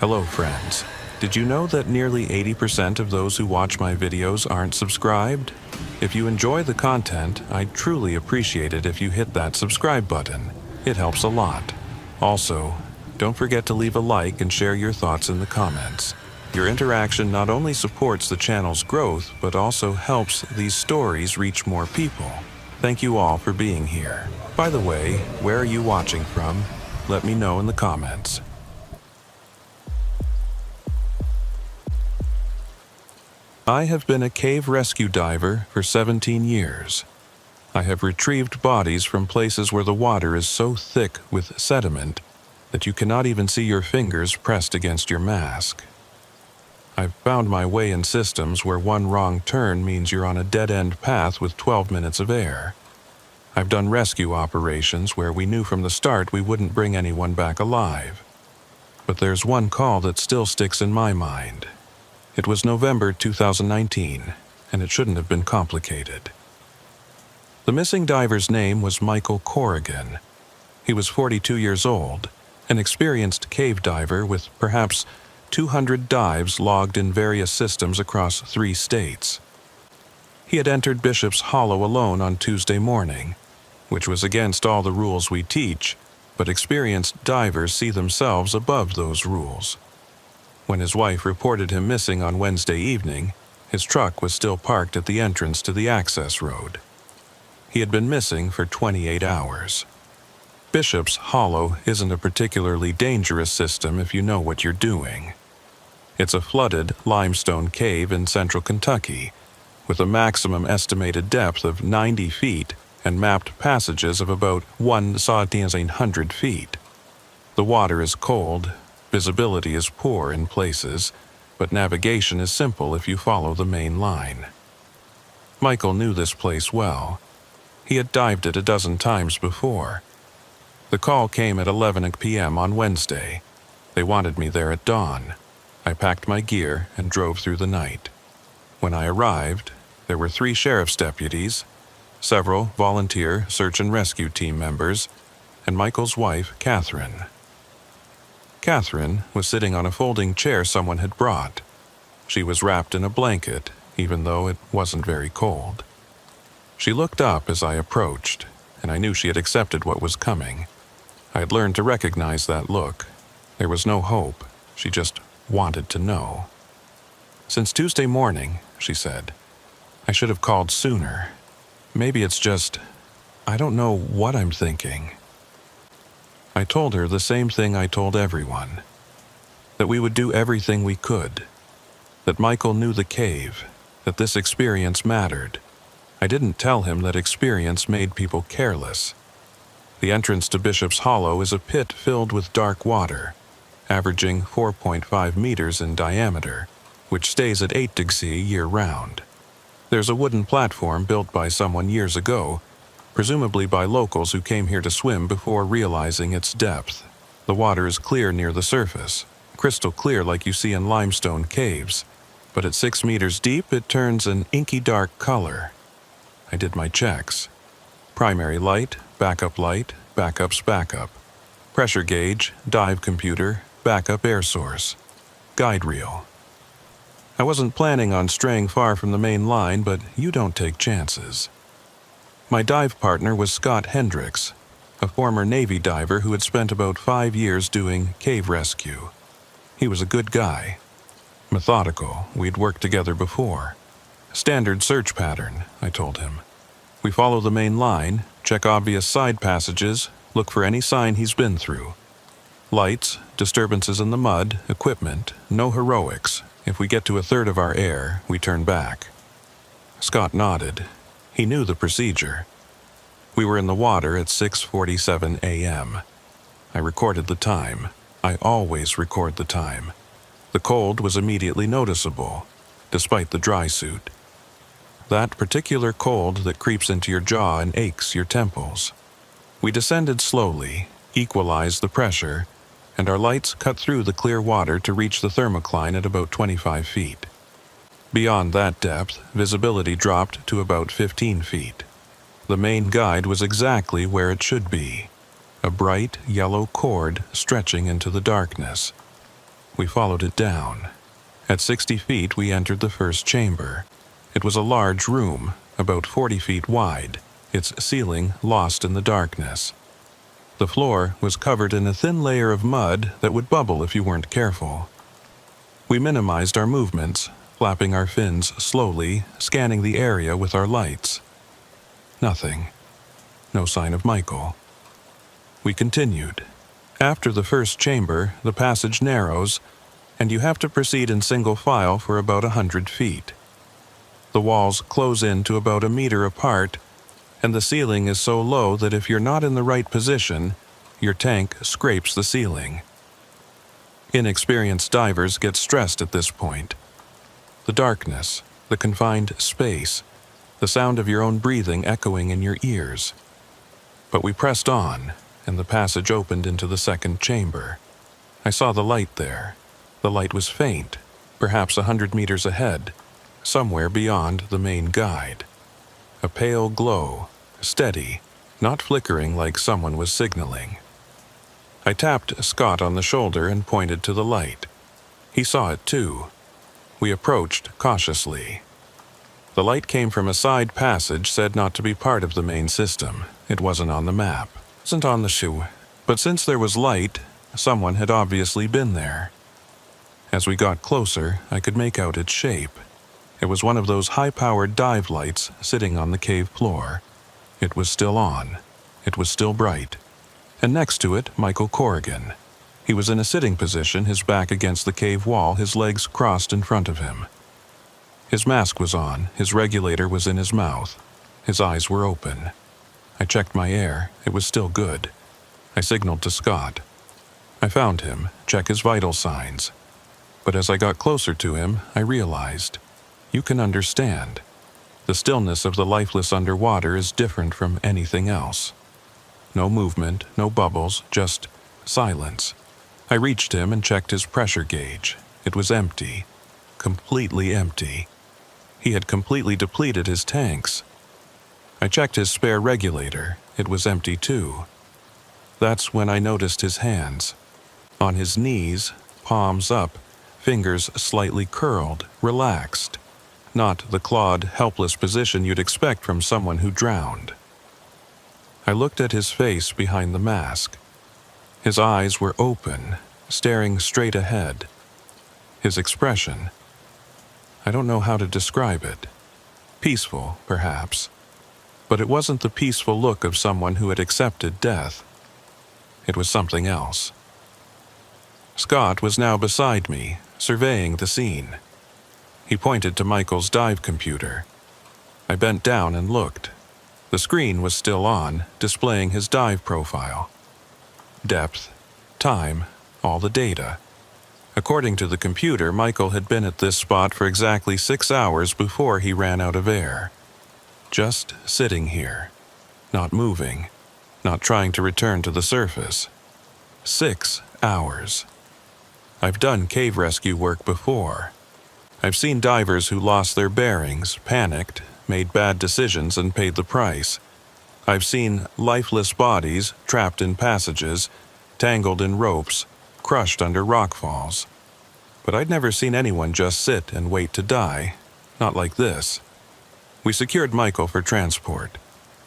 Hello friends. Did you know that nearly 80% of those who watch my videos aren't subscribed? If you enjoy the content, I'd truly appreciate it if you hit that subscribe button. It helps a lot. Also, don't forget to leave a like and share your thoughts in the comments. Your interaction not only supports the channel's growth, but also helps these stories reach more people. Thank you all for being here. By the way, where are you watching from? Let me know in the comments. I have been a cave rescue diver for 17 years. I have retrieved bodies from places where the water is so thick with sediment that you cannot even see your fingers pressed against your mask. I've found my way in systems where one wrong turn means you're on a dead-end path with 12 minutes of air. I've done rescue operations where we knew from the start we wouldn't bring anyone back alive. But there's one call that still sticks in my mind. It was November 2019, and it shouldn't have been complicated. The missing diver's name was Michael Corrigan. He was 42 years old, an experienced cave diver with perhaps 200 dives logged in various systems across 3 states. He had entered Bishop's Hollow alone on Tuesday morning, which was against all the rules we teach, but experienced divers see themselves above those rules. When his wife reported him missing on Wednesday evening, his truck was still parked at the entrance to the access road. He had been missing for 28 hours. Bishop's Hollow isn't a particularly dangerous system if you know what you're doing. It's a flooded limestone cave in central Kentucky, with a maximum estimated depth of 90 feet and mapped passages of about 1,700 feet. The water is cold. Visibility is poor in places, but navigation is simple if you follow the main line. Michael knew this place well. He had dived it a dozen times before. The call came at 11 p.m. on Wednesday. They wanted me there at dawn. I packed my gear and drove through the night. When I arrived, there were 3 sheriff's deputies, several volunteer search and rescue team members, and Michael's wife, Catherine. Catherine was sitting on a folding chair someone had brought. She was wrapped in a blanket, even though it wasn't very cold. She looked up as I approached, and I knew she had accepted what was coming. I had learned to recognize that look. There was no hope. She just wanted to know. "Since Tuesday morning," she said. "I should have called sooner. Maybe it's just, I don't know what I'm thinking." I told her the same thing I told everyone, that we would do everything we could, that Michael knew the cave, that this experience mattered. I didn't tell him that experience made people careless. The entrance to Bishop's Hollow is a pit filled with dark water, averaging 4.5 meters in diameter, which stays at 8 degrees year-round. There's a wooden platform built by someone years ago, presumably by locals who came here to swim before realizing its depth. The water is clear near the surface, crystal clear like you see in limestone caves, but at 6 meters deep it turns an inky dark color. I did my checks. Primary light, backup's backup. Pressure gauge, dive computer, backup air source. Guide reel. I wasn't planning on straying far from the main line, but you don't take chances. My dive partner was Scott Hendricks, a former Navy diver who had spent about 5 years doing cave rescue. He was a good guy. Methodical, we'd worked together before. Standard search pattern, I told him. We follow the main line, check obvious side passages, look for any sign he's been through. Lights, disturbances in the mud, equipment, no heroics. If we get to a third of our air, we turn back. Scott nodded. He knew the procedure. We were in the water at 6:47 a.m. I recorded the time. I always record the time. The cold was immediately noticeable, despite the dry suit. That particular cold that creeps into your jaw and aches your temples. We descended slowly, equalized the pressure, and our lights cut through the clear water to reach the thermocline at about 25 feet. Beyond that depth, visibility dropped to about 15 feet. The main guide was exactly where it should be, a bright yellow cord stretching into the darkness. We followed it down. At 60 feet, we entered the first chamber. It was a large room, about 40 feet wide, its ceiling lost in the darkness. The floor was covered in a thin layer of mud that would bubble if you weren't careful. We minimized our movements, flapping our fins slowly, scanning the area with our lights. Nothing. No sign of Michael. We continued. After the first chamber, the passage narrows, and you have to proceed in single file for about 100 feet. The walls close in to about 1 meter apart, and the ceiling is so low that if you're not in the right position, your tank scrapes the ceiling. Inexperienced divers get stressed at this point. The darkness, the confined space, the sound of your own breathing echoing in your ears. But we pressed on, and the passage opened into the second chamber. I saw the light there. The light was faint, perhaps 100 meters ahead, somewhere beyond the main guide. A pale glow, steady, not flickering like someone was signaling. I tapped Scott on the shoulder and pointed to the light. He saw it too. We approached cautiously. The light came from a side passage said not to be part of the main system. It wasn't on the map. It wasn't on the shoe. But since there was light, someone had obviously been there. As we got closer, I could make out its shape. It was one of those high-powered dive lights sitting on the cave floor. It was still on. It was still bright. And next to it, Michael Corrigan. He was in a sitting position, his back against the cave wall, his legs crossed in front of him. His mask was on, his regulator was in his mouth. His eyes were open. I checked my air. It was still good. I signaled to Scott. I found him, check his vital signs. But as I got closer to him, I realized, you can understand. The stillness of the lifeless underwater is different from anything else. No movement, no bubbles, just silence. I reached him and checked his pressure gauge. It was empty. Completely empty. He had completely depleted his tanks. I checked his spare regulator. It was empty too. That's when I noticed his hands. On his knees, palms up, fingers slightly curled, relaxed. Not the clawed, helpless position you'd expect from someone who drowned. I looked at his face behind the mask. His eyes were open, staring straight ahead. His expression, I don't know how to describe it. Peaceful, perhaps. But it wasn't the peaceful look of someone who had accepted death. It was something else. Scott was now beside me, surveying the scene. He pointed to Michael's dive computer. I bent down and looked. The screen was still on, displaying his dive profile. Depth, time, all the data. According to the computer, Michael had been at this spot for exactly 6 hours before he ran out of air. Just sitting here, not moving, not trying to return to the surface. 6 hours. I've done cave rescue work before. I've seen divers who lost their bearings, panicked, made bad decisions and paid the price. I've seen lifeless bodies trapped in passages, tangled in ropes, crushed under rockfalls. But I'd never seen anyone just sit and wait to die, not like this. We secured Michael for transport.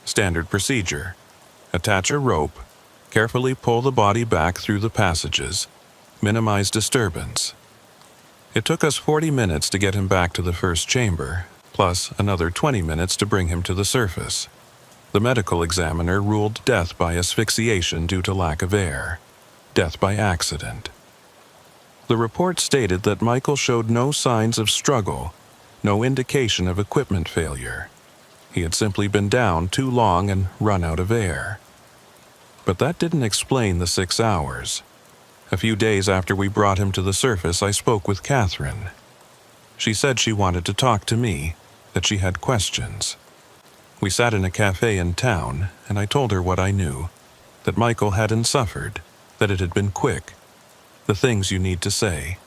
Standard procedure. Attach a rope, carefully pull the body back through the passages, minimize disturbance. It took us 40 minutes to get him back to the first chamber, plus another 20 minutes to bring him to the surface. The medical examiner ruled death by asphyxiation due to lack of air. Death by accident. The report stated that Michael showed no signs of struggle, no indication of equipment failure. He had simply been down too long and run out of air. But that didn't explain the 6 hours. A few days after we brought him to the surface, I spoke with Catherine. She said she wanted to talk to me, that she had questions. We sat in a cafe in town, and I told her what I knew, that Michael hadn't suffered, that it had been quick. The things you need to say.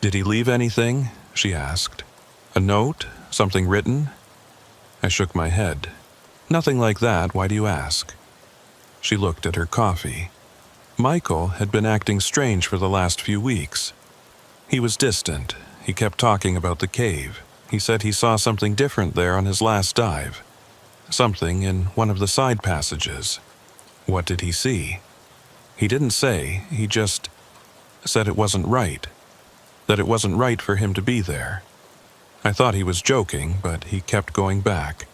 Did he leave anything? She asked. A note? Something written? I shook my head. Nothing like that, why do you ask? She looked at her coffee. Michael had been acting strange for the last few weeks. He was distant. He kept talking about the cave. He said he saw something different there on his last dive. Something in one of the side passages. What did he see? He didn't say, he just said it wasn't right. That it wasn't right for him to be there. I thought he was joking, but he kept going back.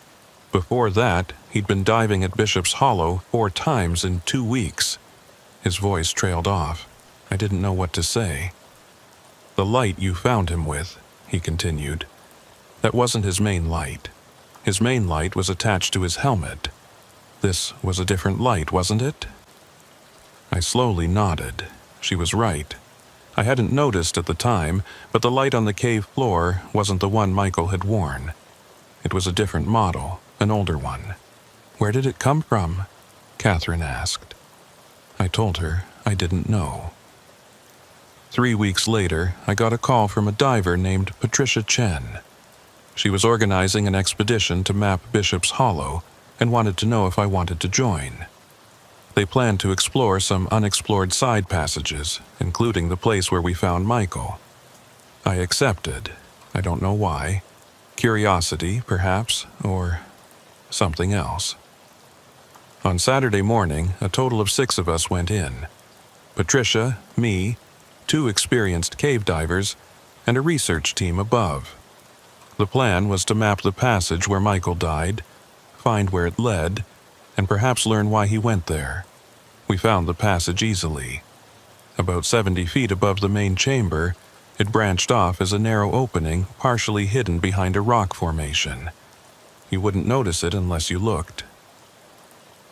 Before that, he'd been diving at Bishop's Hollow 4 times in 2 weeks. His voice trailed off. I didn't know what to say. The light you found him with, he continued. That wasn't his main light. His main light was attached to his helmet. This was a different light, wasn't it? I slowly nodded. She was right. I hadn't noticed at the time, but the light on the cave floor wasn't the one Michael had worn. It was a different model, an older one. Where did it come from? Catherine asked. I told her I didn't know. 3 weeks later, I got a call from a diver named Patricia Chen. She was organizing an expedition to map Bishop's Hollow and wanted to know if I wanted to join. They planned to explore some unexplored side passages, including the place where we found Michael. I accepted. I don't know why. Curiosity, perhaps, or something else. On Saturday morning, a total of 6 of us went in. Patricia, me, 2 experienced cave divers, and a research team above. The plan was to map the passage where Michael died, find where it led, and perhaps learn why he went there. We found the passage easily. About 70 feet above the main chamber, it branched off as a narrow opening partially hidden behind a rock formation. You wouldn't notice it unless you looked.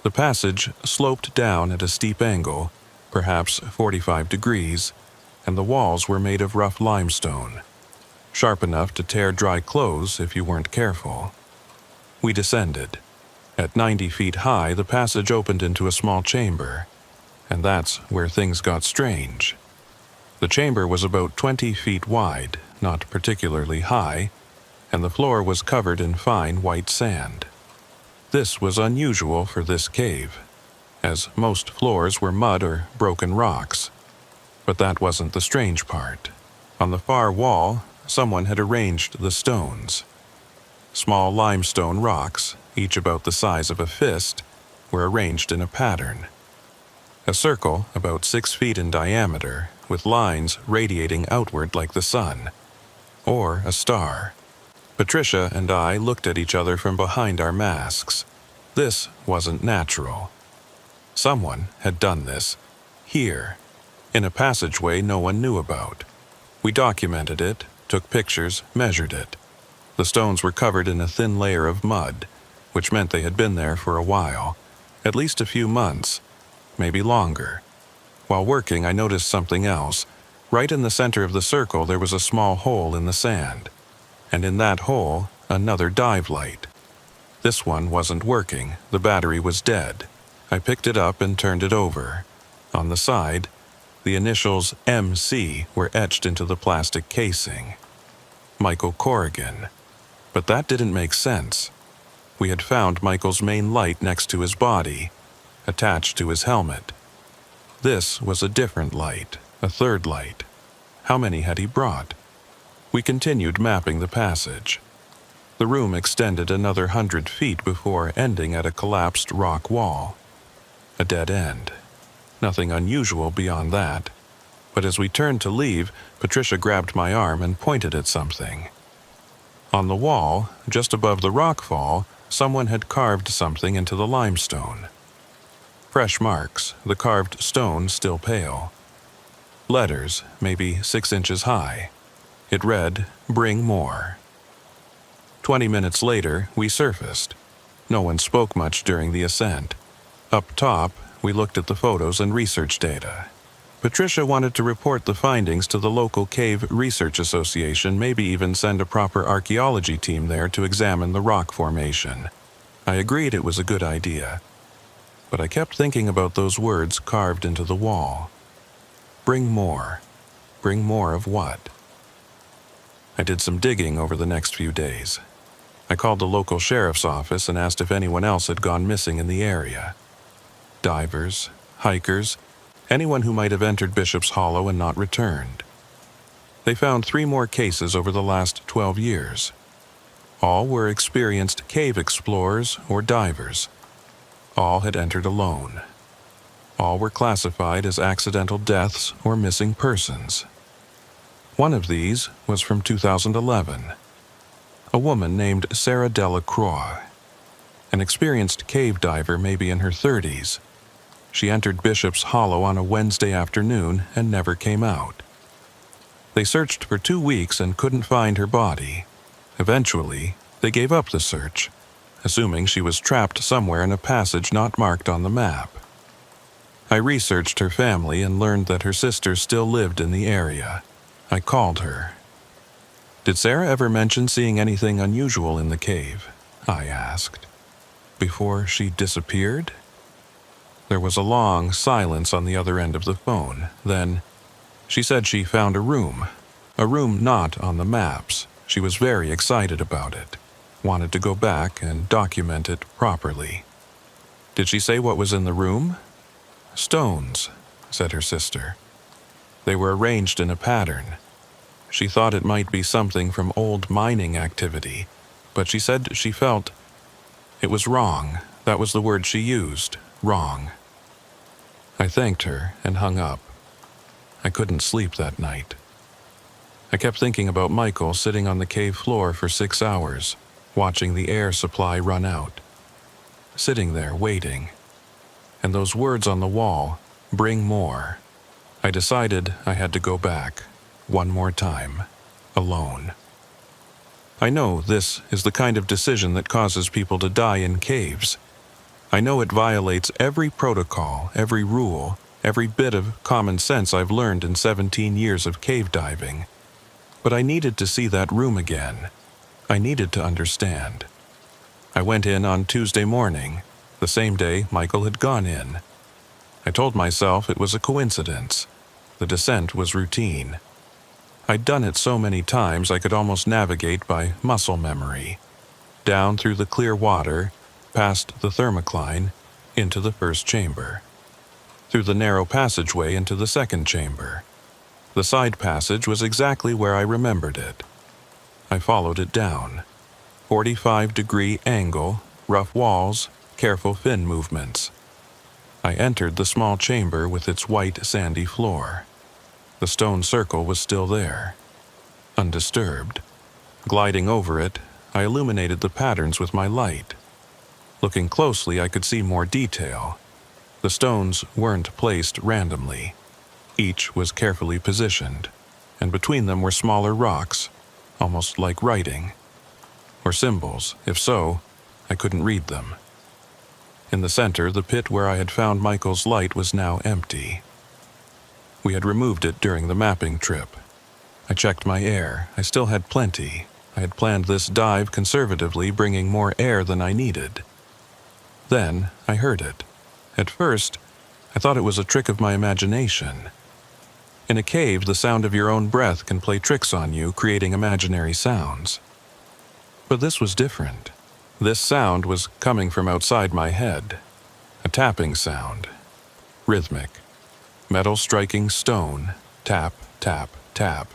The passage sloped down at a steep angle, perhaps 45 degrees, and the walls were made of rough limestone, sharp enough to tear dry clothes if you weren't careful. We descended. At 90 feet high, the passage opened into a small chamber, and that's where things got strange. The chamber was about 20 feet wide, not particularly high, and the floor was covered in fine white sand. This was unusual for this cave, as most floors were mud or broken rocks. But that wasn't the strange part. On the far wall, someone had arranged the stones. Small limestone rocks, each about the size of a fist, were arranged in a pattern. A circle about 6 feet in diameter, with lines radiating outward like the sun. Or a star. Patricia and I looked at each other from behind our masks. This wasn't natural. Someone had done this, here, in a passageway no one knew about. We documented it, took pictures, measured it. The stones were covered in a thin layer of mud, which meant they had been there for a while, at least a few months, maybe longer. While working, I noticed something else. Right in the center of the circle, there was a small hole in the sand, and in that hole, another dive light. This one wasn't working. The battery was dead. I picked it up and turned it over. On the side, the initials MC were etched into the plastic casing. Michael Corrigan. But that didn't make sense. We had found Michael's main light next to his body, attached to his helmet. This was a different light, a third light. How many had he brought? We continued mapping the passage. The room extended another 100 feet before ending at a collapsed rock wall. A dead end. Nothing unusual beyond that. But as we turned to leave, Patricia grabbed my arm and pointed at something. On the wall, just above the rock fall, someone had carved something into the limestone. Fresh marks, the carved stone still pale. Letters, maybe 6 inches high. It read, "Bring more." 20 minutes later, we surfaced. No one spoke much during the ascent. Up top, we looked at the photos and research data. Patricia wanted to report the findings to the local Cave Research Association, maybe even send a proper archaeology team there to examine the rock formation. I agreed it was a good idea. But I kept thinking about those words carved into the wall. Bring more. Bring more of what? I did some digging over the next few days. I called the local sheriff's office and asked if anyone else had gone missing in the area. Divers, hikers, anyone who might have entered Bishop's Hollow and not returned. They found 3 more cases over the last 12 years. All were experienced cave explorers or divers. All had entered alone. All were classified as accidental deaths or missing persons. One of these was from 2011. A woman named Sarah Delacroix, an experienced cave diver maybe in her 30s. She entered Bishop's Hollow on a Wednesday afternoon and never came out. They searched for 2 weeks and couldn't find her body. Eventually, they gave up the search, assuming she was trapped somewhere in a passage not marked on the map. I researched her family and learned that her sister still lived in the area. I called her. "Did Sarah ever mention seeing anything unusual in the cave?" I asked. "Before she disappeared?" There was a long silence on the other end of the phone. Then, she said she found a room not on the maps. She was very excited about it, wanted to go back and document it properly. "Did she say what was in the room?" "Stones," said her sister. "They were arranged in a pattern. She thought it might be something from old mining activity, but she said she felt it was wrong. That was the word she used, wrong." I thanked her and hung up. I couldn't sleep that night. I kept thinking about Michael sitting on the cave floor for 6 hours, watching the air supply run out. Sitting there, waiting. And those words on the wall, "Bring more." I decided I had to go back, one more time, alone. I know this is the kind of decision that causes people to die in caves. I know it violates every protocol, every rule, every bit of common sense I've learned in 17 years of cave diving. But I needed to see that room again. I needed to understand. I went in on Tuesday morning, the same day Michael had gone in. I told myself it was a coincidence. The descent was routine. I'd done it so many times I could almost navigate by muscle memory. Down through the clear water, past the thermocline, into the first chamber. Through the narrow passageway into the second chamber. The side passage was exactly where I remembered it. I followed it down. 45-degree angle, rough walls, careful fin movements. I entered the small chamber with its white sandy floor. The stone circle was still there, undisturbed. Gliding over it, I illuminated the patterns with my light. Looking closely, I could see more detail. The stones weren't placed randomly. Each was carefully positioned, and between them were smaller rocks, almost like writing. Or symbols. If so, I couldn't read them. In the center, the pit where I had found Michael's light was now empty. We had removed it during the mapping trip. I checked my air. I still had plenty. I had planned this dive conservatively, bringing more air than I needed. Then I heard it. At first, I thought it was a trick of my imagination. In a cave, the sound of your own breath can play tricks on you, creating imaginary sounds. But this was different. This sound was coming from outside my head. A tapping sound. Rhythmic. Metal striking stone. Tap, tap, tap.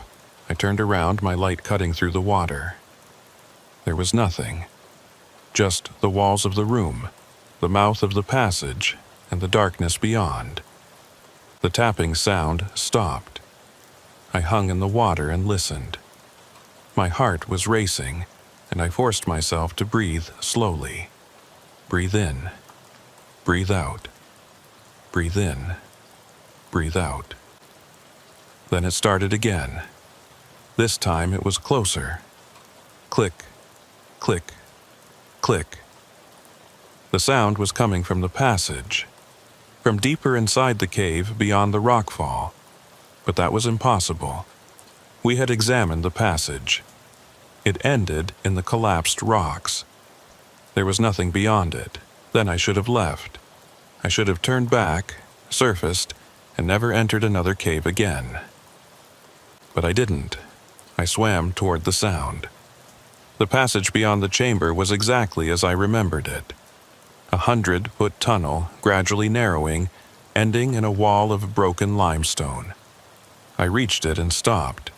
I turned around, my light cutting through the water. There was nothing. Just the walls of the room, the mouth of the passage, and the darkness beyond. The tapping sound stopped. I hung in the water and listened. My heart was racing, and I forced myself to breathe slowly. Breathe in. Breathe out. Breathe in. Breathe out. Then it started again. This time it was closer. Click, click, click. The sound was coming from the passage, from deeper inside the cave beyond the rockfall. But that was impossible. We had examined the passage. It ended in the collapsed rocks. There was nothing beyond it. Then I should have left. I should have turned back, surfaced, and never entered another cave again. But I didn't. I swam toward the sound. The passage beyond the chamber was exactly as I remembered it. 100-foot tunnel, gradually narrowing, ending in a wall of broken limestone. I reached it and stopped.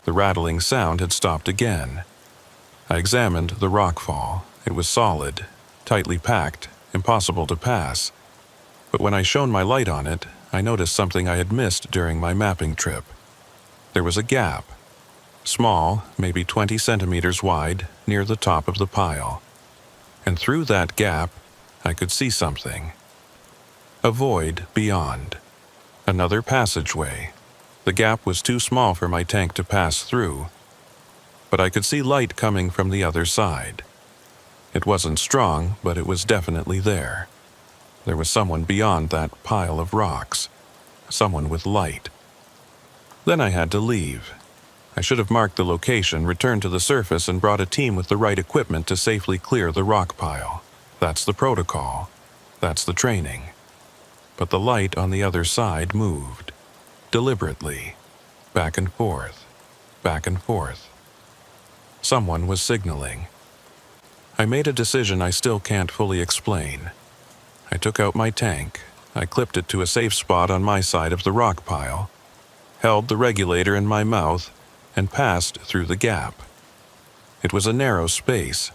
The rattling sound had stopped again. I examined the rockfall. It was solid, tightly packed, impossible to pass. But when I shone my light on it, I noticed something I had missed during my mapping trip. There was a gap, small, maybe 20 centimeters wide, near the top of the pile. And through that gap, I could see something. A void beyond. Another passageway. The gap was too small for my tank to pass through, but I could see light coming from the other side. It wasn't strong, but it was definitely there. There was someone beyond that pile of rocks. Someone with light. Then I had to leave. I should have marked the location, returned to the surface, and brought a team with the right equipment to safely clear the rock pile. That's the protocol. That's the training. But the light on the other side moved. Deliberately. Back and forth. Back and forth. Someone was signaling. I made a decision I still can't fully explain. I took out my tank. I clipped it to a safe spot on my side of the rock pile, held the regulator in my mouth, and passed through the gap. It was a narrow space.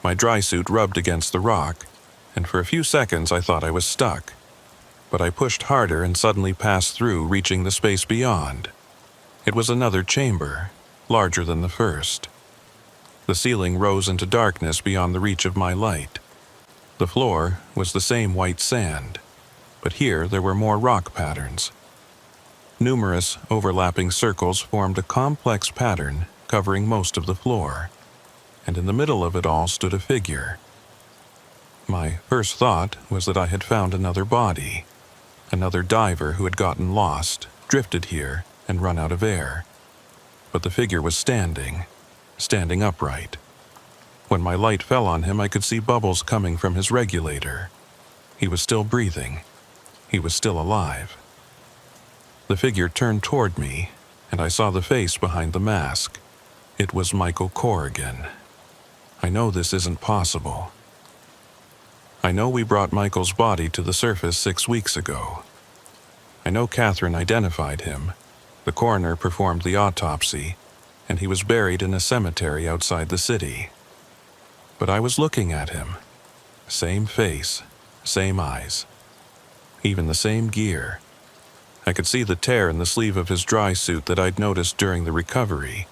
My dry suit rubbed against the rock, and for a few seconds I thought I was stuck. But I pushed harder and suddenly passed through, reaching the space beyond. It was another chamber, larger than the first. The ceiling rose into darkness beyond the reach of my light. The floor was the same white sand, but here there were more rock patterns. Numerous overlapping circles formed a complex pattern covering most of the floor, and in the middle of it all stood a figure. My first thought was that I had found another body, another diver who had gotten lost, drifted here, and run out of air. But the figure was standing upright. When my light fell on him, I could see bubbles coming from his regulator. He was still breathing. He was still alive. The figure turned toward me, and I saw the face behind the mask. It was Michael Corrigan. I know this isn't possible. I know we brought Michael's body to the surface 6 weeks ago. I know Catherine identified him. The coroner performed the autopsy, and he was buried in a cemetery outside the city. But I was looking at him. Same face, same eyes. Even the same gear. I could see the tear in the sleeve of his dry suit that I'd noticed during the recovery.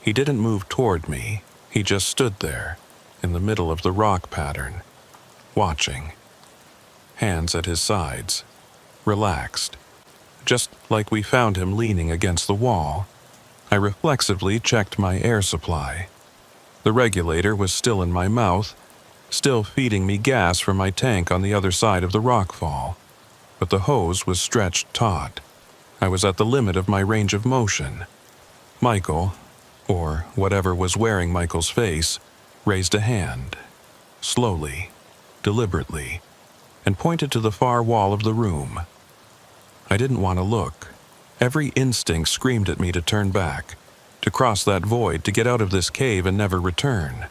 He didn't move toward me. He just stood there, in the middle of the rock pattern, watching. Hands at his sides, relaxed. Just like we found him leaning against the wall. I reflexively checked my air supply. The regulator was still in my mouth, still feeding me gas from my tank on the other side of the rockfall. But the hose was stretched taut. I was at the limit of my range of motion. Michael, or whatever was wearing Michael's face, raised a hand, slowly, deliberately, and pointed to the far wall of the room. I didn't want to look. Every instinct screamed at me to turn back, to cross that void, to get out of this cave and never return.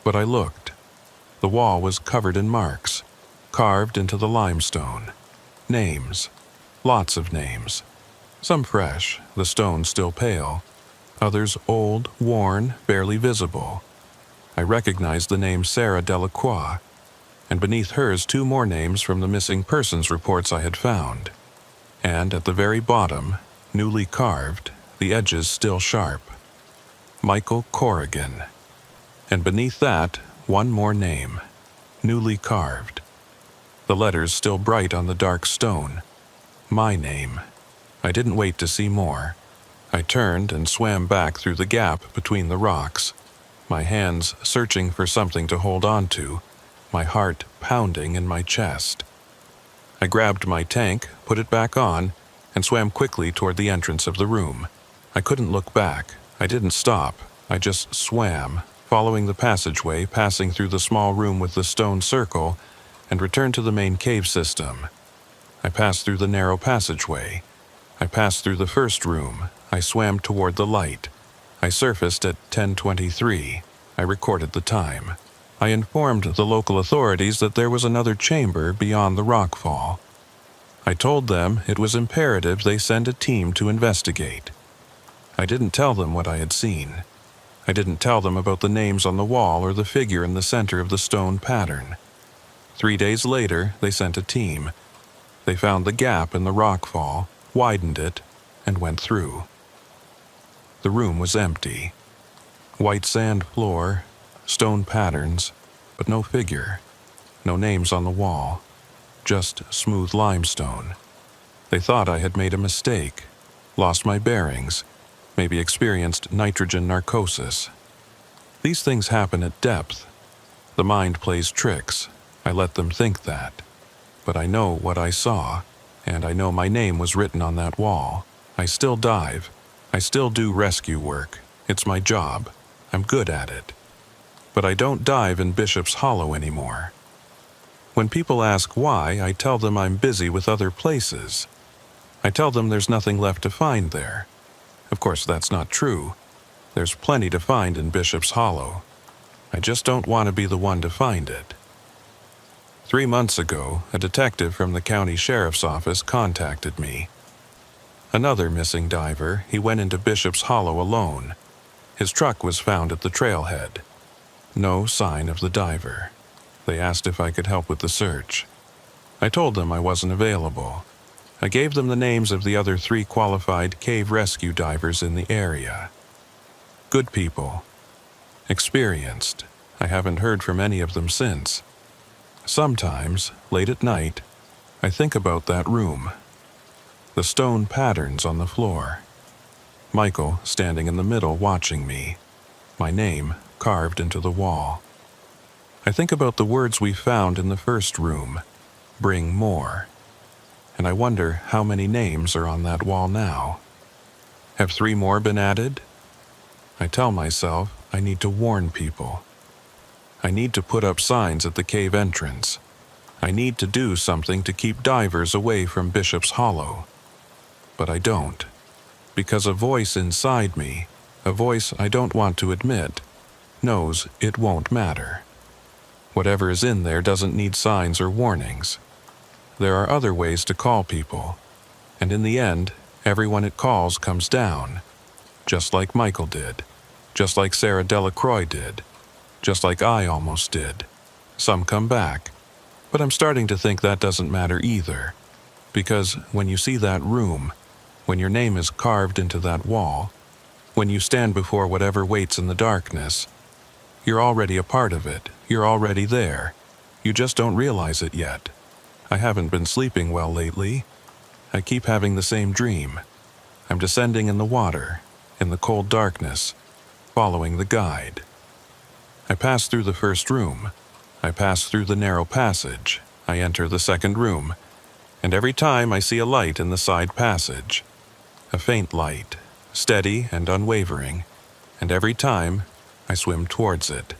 But I looked. The wall was covered in marks, carved into the limestone. Names. Lots of names. Some fresh, the stone still pale. Others old, worn, barely visible. I recognized the name Sarah Delacroix, and beneath hers 2 more names from the missing persons reports I had found. And at the very bottom, newly carved, the edges still sharp. Michael Corrigan. And beneath that, 1 more name, newly carved. The letters still bright on the dark stone. My name. I didn't wait to see more. I turned and swam back through the gap between the rocks, my hands searching for something to hold on to, my heart pounding in my chest. I grabbed my tank, put it back on, and swam quickly toward the entrance of the room. I couldn't look back. I didn't stop. I just swam, following the passageway, passing through the small room with the stone circle, and returned to the main cave system. I passed through the narrow passageway. I passed through the first room. I swam toward the light. I surfaced at 10:23. I recorded the time. I informed the local authorities that there was another chamber beyond the rockfall. I told them it was imperative they send a team to investigate. I didn't tell them what I had seen. I didn't tell them about the names on the wall or the figure in the center of the stone pattern. 3 days later, they sent a team. They found the gap in the rock fall, widened it, and went through. The room was empty. White sand floor, stone patterns, but no figure, no names on the wall, just smooth limestone. They thought I had made a mistake, lost my bearings, maybe experienced nitrogen narcosis. These things happen at depth. The mind plays tricks. I let them think that. But I know what I saw, and I know my name was written on that wall. I still dive. I still do rescue work. It's my job. I'm good at it. But I don't dive in Bishop's Hollow anymore. When people ask why, I tell them I'm busy with other places. I tell them there's nothing left to find there. Of course, that's not true. There's plenty to find in Bishop's Hollow. I just don't want to be the one to find it. 3 months ago, a detective from the county sheriff's office contacted me. Another missing diver, he went into Bishop's Hollow alone. His truck was found at the trailhead. No sign of the diver. They asked if I could help with the search. I told them I wasn't available. I gave them the names of the other 3 qualified cave rescue divers in the area. Good people. Experienced. I haven't heard from any of them since. Sometimes, late at night, I think about that room. The stone patterns on the floor. Michael standing in the middle watching me. My name carved into the wall. I think about the words we found in the first room. Bring more. And I wonder how many names are on that wall now. Have 3 more been added? I tell myself I need to warn people. I need to put up signs at the cave entrance. I need to do something to keep divers away from Bishop's Hollow. But I don't. Because a voice inside me, a voice I don't want to admit, knows it won't matter. Whatever is in there doesn't need signs or warnings. There are other ways to call people. And in the end, everyone it calls comes down. Just like Michael did. Just like Sarah Delacroix did. Just like I almost did. Some come back. But I'm starting to think that doesn't matter either. Because when you see that room, when your name is carved into that wall, when you stand before whatever waits in the darkness, you're already a part of it. You're already there. You just don't realize it yet. I haven't been sleeping well lately. I keep having the same dream. I'm descending in the water, in the cold darkness, following the guide. I pass through the first room. I pass through the narrow passage. I enter the second room. And every time I see a light in the side passage. A faint light, steady and unwavering. And every time I swim towards it.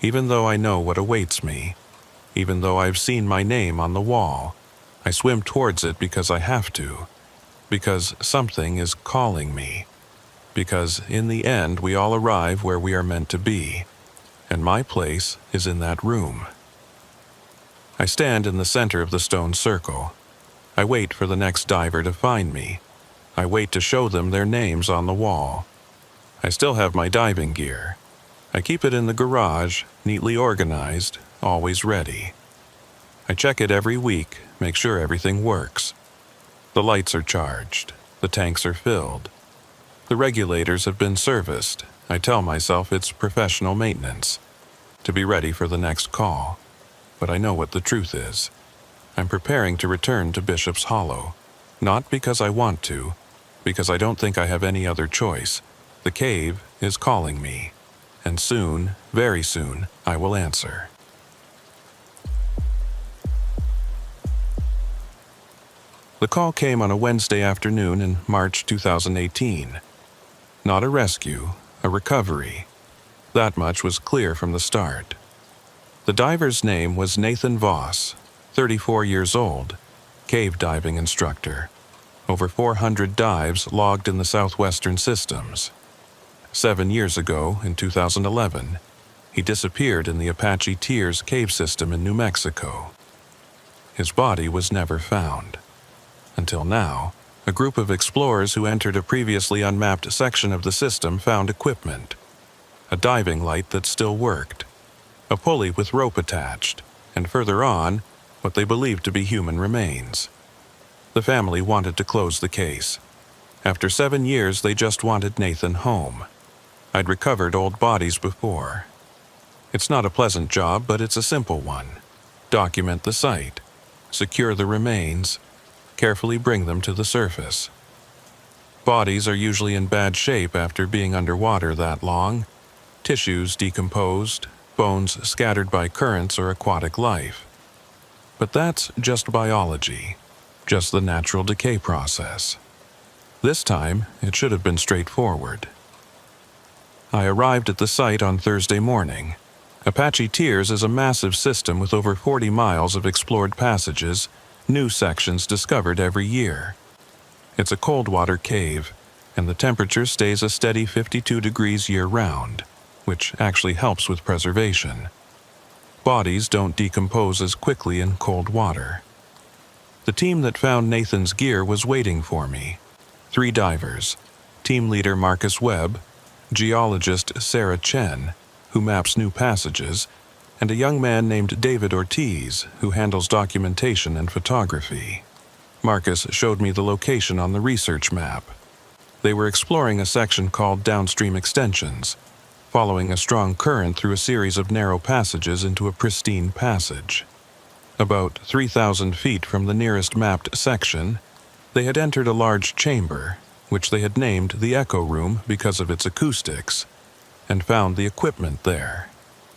Even though I know what awaits me, even though I've seen my name on the wall, I swim towards it because I have to. Because something is calling me. Because in the end we all arrive where we are meant to be. And my place is in that room. I stand in the center of the stone circle. I wait for the next diver to find me. I wait to show them their names on the wall. I still have my diving gear. I keep it in the garage, neatly organized, always ready. I check it every week, make sure everything works. The lights are charged. The tanks are filled. The regulators have been serviced. I tell myself it's professional maintenance, to be ready for the next call. But I know what the truth is. I'm preparing to return to Bishop's Hollow. Not because I want to, because I don't think I have any other choice. The cave is calling me. And soon, very soon, I will answer. The call came on a Wednesday afternoon in March 2018. Not a rescue, a recovery. That much was clear from the start. The diver's name was Nathan Voss, 34 years old, cave diving instructor. Over 400 dives logged in the southwestern systems. 7 years ago, in 2011, he disappeared in the Apache Tears cave system in New Mexico. His body was never found. Until now, A group of explorers who entered a previously unmapped section of the system found equipment. A diving light that still worked, a pulley with rope attached, and further on, what they believed to be human remains. The family wanted to close the case. After 7 years, they just wanted Nathan home. I'd recovered old bodies before. It's not a pleasant job, but it's a simple one. Document the site, secure the remains, carefully bring them to the surface. Bodies are usually in bad shape after being underwater that long. Tissues decomposed, bones scattered by currents or aquatic life. But that's just biology, just the natural decay process. This time, it should have been straightforward. I arrived at the site on Thursday morning. Apache Tears is a massive system with over 40 miles of explored passages, new sections discovered every year. It's a cold water cave, and the temperature stays a steady 52 degrees year-round, which actually helps with preservation. Bodies don't decompose as quickly in cold water. The team that found Nathan's gear was waiting for me. 3 divers, team leader Marcus Webb, geologist Sarah Chen, who maps new passages, and a young man named David Ortiz, who handles documentation and photography. Marcus showed me the location on the research map. They were exploring a section called Downstream Extensions, following a strong current through a series of narrow passages into a pristine passage. About 3,000 feet from the nearest mapped section, they had entered a large chamber, which they had named the Echo Room because of its acoustics, and found the equipment there.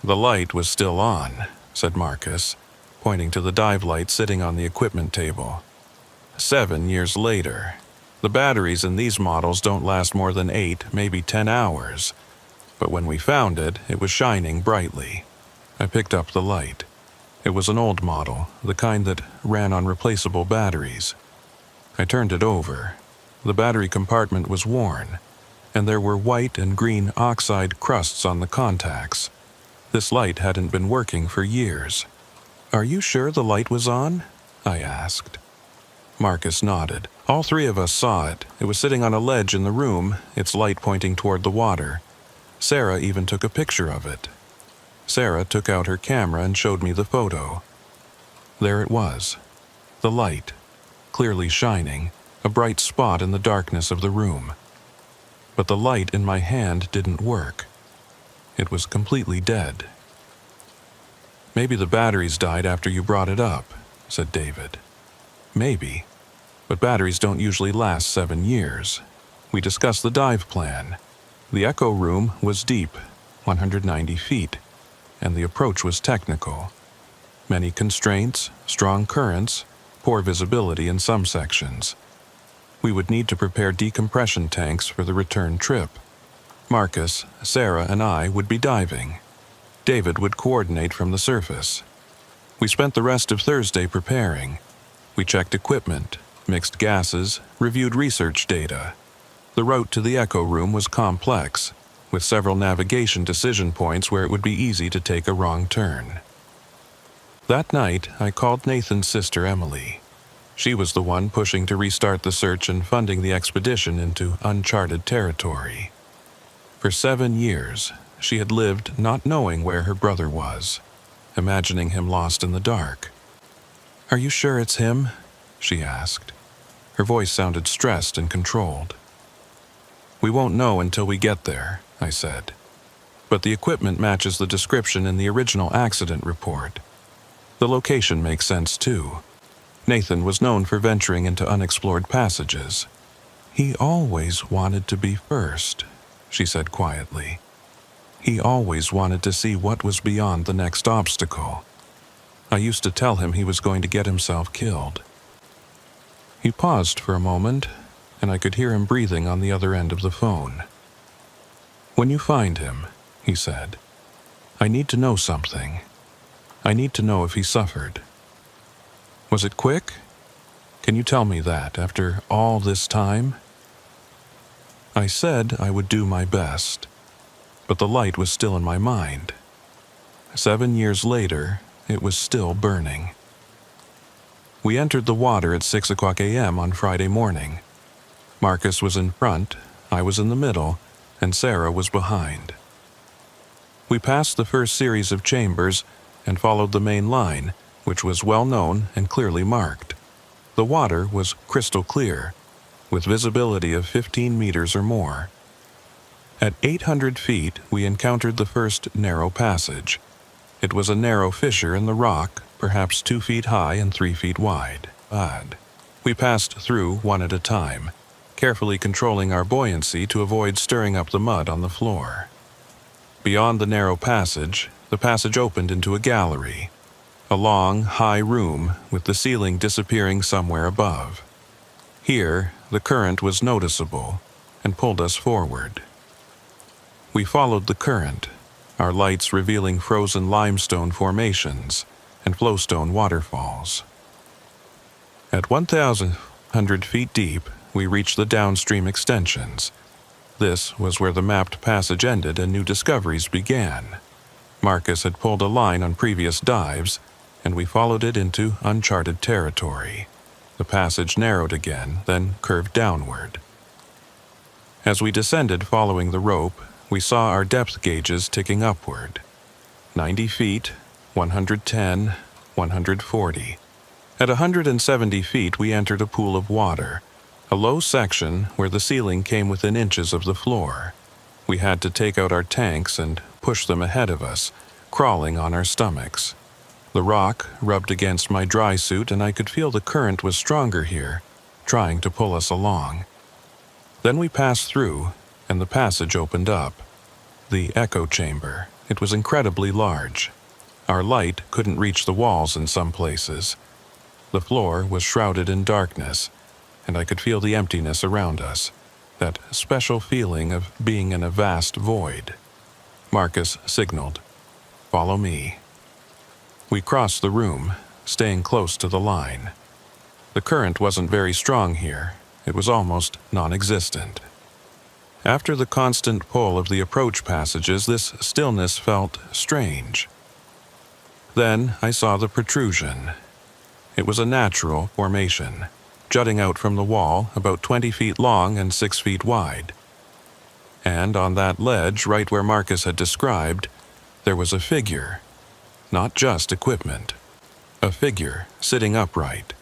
"The light was still on," said Marcus, pointing to the dive light sitting on the equipment table. 7 years later. The batteries in these models don't last more than 8, maybe 10 hours. But when we found it, it was shining brightly. I picked up the light. It was an old model, the kind that ran on replaceable batteries. I turned it over. The battery compartment was worn, and there were white and green oxide crusts on the contacts. This light hadn't been working for years. "Are you sure the light was on?" I asked. Marcus nodded. "All 3 of us saw it. It was sitting on a ledge in the room, its light pointing toward the water. Sarah even took a picture of it." Sarah took out her camera and showed me the photo. There it was. The light, clearly shining, a bright spot in the darkness of the room. But the light in my hand didn't work. It was completely dead. "Maybe the batteries died after you brought it up," said David. "Maybe. But batteries don't usually last 7 years. We discussed the dive plan. The Echo Room was deep, 190 feet, and the approach was technical. Many constraints, strong currents, poor visibility in some sections. We would need to prepare decompression tanks for the return trip. Marcus, Sarah, and I would be diving. David would coordinate from the surface. We spent the rest of Thursday preparing. We checked equipment, mixed gases, reviewed research data. The route to the Echo Room was complex, with several navigation decision points where it would be easy to take a wrong turn. That night, I called Nathan's sister Emily. She was the one pushing to restart the search and funding the expedition into uncharted territory. For 7 years, she had lived not knowing where her brother was, imagining him lost in the dark. "Are you sure it's him?" she asked. Her voice sounded stressed and controlled. "We won't know until we get there," I said. "But the equipment matches the description in the original accident report. The location makes sense too. Nathan was known for venturing into unexplored passages. He always wanted to be first," she said quietly. "He always wanted to see what was beyond the next obstacle. I used to tell him he was going to get himself killed." He paused for a moment, and I could hear him breathing on the other end of the phone. "When you find him," he said, "I need to know something. I need to know if he suffered. Was it quick? Can you tell me that after all this time?" I said I would do my best, but the light was still in my mind. 7 years later, it was still burning. We entered the water at 6 o'clock a.m. on Friday morning. Marcus was in front, I was in the middle, and Sarah was behind. We passed the first series of chambers and followed the main line, which was well known and clearly marked. The water was crystal clear, with visibility of 15 meters or more. At 800 feet, we encountered the first narrow passage. It was a narrow fissure in the rock, perhaps 2 feet high and 3 feet wide. We passed through one at a time, carefully controlling our buoyancy to avoid stirring up the mud on the floor. Beyond the narrow passage, the passage opened into a gallery, a long, high room with the ceiling disappearing somewhere above. Here, the current was noticeable and pulled us forward. We followed the current, our lights revealing frozen limestone formations and flowstone waterfalls. At 1,100 feet deep, we reached the downstream extensions. This was where the mapped passage ended and new discoveries began. Marcus had pulled a line on previous dives, and we followed it into uncharted territory. The passage narrowed again, then curved downward. As we descended following the rope, we saw our depth gauges ticking upward. 90 feet, 110, 140. At 170 feet, we entered a pool of water, a low section where the ceiling came within inches of the floor. We had to take out our tanks and push them ahead of us, crawling on our stomachs. The rock rubbed against my dry suit, and I could feel the current was stronger here, trying to pull us along. Then we passed through, and the passage opened up. The echo chamber. It was incredibly large. Our light couldn't reach the walls in some places. The floor was shrouded in darkness, and I could feel the emptiness around us, that special feeling of being in a vast void. Marcus signaled, "Follow me." We crossed the room, staying close to the line. The current wasn't very strong here. It was almost non-existent. After the constant pull of the approach passages, this stillness felt strange. Then I saw the protrusion. It was a natural formation, jutting out from the wall about 20 feet long and 6 feet wide. And on that ledge, right where Marcus had described, there was a figure. Not just equipment. A figure sitting upright.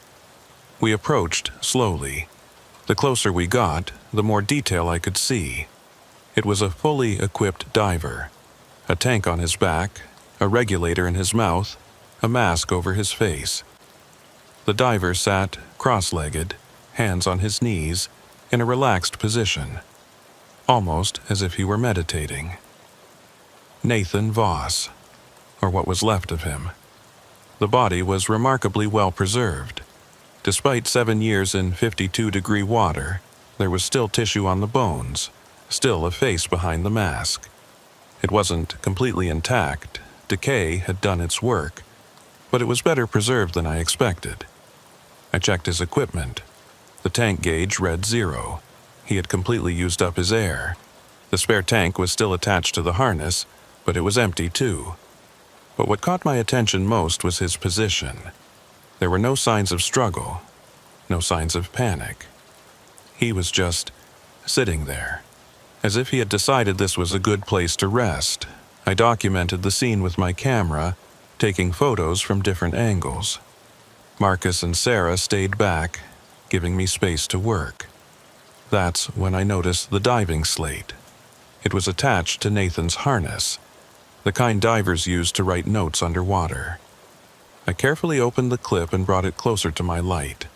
We approached slowly. The closer we got, the more detail I could see. It was a fully equipped diver. A tank on his back, a regulator in his mouth, a mask over his face. The diver sat cross-legged, hands on his knees, in a relaxed position, almost as if he were meditating. Nathan Voss, or what was left of him. The body was remarkably well preserved. Despite 7 years in 52-degree water, there was still tissue on the bones, still a face behind the mask. It wasn't completely intact. Decay had done its work, but it was better preserved than I expected. I checked his equipment. The tank gauge read 0. He had completely used up his air. The spare tank was still attached to the harness, but it was empty too. But what caught my attention most was his position. There were no signs of struggle, no signs of panic. He was just sitting there, as if he had decided this was a good place to rest. I documented the scene with my camera, taking photos from different angles. Marcus and Sarah stayed back, giving me space to work. That's when I noticed the diving slate. It was attached to Nathan's harness, the kind divers use to write notes underwater. I carefully opened the clip and brought it closer to my light.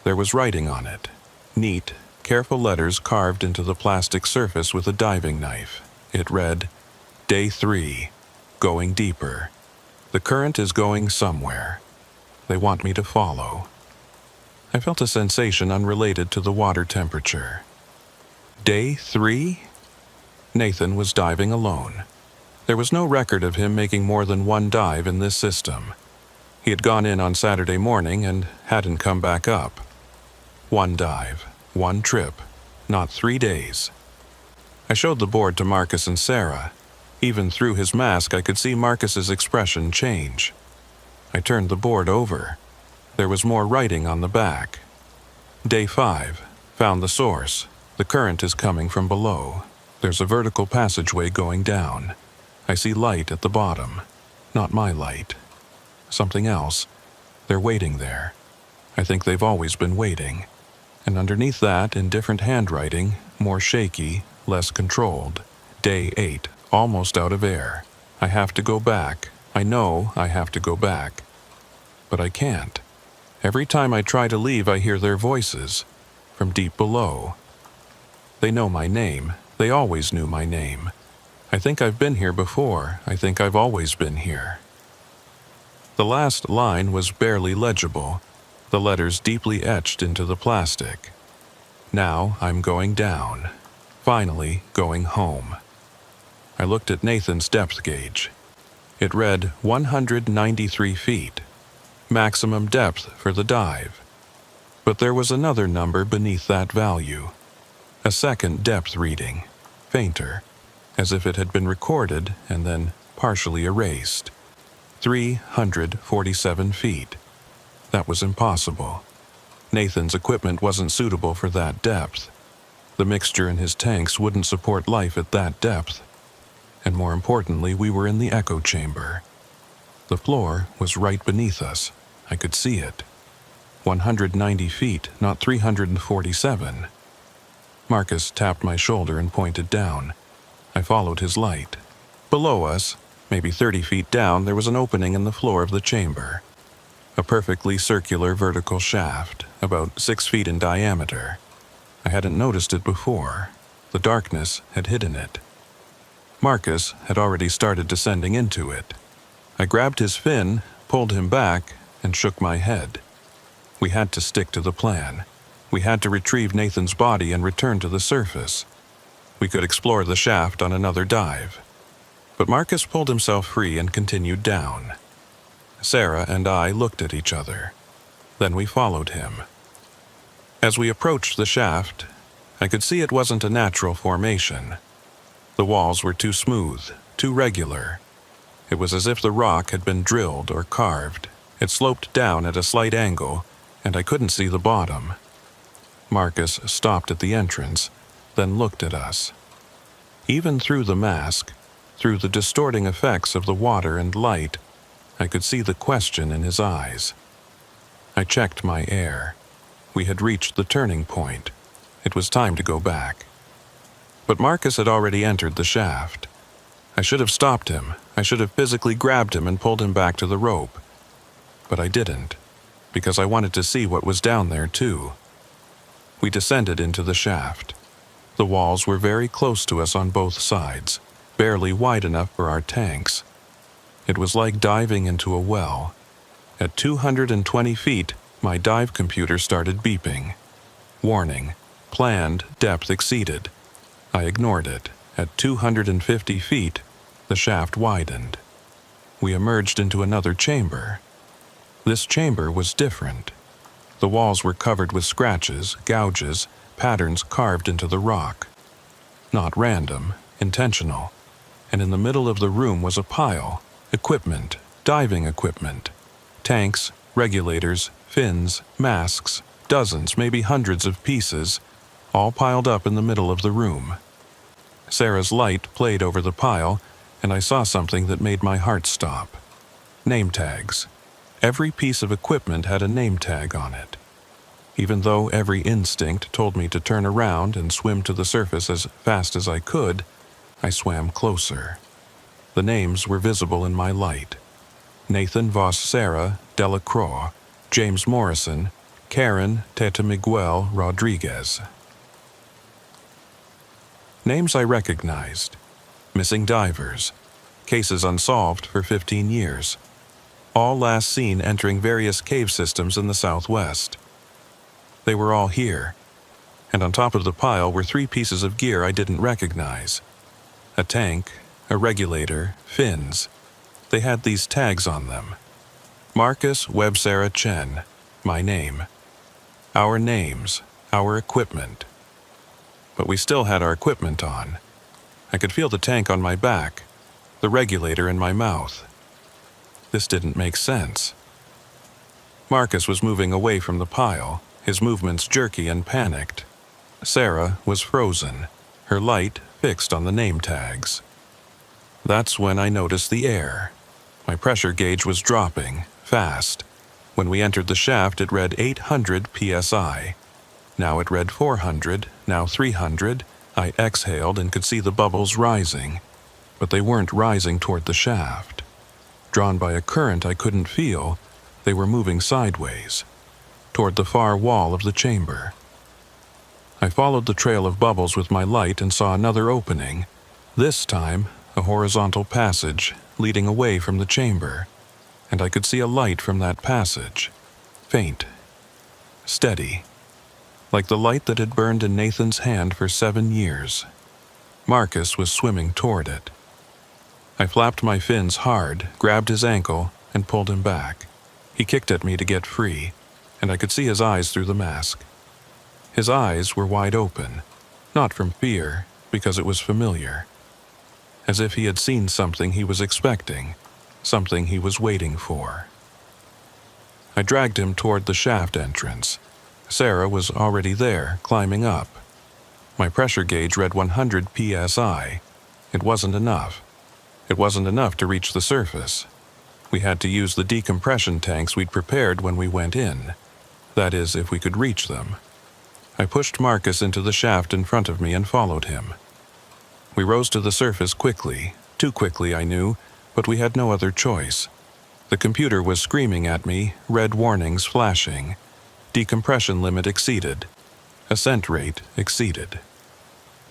There was writing on it, neat, careful letters carved into the plastic surface with a diving knife. It read, "Day 3, going deeper. The current is going somewhere. They want me to follow." I felt a sensation unrelated to the water temperature. Day 3? Nathan was diving alone. There was no record of him making more than one dive in this system. He had gone in on Saturday morning and hadn't come back up. One dive, one trip, not 3 days. I showed the board to Marcus and Sarah. Even through his mask, I could see Marcus's expression change. I turned the board over. There was more writing on the back. Day 5, Found the source. The current is coming from below. There's a vertical passageway going down. I see light at the bottom. Not my light. Something else. They're waiting there. I think they've always been waiting. And underneath that, in different handwriting, more shaky, less controlled. Day 8, almost out of air. I have to go back. I know I have to go back. But I can't. Every time I try to leave, I hear their voices, from deep below. They know my name. They always knew my name. I think I've been here before. I think I've always been here. The last line was barely legible, the letters deeply etched into the plastic. Now I'm going down. Finally going home. I looked at Nathan's depth gauge. It read 193 feet. Maximum depth for the dive. But there was another number beneath that value. A second depth reading, fainter, as if it had been recorded and then partially erased. 347 feet. That was impossible. Nathan's equipment wasn't suitable for that depth. The mixture in his tanks wouldn't support life at that depth. And more importantly, we were in the echo chamber. The floor was right beneath us. I could see it. 190 feet, not 347. Marcus tapped my shoulder and pointed down. I followed his light. Below us, maybe 30 feet down, there was an opening in the floor of the chamber. A perfectly circular vertical shaft, about 6 feet in diameter. I hadn't noticed it before. The darkness had hidden it. Marcus had already started descending into it. I grabbed his fin, pulled him back, and shook my head. We had to stick to the plan. We had to retrieve Nathan's body and return to the surface. We could explore the shaft on another dive. But Marcus pulled himself free and continued down. Sarah and I looked at each other. Then we followed him. As we approached the shaft, I could see it wasn't a natural formation. The walls were too smooth, too regular. It was as if the rock had been drilled or carved. It sloped down at a slight angle, and I couldn't see the bottom. Marcus stopped at the entrance, then looked at us. Even through the mask, through the distorting effects of the water and light, I could see the question in his eyes. I checked my air. We had reached the turning point. It was time to go back. But Marcus had already entered the shaft. I should have stopped him. I should have physically grabbed him and pulled him back to the rope. But I didn't, because I wanted to see what was down there too. We descended into the shaft. The walls were very close to us on both sides, barely wide enough for our tanks. It was like diving into a well. At 220 feet, my dive computer started beeping. Warning, planned depth exceeded. I ignored it. At 250 feet, the shaft widened. We emerged into another chamber. This chamber was different. The walls were covered with scratches, gouges, patterns carved into the rock. Not random, intentional. And in the middle of the room was a pile. Equipment, diving equipment. Tanks, regulators, fins, masks, dozens, maybe hundreds of pieces, all piled up in the middle of the room. Sarah's light played over the pile, and I saw something that made my heart stop. Name tags. Every piece of equipment had a name tag on it. Even though every instinct told me to turn around and swim to the surface as fast as I could, I swam closer. The names were visible in my light. Nathan Vos Serra Delacroix, James Morrison, Karen Teta Miguel Rodriguez. Names I recognized. Missing divers. Cases unsolved for 15 years. All last seen entering various cave systems in the southwest. They were all here. And on top of the pile were 3 pieces of gear I didn't recognize. A tank, a regulator, fins. They had these tags on them. Marcus Websera Chen, my name. Our names, our equipment. But we still had our equipment on. I could feel the tank on my back, the regulator in my mouth. This didn't make sense. Marcus was moving away from the pile, his movements jerky and panicked. Sarah was frozen, her light fixed on the name tags. That's when I noticed the air. My pressure gauge was dropping, fast. When we entered the shaft, it read 800 psi. Now it read 400, now 300. I exhaled and could see the bubbles rising, but they weren't rising toward the shaft. Drawn by a current I couldn't feel, they were moving sideways, toward the far wall of the chamber. I followed the trail of bubbles with my light and saw another opening, this time a horizontal passage leading away from the chamber, and I could see a light from that passage, faint, steady, like the light that had burned in Nathan's hand for 7 years. Marcus was swimming toward it. I flapped my fins hard, grabbed his ankle, and pulled him back. He kicked at me to get free, and I could see his eyes through the mask. His eyes were wide open, not from fear, because it was familiar. As if he had seen something he was expecting, something he was waiting for. I dragged him toward the shaft entrance. Sarah was already there, climbing up. My pressure gauge read 100 psi. It wasn't enough. It wasn't enough to reach the surface. We had to use the decompression tanks we'd prepared when we went in. That is, if we could reach them. I pushed Marcus into the shaft in front of me and followed him. We rose to the surface quickly, too quickly I knew, but we had no other choice. The computer was screaming at me, red warnings flashing. Decompression limit exceeded. Ascent rate exceeded.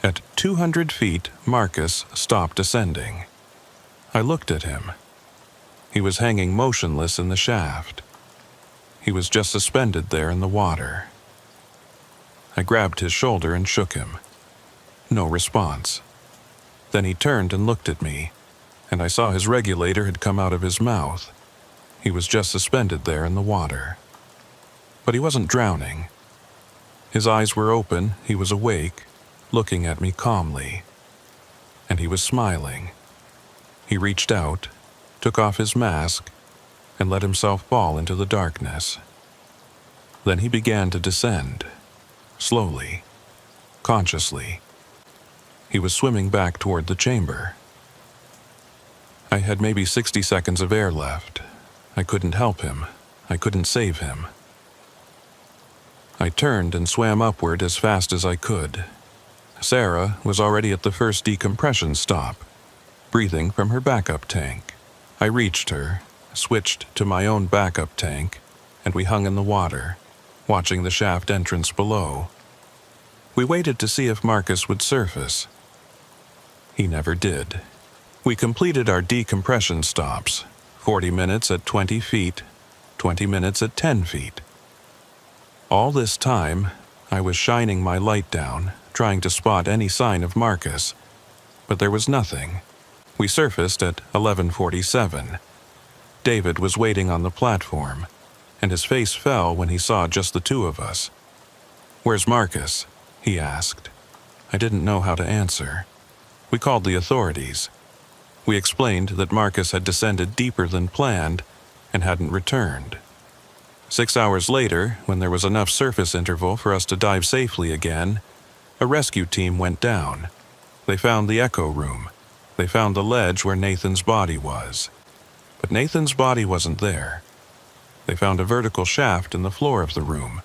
At 200 feet, Marcus stopped ascending. I looked at him. He was hanging motionless in the shaft. He was just suspended there in the water. I grabbed his shoulder and shook him. No response. Then he turned and looked at me, and I saw his regulator had come out of his mouth. He was just suspended there in the water. But he wasn't drowning. His eyes were open, he was awake, looking at me calmly. And he was smiling. He reached out, took off his mask, and let himself fall into the darkness. Then he began to descend. Slowly, consciously. He was swimming back toward the chamber. I had maybe 60 seconds of air left. I couldn't help him. I couldn't save him. I turned and swam upward as fast as I could. Sarah was already at the first decompression stop, breathing from her backup tank. I reached her, switched to my own backup tank, and we hung in the water, watching the shaft entrance below. We waited to see if Marcus would surface. He never did. We completed our decompression stops, 40 minutes at 20 feet, 20 minutes at 10 feet. All this time, I was shining my light down, trying to spot any sign of Marcus, but there was nothing. We surfaced at 11:47. David was waiting on the platform, and his face fell when he saw just the two of us. "Where's Marcus?" he asked. I didn't know how to answer. We called the authorities. We explained that Marcus had descended deeper than planned and hadn't returned. 6 hours later, when there was enough surface interval for us to dive safely again, a rescue team went down. They found the echo room. They found the ledge where Nathan's body was. But Nathan's body wasn't there. They found a vertical shaft in the floor of the room.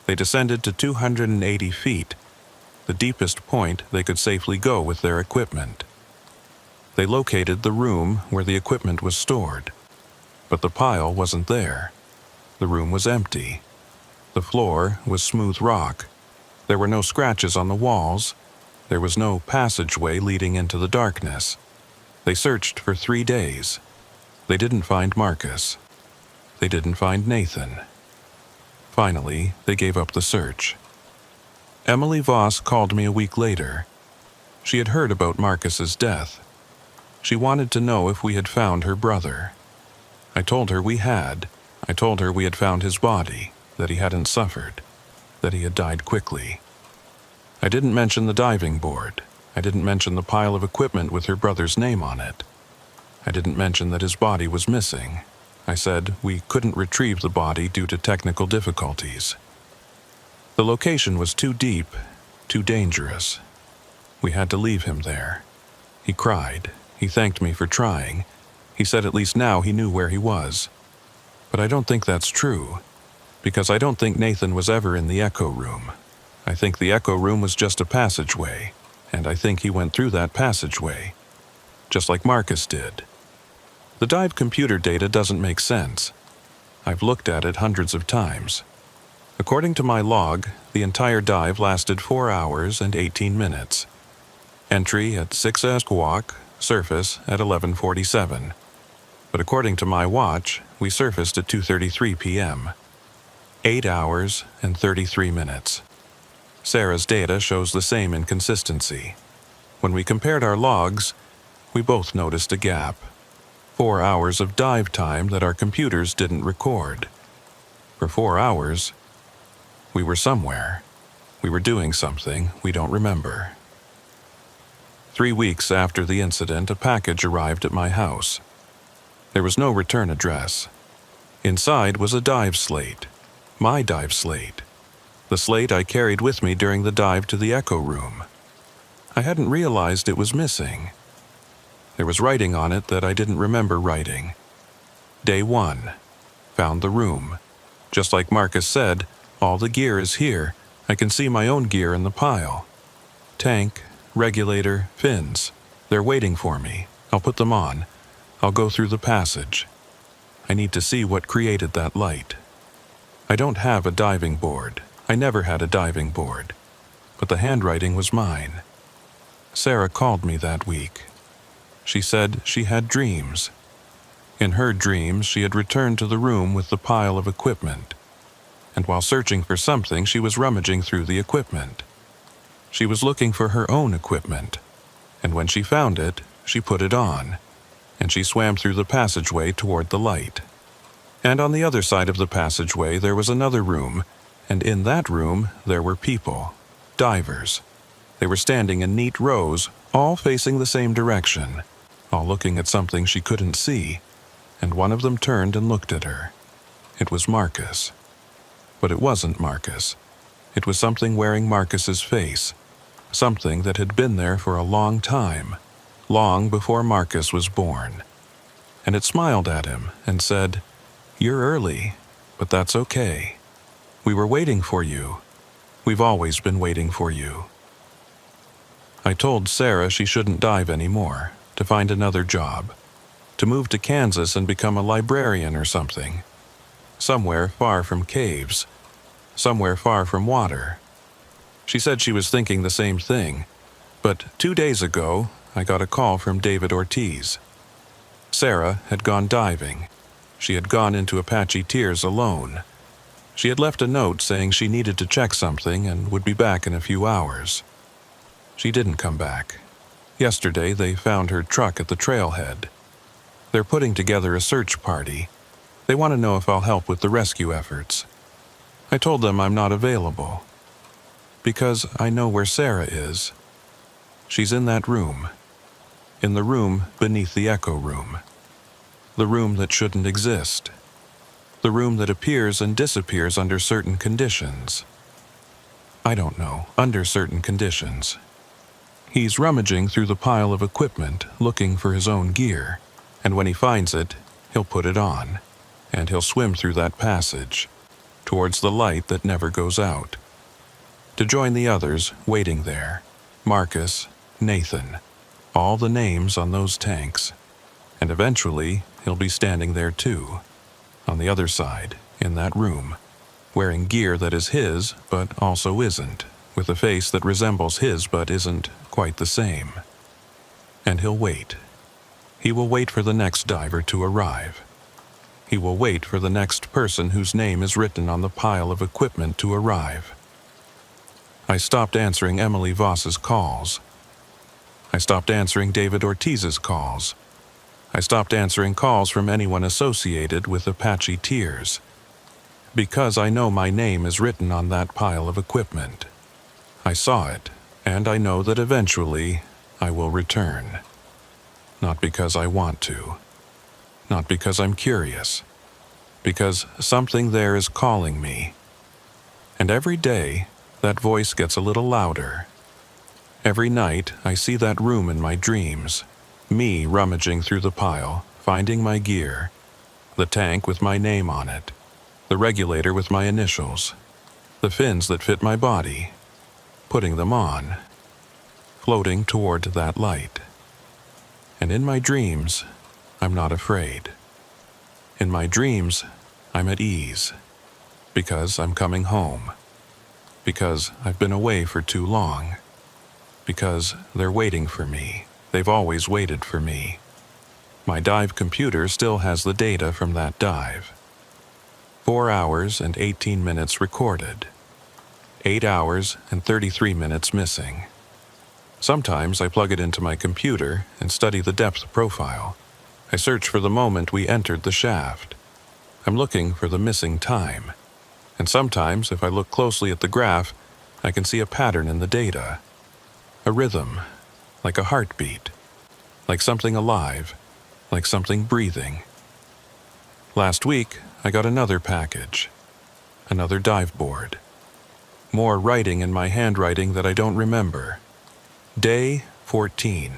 They descended to 280 feet, the deepest point they could safely go with their equipment. They located the room where the equipment was stored, but the pile wasn't there. The room was empty. The floor was smooth rock. There were no scratches on the walls. There was no passageway leading into the darkness. They searched for 3 days. They didn't find Marcus. They didn't find Nathan. Finally, they gave up the search. Emily Voss called me a week later. She had heard about Marcus's death. She wanted to know if we had found her brother. I told her we had. I told her we had found his body, that he hadn't suffered, that he had died quickly. I didn't mention the diving board. I didn't mention the pile of equipment with her brother's name on it. I didn't mention that his body was missing. I said we couldn't retrieve the body due to technical difficulties. The location was too deep, too dangerous. We had to leave him there. He cried. He thanked me for trying. He said at least now he knew where he was. But I don't think that's true, because I don't think Nathan was ever in the echo room. I think the echo room was just a passageway, and I think he went through that passageway, just like Marcus did. The dive computer data doesn't make sense. I've looked at it hundreds of times. According to my log, the entire dive lasted 4 hours and 18 minutes. Entry at 6 o'clock, surface at 11:47. But according to my watch, we surfaced at 2:33 p.m. 8 hours and 33 minutes. Sarah's data shows the same inconsistency. When we compared our logs, we both noticed a gap. 4 hours of dive time that our computers didn't record. For 4 hours, we were somewhere. We were doing something we don't remember. 3 weeks after the incident, a package arrived at my house. There was no return address. Inside was a dive slate. My dive slate. The slate I carried with me during the dive to the echo room. I hadn't realized it was missing. There was writing on it that I didn't remember writing. Day 1. Found the room. Just like Marcus said, all the gear is here. I can see my own gear in the pile. Tank, regulator, fins. They're waiting for me. I'll put them on. I'll go through the passage. I need to see what created that light. I don't have a diving board. I never had a diving board. But the handwriting was mine. Sarah called me that week. She said she had dreams. In her dreams, she had returned to the room with the pile of equipment. And while searching for something, she was rummaging through the equipment. She was looking for her own equipment. And when she found it, she put it on. And she swam through the passageway toward the light. And on the other side of the passageway, there was another room, and in that room, there were people, divers. They were standing in neat rows, all facing the same direction, all looking at something she couldn't see, and one of them turned and looked at her. It was Marcus. But it wasn't Marcus. It was something wearing Marcus's face, something that had been there for a long time, long before Marcus was born. And it smiled at him and said, "You're early, but that's okay. We were waiting for you. We've always been waiting for you." I told Sarah she shouldn't dive anymore, to find another job, to move to Kansas and become a librarian or something, somewhere far from caves, somewhere far from water. She said she was thinking the same thing, but 2 days ago, I got a call from David Ortiz. Sarah had gone diving. She had gone into Apache Tears alone. She had left a note saying she needed to check something and would be back in a few hours. She didn't come back. Yesterday, they found her truck at the trailhead. They're putting together a search party. They want to know if I'll help with the rescue efforts. I told them I'm not available, because I know where Sarah is. She's in that room. In the room beneath the echo room. The room that shouldn't exist. The room that appears and disappears under certain conditions. I don't know, under certain conditions. He's rummaging through the pile of equipment, looking for his own gear, and when he finds it, he'll put it on, and he'll swim through that passage, towards the light that never goes out, to join the others waiting there, Marcus, Nathan, all the names on those tanks, and eventually he'll be standing there too, on the other side, in that room, wearing gear that is his but also isn't, with a face that resembles his but isn't quite the same. And he'll wait. He will wait for the next diver to arrive. He will wait for the next person whose name is written on the pile of equipment to arrive. I stopped answering Emily Voss's calls. I stopped answering David Ortiz's calls. I stopped answering calls from anyone associated with Apache Tears, because I know my name is written on that pile of equipment. I saw it, and I know that eventually I will return. Not because I want to. Not because I'm curious. Because something there is calling me. And every day, That voice gets a little louder. Every night, I see that room in my dreams. Me rummaging through the pile, finding my gear. The tank with my name on it. The regulator with my initials. The fins that fit my body. Putting them on. Floating toward that light. And in my dreams, I'm not afraid. In my dreams, I'm at ease. Because I'm coming home. Because I've been away for too long. Because they're waiting for me. They've always waited for me. My dive computer still has the data from that dive. 4 hours and 18 minutes recorded. 8 hours and 33 minutes missing. Sometimes I plug it into my computer and study the depth profile. I search for the moment we entered the shaft. I'm looking for the missing time. And sometimes, if I look closely at the graph, I can see a pattern in the data. A rhythm, like a heartbeat, like something alive, like something breathing. Last week, I got another package, another dive board. More writing in my handwriting that I don't remember. Day 14.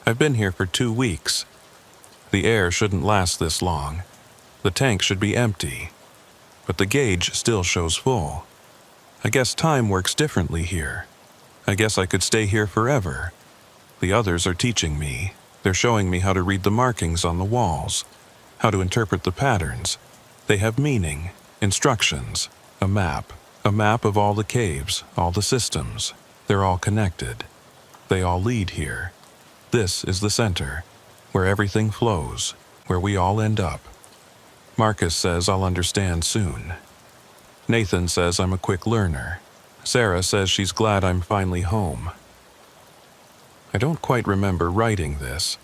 I've been here for 2 weeks. The air shouldn't last this long. The tank should be empty. But the gauge still shows full. I guess time works differently here. I guess I could stay here forever. The others are teaching me. They're showing me how to read the markings on the walls, how to interpret the patterns. They have meaning, instructions, a map of all the caves, all the systems. They're all connected. They all lead here. This is the center, where everything flows, where we all end up. Marcus says I'll understand soon. Nathan says I'm a quick learner. Sarah says she's glad I'm finally home. I don't quite remember writing this,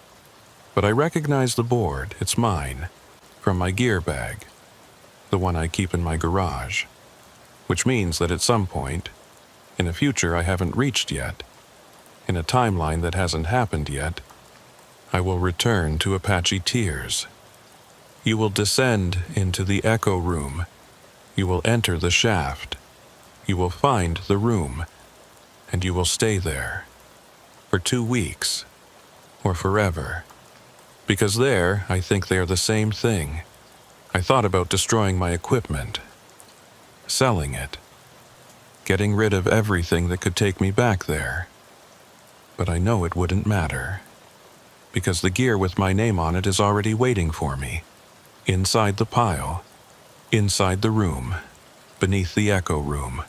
but I recognize the board, it's mine, from my gear bag, the one I keep in my garage, which means that at some point, in a future I haven't reached yet, in a timeline that hasn't happened yet, I will return to Apache Tears. You will descend into the echo room. You will enter the shaft. You will find the room, and you will stay there for 2 weeks or forever. Because there, I think they are the same thing. I thought about destroying my equipment, selling it, getting rid of everything that could take me back there. But I know it wouldn't matter, because the gear with my name on it is already waiting for me, inside the pile, inside the room, beneath the echo room,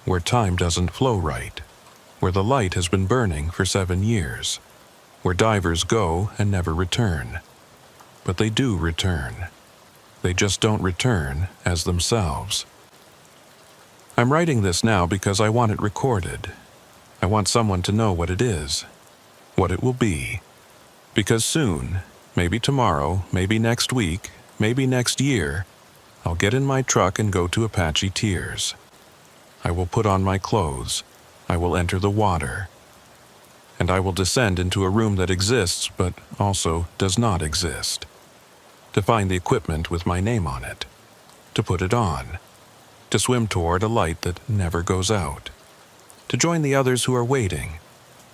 where time doesn't flow right, where the light has been burning for 7 years, where divers go and never return. But they do return. They just don't return as themselves. I'm writing this now because I want it recorded. I want someone to know what it is, what it will be. Because soon, maybe tomorrow, maybe next week, maybe next year, I'll get in my truck and go to Apache Tears. I will put on my clothes. I will enter the water. And I will descend into a room that exists but also does not exist. To find the equipment with my name on it. To put it on. To swim toward a light that never goes out. To join the others who are waiting.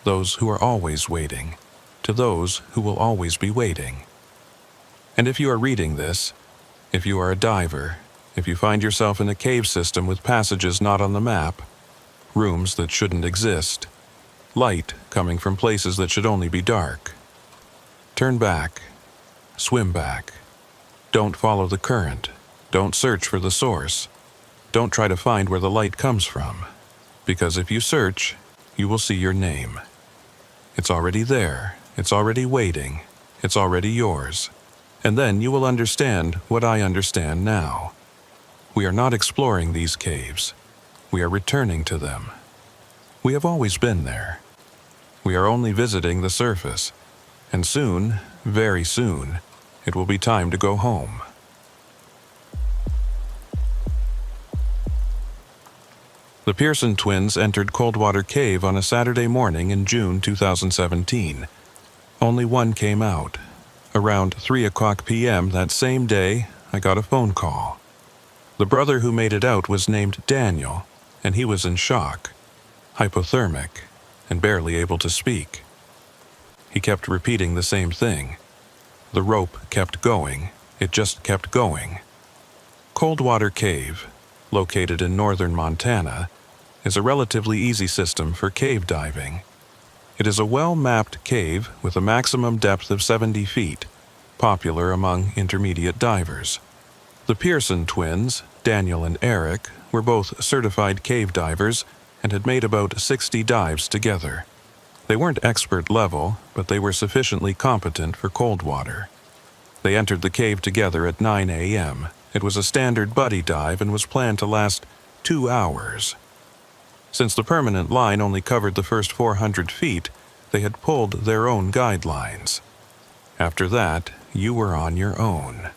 Those who are always waiting. To those who will always be waiting. And if you are reading this, if you are a diver, if you find yourself in a cave system with passages not on the map, rooms that shouldn't exist, light coming from places that should only be dark, turn back, swim back. Don't follow the current. Don't search for the source. Don't try to find where the light comes from, because if you search, you will see your name. It's already there. It's already waiting. It's already yours. And then you will understand what I understand now. We are not exploring these caves. We are returning to them. We have always been there. We are only visiting the surface. And soon, very soon, it will be time to go home. The Pearson twins entered Coldwater Cave on a Saturday morning in June 2017. Only one came out. Around 3:00 p.m. that same day, I got a phone call. The brother who made it out was named Daniel, and he was in shock, hypothermic, and barely able to speak. He kept repeating the same thing. The rope kept going. It just kept going. Coldwater Cave, located in northern Montana, is a relatively easy system for cave diving. It is a well-mapped cave with a maximum depth of 70 feet, popular among intermediate divers. The Pearson twins, Daniel and Eric, were both certified cave divers and had made about 60 dives together. They weren't expert level, but they were sufficiently competent for cold water. They entered the cave together at 9 a.m. It was a standard buddy dive and was planned to last 2 hours. Since the permanent line only covered the first 400 feet, they had pulled their own guidelines. After that, you were on your own.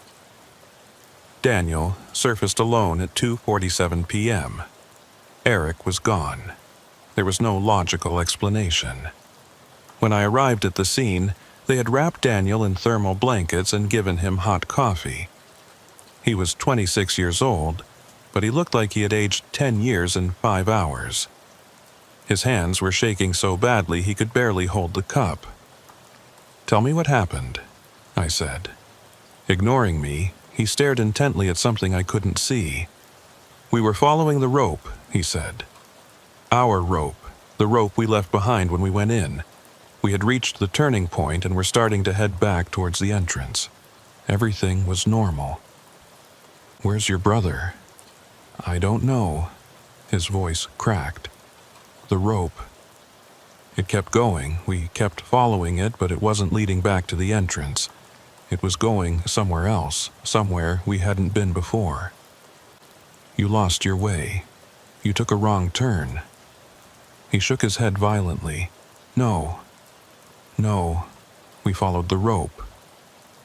Daniel surfaced alone at 2:47 p.m. Eric was gone. There was no logical explanation. When I arrived at the scene, they had wrapped Daniel in thermal blankets and given him hot coffee. He was 26 years old, but he looked like he had aged 10 years in 5 hours. His hands were shaking so badly he could barely hold the cup. "Tell me what happened," I said. Ignoring me, he stared intently at something I couldn't see. "We were following the rope," he said. "Our rope, the rope we left behind when we went in. We had reached the turning point and were starting to head back towards the entrance. Everything was normal." "Where's your brother?" "I don't know." His voice cracked. "The rope. It kept going. We kept following it, but it wasn't leading back to the entrance. It was going somewhere else, somewhere we hadn't been before. You lost your way. You took a wrong turn." He shook his head violently. No, we followed the rope.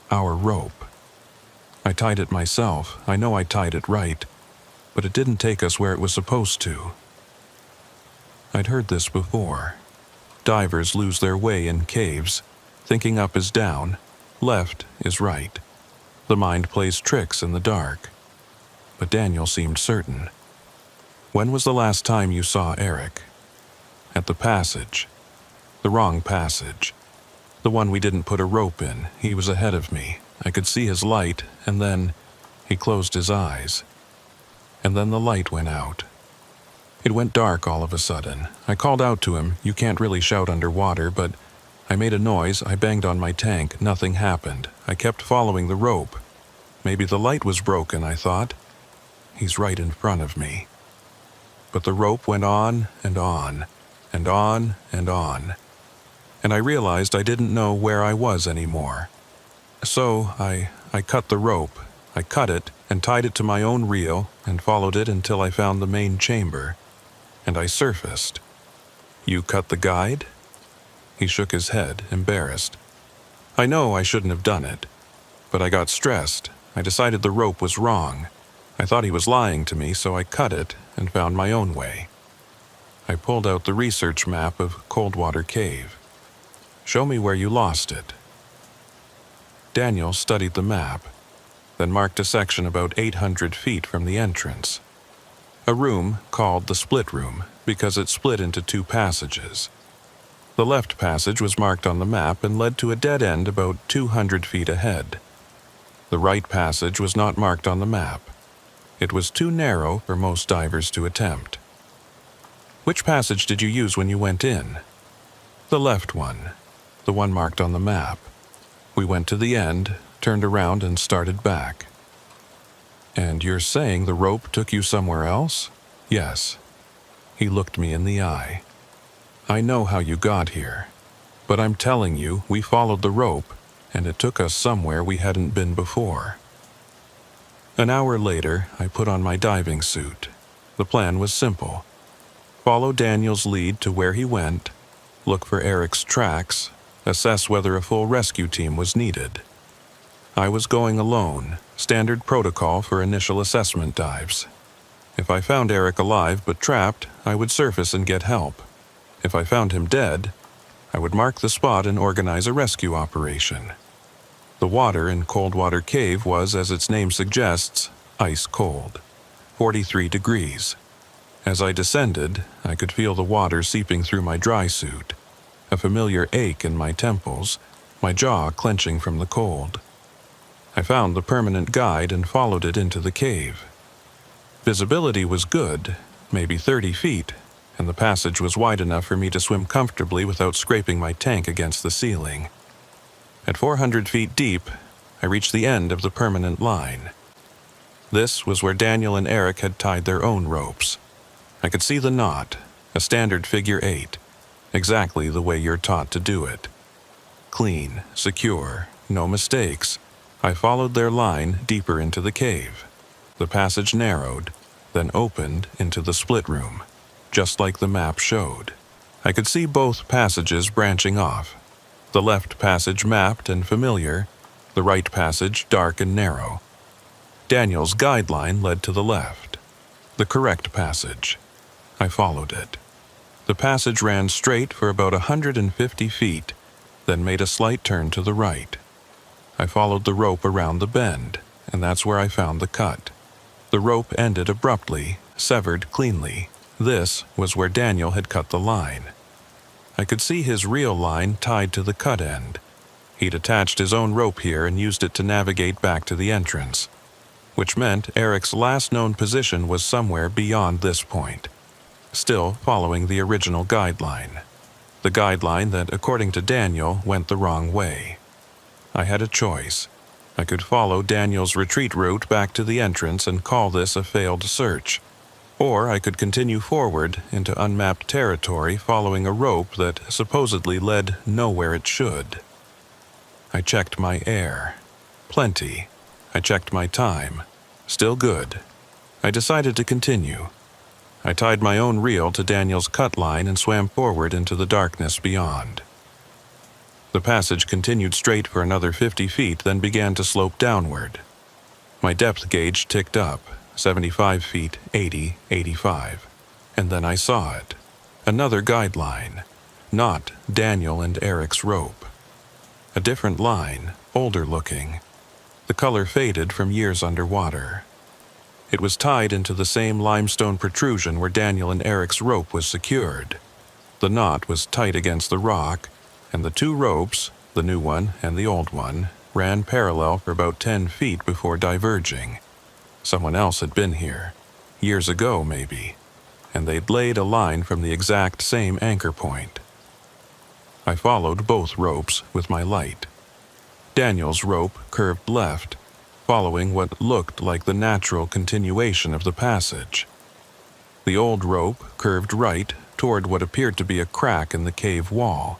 Our rope. I tied it myself. I know I tied it right, but it didn't take us where it was supposed to." I'd heard this before. Divers lose their way in caves, thinking up is down, left is right. The mind plays tricks in the dark. But Daniel seemed certain. "When was the last time you saw Eric?" "At the passage. The wrong passage. The one we didn't put a rope in. He was ahead of me. I could see his light, and then he closed his eyes. And then the light went out. It went dark all of a sudden. I called out to him. You can't really shout underwater, but I made a noise. I banged on my tank. Nothing happened. I kept following the rope. Maybe the light was broken, I thought. He's right in front of me." But the rope went on and on, and on and on. And I realized I didn't know where I was anymore. So I cut the rope. I cut it and tied it to my own reel and followed it until I found the main chamber. And I surfaced. "You cut the guide?" He shook his head, embarrassed. "I know I shouldn't have done it, but I got stressed. I decided the rope was wrong. I thought he was lying to me, so I cut it and found my own way." I pulled out the research map of Coldwater Cave. "Show me where you lost it." Daniel studied the map, then marked a section about 800 feet from the entrance. A room called the split room because it split into 2 passages. The left passage was marked on the map and led to a dead end about 200 feet ahead. The right passage was not marked on the map. It was too narrow for most divers to attempt. "Which passage did you use when you went in?" "The left one, the one marked on the map. We went to the end, turned around and started back." "And you're saying the rope took you somewhere else?" "Yes." He looked me in the eye. "I know how you got here, but I'm telling you, we followed the rope, and it took us somewhere we hadn't been before." An hour later, I put on my diving suit. The plan was simple. Follow Daniel's lead to where he went, look for Eric's tracks, assess whether a full rescue team was needed. I was going alone, standard protocol for initial assessment dives. If I found Eric alive but trapped, I would surface and get help. If I found him dead, I would mark the spot and organize a rescue operation. The water in Coldwater Cave was, as its name suggests, ice cold, 43 degrees. As I descended, I could feel the water seeping through my dry suit, a familiar ache in my temples, my jaw clenching from the cold. I found the permanent guide and followed it into the cave. Visibility was good, maybe 30 feet, and the passage was wide enough for me to swim comfortably without scraping my tank against the ceiling. At 400 feet deep, I reached the end of the permanent line. This was where Daniel and Eric had tied their own ropes. I could see the knot, a standard figure 8, exactly the way you're taught to do it. Clean, secure, no mistakes. I followed their line deeper into the cave. The passage narrowed, then opened into the split room, just like the map showed. I could see both passages branching off. The left passage mapped and familiar, the right passage dark and narrow. Daniel's guideline led to the left, the correct passage. I followed it. The passage ran straight for about 150 feet, then made a slight turn to the right. I followed the rope around the bend, and that's where I found the cut. The rope ended abruptly, severed cleanly. This was where Daniel had cut the line. I could see his real line tied to the cut end. He'd attached his own rope here and used it to navigate back to the entrance, which meant Eric's last known position was somewhere beyond this point, still following the original guideline. The guideline that, according to Daniel, went the wrong way. I had a choice. I could follow Daniel's retreat route back to the entrance and call this a failed search, or I could continue forward into unmapped territory following a rope that supposedly led nowhere it should. I checked my air. Plenty. I checked my time. Still good. I decided to continue. I tied my own reel to Daniel's cut line and swam forward into the darkness beyond. The passage continued straight for another 50 feet, then began to slope downward. My depth gauge ticked up, 75 feet, 80, 85. And then I saw it. Another guideline. Not Daniel and Eric's rope. A different line, older looking. The color faded from years underwater. It was tied into the same limestone protrusion where Daniel and Eric's rope was secured. The knot was tight against the rock, and the two ropes, the new one and the old one, ran parallel for about 10 feet before diverging. Someone else had been here, years ago maybe, and they'd laid a line from the exact same anchor point. I followed both ropes with my light. Daniel's rope curved left, following what looked like the natural continuation of the passage. The old rope curved right toward what appeared to be a crack in the cave wall.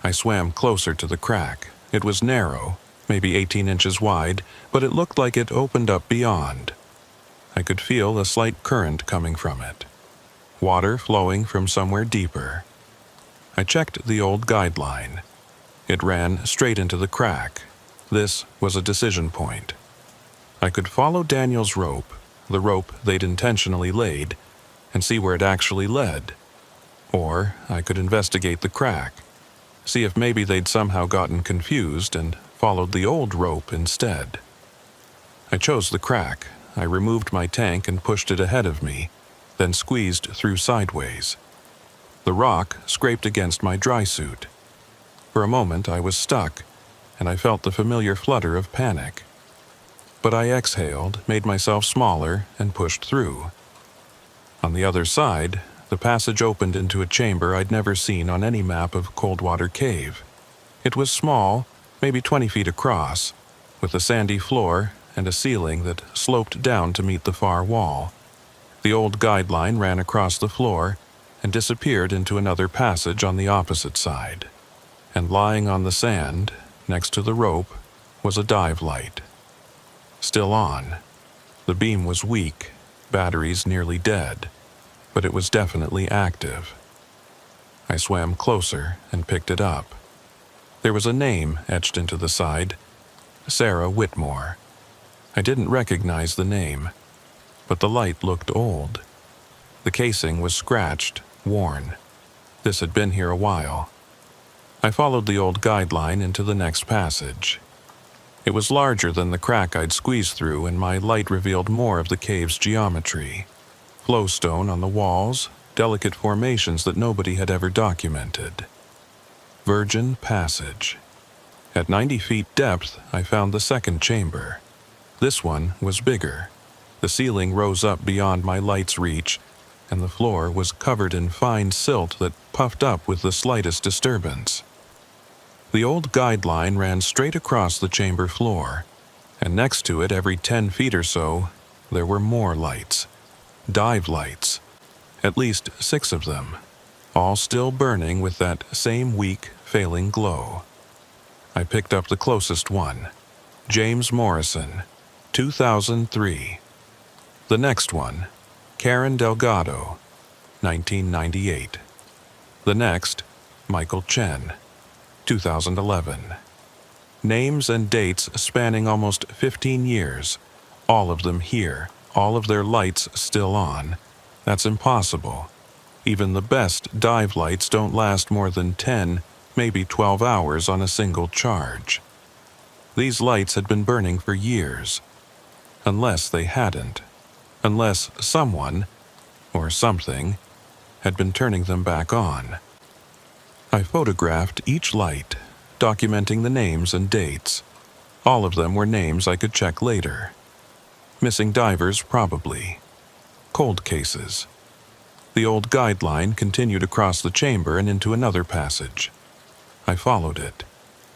I swam closer to the crack. It was narrow, maybe 18 inches wide, but it looked like it opened up beyond. I could feel a slight current coming from it. Water flowing from somewhere deeper. I checked the old guideline. It ran straight into the crack. This was a decision point. I could follow Daniel's rope, the rope they'd intentionally laid, and see where it actually led. Or I could investigate the crack, see if maybe they'd somehow gotten confused and followed the old rope instead. I chose the crack. I removed my tank and pushed it ahead of me, then squeezed through sideways. The rock scraped against my dry suit. For a moment I was stuck, and I felt the familiar flutter of panic. But I exhaled, made myself smaller, and pushed through. On the other side, the passage opened into a chamber I'd never seen on any map of Coldwater Cave. It was small, maybe 20 feet across, with a sandy floor and a ceiling that sloped down to meet the far wall. The old guideline ran across the floor and disappeared into another passage on the opposite side. And lying on the sand, next to the rope, was a dive light. Still on. The beam was weak, batteries nearly dead, but it was definitely active. I swam closer and picked it up. There was a name etched into the side, Sarah Whitmore. I didn't recognize the name, but the light looked old. The casing was scratched, worn. This had been here a while. I followed the old guideline into the next passage. It was larger than the crack I'd squeezed through, and my light revealed more of the cave's geometry. Flowstone on the walls, delicate formations that nobody had ever documented. Virgin passage. At 90 feet depth, I found the second chamber. This one was bigger. The ceiling rose up beyond my light's reach, and the floor was covered in fine silt that puffed up with the slightest disturbance. The old guideline ran straight across the chamber floor, and next to it, every 10 feet or so, there were more lights. Dive lights. At least 6 of them, all still burning with that same weak, failing glow. I picked up the closest one. James Morrison, 2003. The next one, Karen Delgado, 1998. The next, Michael Chen, 2011. Names and dates spanning almost 15 years, all of them here, all of their lights still on. That's impossible. Even the best dive lights don't last more than 10, maybe 12 hours on a single charge. These lights had been burning for years. Unless they hadn't. Unless someone, or something, had been turning them back on. I photographed each light, documenting the names and dates. All of them were names I could check later. Missing divers, probably. Cold cases. The old guideline continued across the chamber and into another passage. I followed it.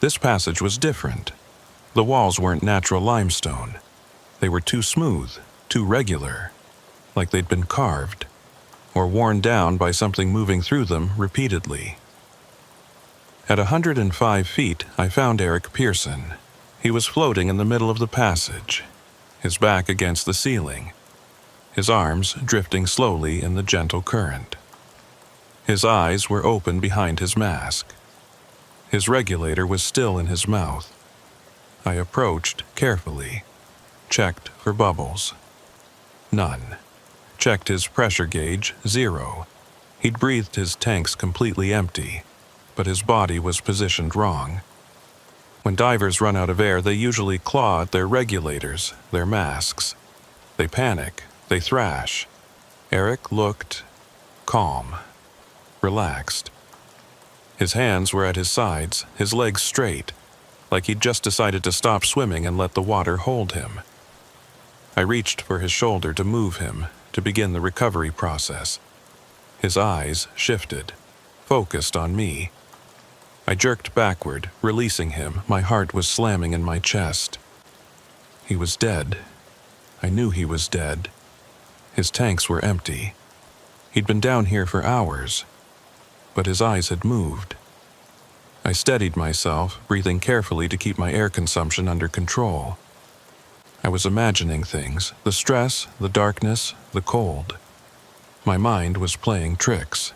This passage was different. The walls weren't natural limestone. They were too smooth, too regular, like they'd been carved, or worn down by something moving through them repeatedly. At 105 feet, I found Eric Pearson. He was floating in the middle of the passage, his back against the ceiling, his arms drifting slowly in the gentle current. His eyes were open behind his mask. His regulator was still in his mouth. I approached carefully, checked for bubbles. None. Checked his pressure gauge, 0. He'd breathed his tanks completely empty, but his body was positioned wrong. When divers run out of air, they usually claw at their regulators, their masks. They panic, they thrash. Eric looked calm, relaxed. His hands were at his sides, his legs straight, like he'd just decided to stop swimming and let the water hold him. I reached for his shoulder to move him, to begin the recovery process. His eyes shifted, focused on me. I jerked backward, releasing him. My heart was slamming in my chest. He was dead. I knew he was dead. His tanks were empty. He'd been down here for hours, but his eyes had moved. I steadied myself, breathing carefully to keep my air consumption under control. I was imagining things, the stress, the darkness, the cold. My mind was playing tricks.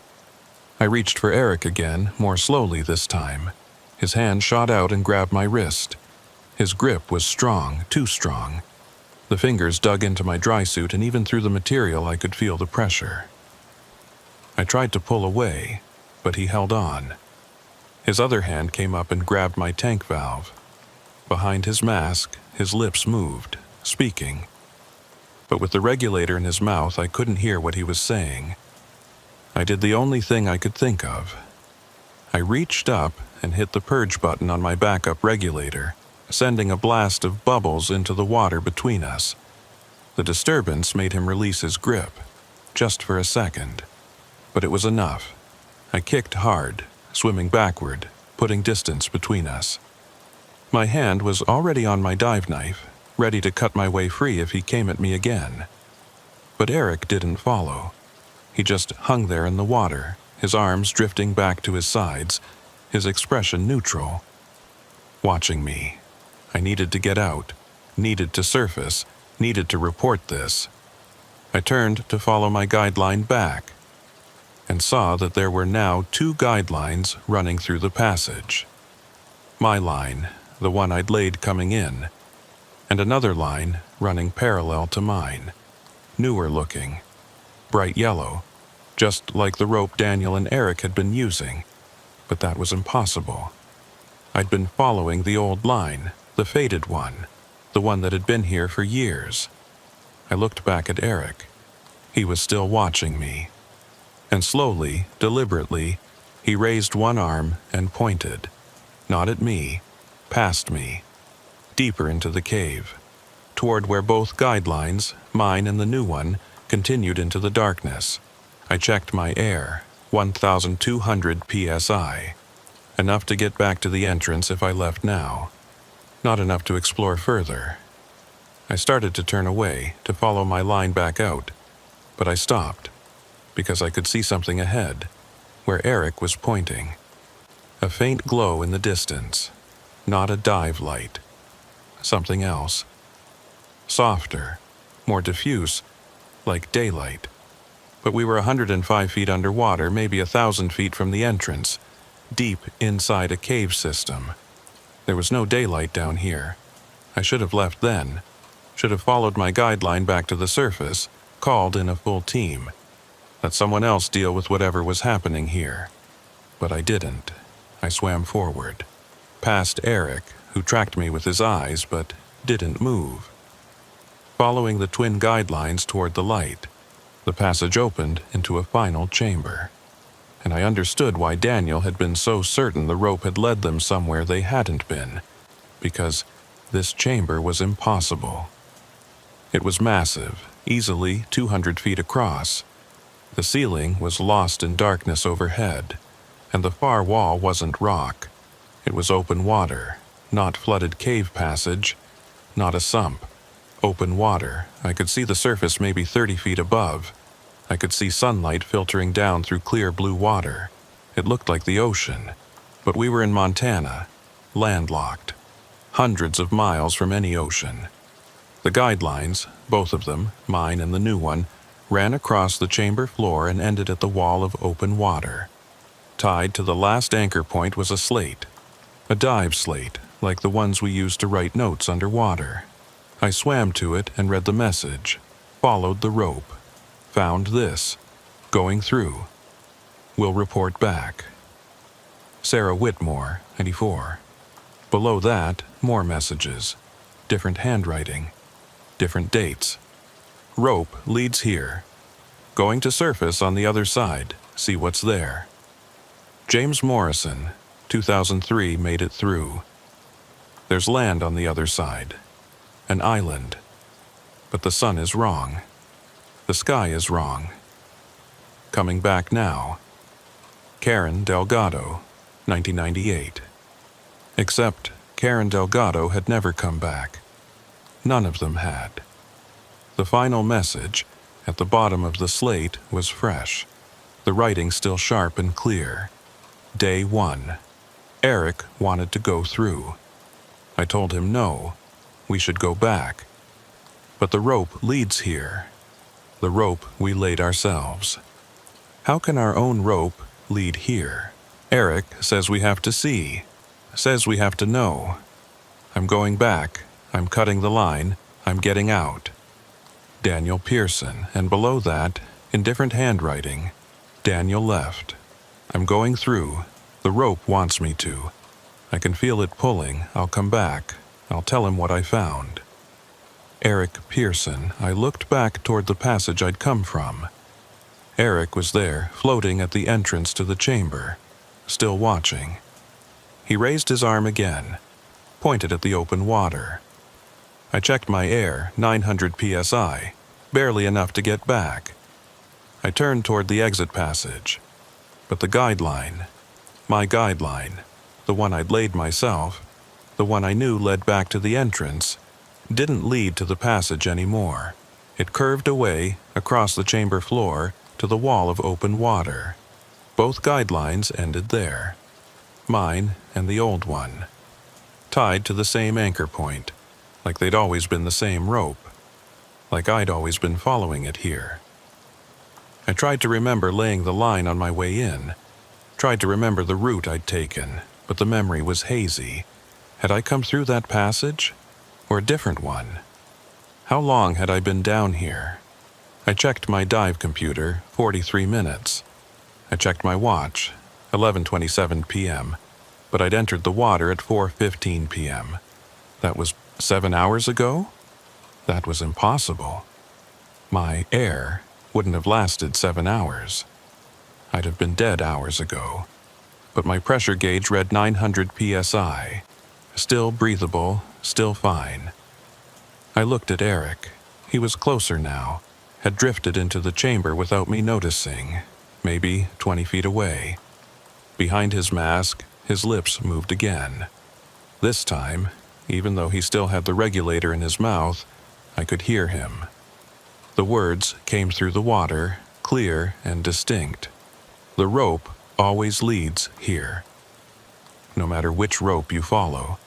I reached for Eric again, more slowly this time. His hand shot out and grabbed my wrist. His grip was strong, too strong. The fingers dug into my dry suit, and even through the material I could feel the pressure. I tried to pull away, but he held on. His other hand came up and grabbed my tank valve. Behind his mask, his lips moved, speaking. But with the regulator in his mouth, I couldn't hear what he was saying. I did the only thing I could think of. I reached up and hit the purge button on my backup regulator, sending a blast of bubbles into the water between us. The disturbance made him release his grip, just for a second. But it was enough. I kicked hard, swimming backward, putting distance between us. My hand was already on my dive knife, ready to cut my way free if he came at me again. But Eric didn't follow. He just hung there in the water, his arms drifting back to his sides, his expression neutral. Watching me. I needed to get out, needed to surface, needed to report this. I turned to follow my guideline back, and saw that there were now 2 guidelines running through the passage. My line, the one I'd laid coming in, and another line running parallel to mine, newer looking, bright yellow, just like the rope Daniel and Eric had been using, but that was impossible. I'd been following the old line, the faded one, the one that had been here for years. I looked back at Eric. He was still watching me. And slowly, deliberately, he raised one arm and pointed. Not at me, past me, deeper into the cave, toward where both guidelines, mine and the new one, continued into the darkness. I checked my air, 1,200 psi. Enough to get back to the entrance if I left now. Not enough to explore further. I started to turn away, to follow my line back out, but I stopped, because I could see something ahead, where Eric was pointing. A faint glow in the distance, not a dive light. Something else. Softer, more diffuse, like daylight. But we were 105 feet underwater, maybe 1,000 feet from the entrance, deep inside a cave system. There was no daylight down here. I should have left then, should have followed my guideline back to the surface, called in a full team. Let someone else deal with whatever was happening here. But I didn't. I swam forward, past Eric, who tracked me with his eyes but didn't move. Following the twin guidelines toward the light, the passage opened into a final chamber. And I understood why Daniel had been so certain the rope had led them somewhere they hadn't been, because this chamber was impossible. It was massive, easily 200 feet across. The ceiling was lost in darkness overhead, and the far wall wasn't rock. It was open water, not flooded cave passage, not a sump. Open water. I could see the surface maybe 30 feet above. I could see sunlight filtering down through clear blue water. It looked like the ocean, but we were in Montana, landlocked, hundreds of miles from any ocean. The guidelines, both of them, mine and the new one, ran across the chamber floor and ended at the wall of open water. Tied to the last anchor point was a slate, a dive slate, like the ones we used to write notes underwater. I swam to it and read the message, followed the rope. Found this. Going through. Will report back. Sarah Whitmore, 94. Below that, more messages. Different handwriting. Different dates. Rope leads here. Going to surface on the other side. See what's there. James Morrison, 2003, made it through. There's land on the other side. An island. But the sun is wrong. The sky is wrong. Coming back now. Karen Delgado, 1998. Except Karen Delgado had never come back. None of them had. The final message, at the bottom of the slate, was fresh. The writing still sharp and clear. Day 1. Eric wanted to go through. I told him no. We should go back. But the rope leads here. The rope we laid ourselves. How can our own rope lead here? Eric says we have to see. Says we have to know. I'm going back. I'm cutting the line. I'm getting out. Daniel Pearson, and below that, in different handwriting, Daniel left. I'm going through. The rope wants me to. I can feel it pulling. I'll come back. I'll tell him what I found. Eric Pearson. I looked back toward the passage I'd come from. Eric was there, floating at the entrance to the chamber, still watching. He raised his arm again, pointed at the open water. I checked my air, 900 psi, barely enough to get back. I turned toward the exit passage, but the guideline, my guideline, the one I'd laid myself, the one I knew led back to the entrance, didn't lead to the passage anymore. It curved away, across the chamber floor, to the wall of open water. Both guidelines ended there. Mine and the old one. Tied to the same anchor point, like they'd always been the same rope. Like I'd always been following it here. I tried to remember laying the line on my way in. Tried to remember the route I'd taken, but the memory was hazy. Had I come through that passage? Or a different one? How long had I been down here? I checked my dive computer, 43 minutes. I checked my watch, 11:27 p.m., but I'd entered the water at 4:15 p.m. That was 7 hours ago? That was impossible. My air, wouldn't have lasted 7 hours. I'd have been dead hours ago. But my pressure gauge read 900 psi. Still breathable, still fine. I looked at Eric. He was closer now, had drifted into the chamber without me noticing, maybe 20 feet away. Behind his mask, his lips moved again. This time, even though he still had the regulator in his mouth, I could hear him. The words came through the water, clear and distinct. The rope always leads here. No matter which rope you follow,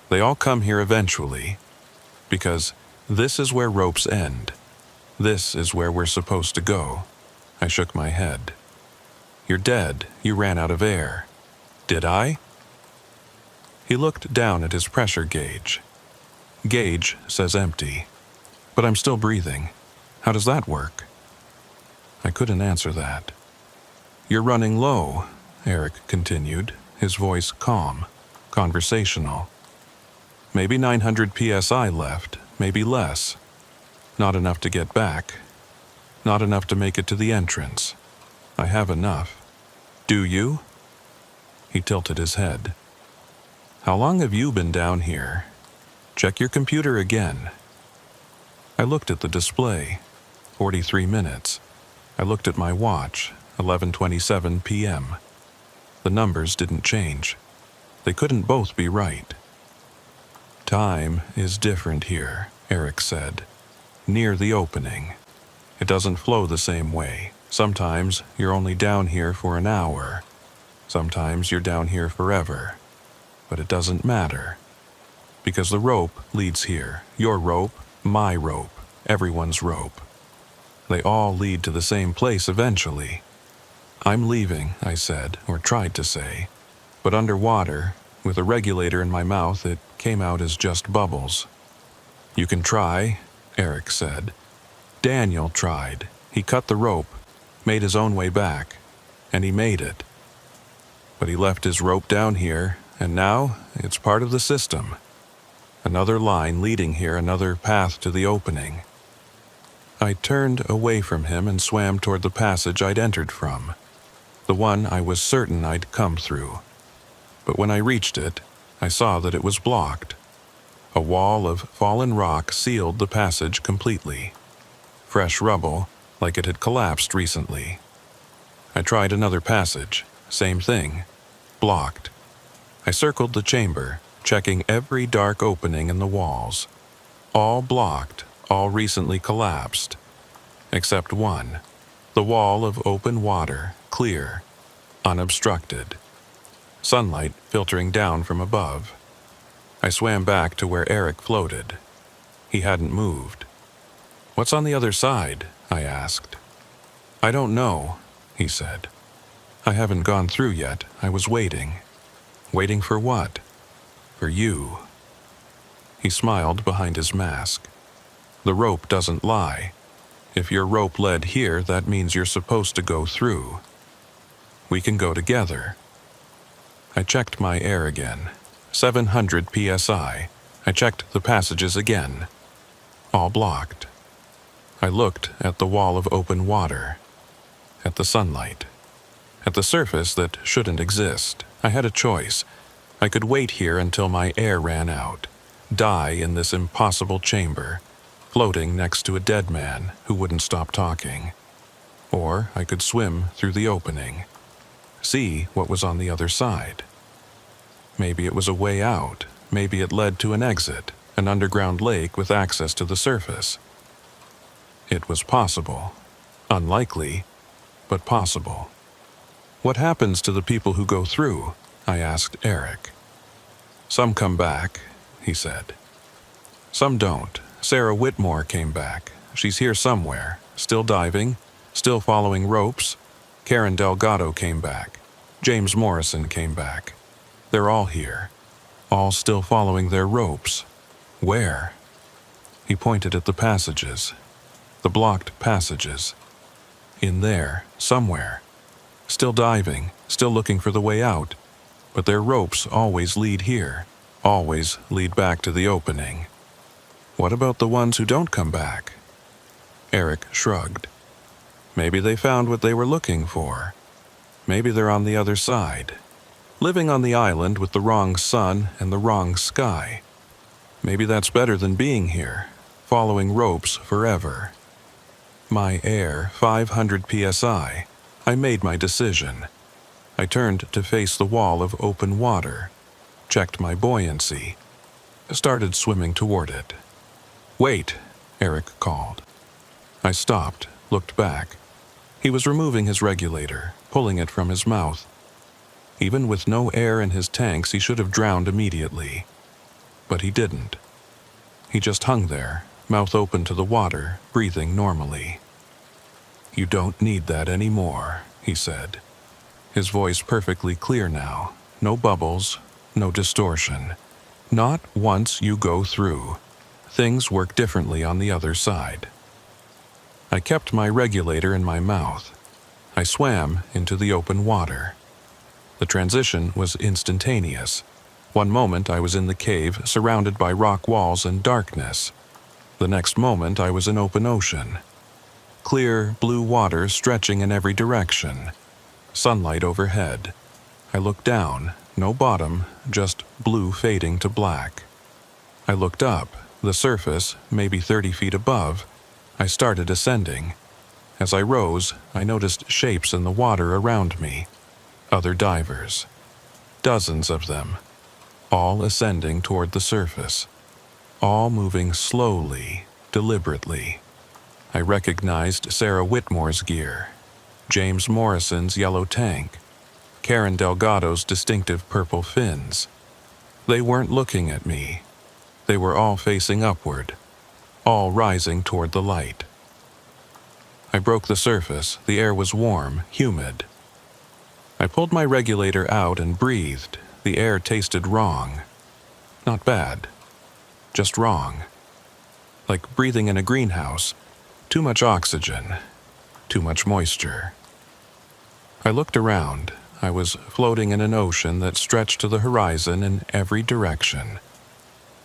they all come here eventually, because this is where ropes end. This is where we're supposed to go. I shook my head. You're dead. You ran out of air. Did I? He looked down at his pressure gauge. Gauge says empty, but I'm still breathing. How does that work? I couldn't answer that. You're running low, Eric continued, his voice calm, conversational. Maybe 900 psi left, maybe less. Not enough to get back. Not enough to make it to the entrance. I have enough. Do you? He tilted his head. How long have you been down here? Check your computer again. I looked at the display. 43 minutes. I looked at my watch. 11:27 p.m. The numbers didn't change. They couldn't both be right. Time is different here, Eric said. Near the opening. It doesn't flow the same way. Sometimes you're only down here for an hour. Sometimes you're down here forever. But it doesn't matter. Because the rope leads here. Your rope, my rope, everyone's rope. They all lead to the same place eventually. I'm leaving, I said, or tried to say. But underwater, with a regulator in my mouth, it came out as just bubbles. You can try, Eric said. Daniel tried. He cut the rope, made his own way back, and he made it. But he left his rope down here, and now it's part of the system. Another line leading here, another path to the opening. I turned away from him and swam toward the passage I'd entered from, the one I was certain I'd come through. But when I reached it, I saw that it was blocked. A wall of fallen rock sealed the passage completely. Fresh rubble, like it had collapsed recently. I tried another passage, same thing, blocked. I circled the chamber, checking every dark opening in the walls. All blocked, all recently collapsed. Except one, the wall of open water, clear, unobstructed. Sunlight filtering down from above. I swam back to where Eric floated. He hadn't moved. What's on the other side? I asked. I don't know, he said. I haven't gone through yet. I was waiting. Waiting for what? For you. He smiled behind his mask. The rope doesn't lie. If your rope led here, that means you're supposed to go through. We can go together. I checked my air again. 700 psi. I checked the passages again. All blocked. I looked at the wall of open water. At the sunlight. At the surface that shouldn't exist. I had a choice. I could wait here until my air ran out. Die in this impossible chamber, floating next to a dead man who wouldn't stop talking. Or I could swim through the opening. See what was on the other side. Maybe it was a way out. Maybe it led to an exit, an underground lake with access to the surface. It was possible. Unlikely, but possible. What happens to the people who go through? I asked Eric. Some come back, he said. Some don't. Sarah Whitmore came back. She's here somewhere, still diving, still following ropes. Karen Delgado came back. James Morrison came back. They're all here, all still following their ropes. Where? He pointed at the passages, the blocked passages. In there, somewhere. Still diving, still looking for the way out. But their ropes always lead here, always lead back to the opening. What about the ones who don't come back? Eric shrugged. Maybe they found what they were looking for. Maybe they're on the other side, living on the island with the wrong sun and the wrong sky. Maybe that's better than being here, following ropes forever. My air 500 psi. I made my decision. I turned to face the wall of open water, checked my buoyancy, started swimming toward it. "Wait," Eric called. I stopped, looked back. He was removing his regulator, pulling it from his mouth. Even with no air in his tanks, he should have drowned immediately. But he didn't. He just hung there, mouth open to the water, breathing normally. "You don't need that anymore," he said. His voice perfectly clear now. No bubbles, no distortion. "Not once you go through. Things work differently on the other side." I kept my regulator in my mouth. I swam into the open water. The transition was instantaneous. One moment I was in the cave, surrounded by rock walls and darkness. The next moment I was in open ocean. Clear, blue water stretching in every direction. Sunlight overhead. I looked down, no bottom, just blue fading to black. I looked up, the surface, maybe 30 feet above. I started ascending. As I rose, I noticed shapes in the water around me. Other divers. Dozens of them. All ascending toward the surface. All moving slowly, deliberately. I recognized Sarah Whitmore's gear, James Morrison's yellow tank, Karen Delgado's distinctive purple fins. They weren't looking at me. They were all facing upward, all rising toward the light. I broke the surface. The air was warm, humid. I pulled my regulator out and breathed. The air tasted wrong. Not bad, just wrong. Like breathing in a greenhouse. Too much oxygen, too much moisture. I looked around. I was floating in an ocean that stretched to the horizon in every direction.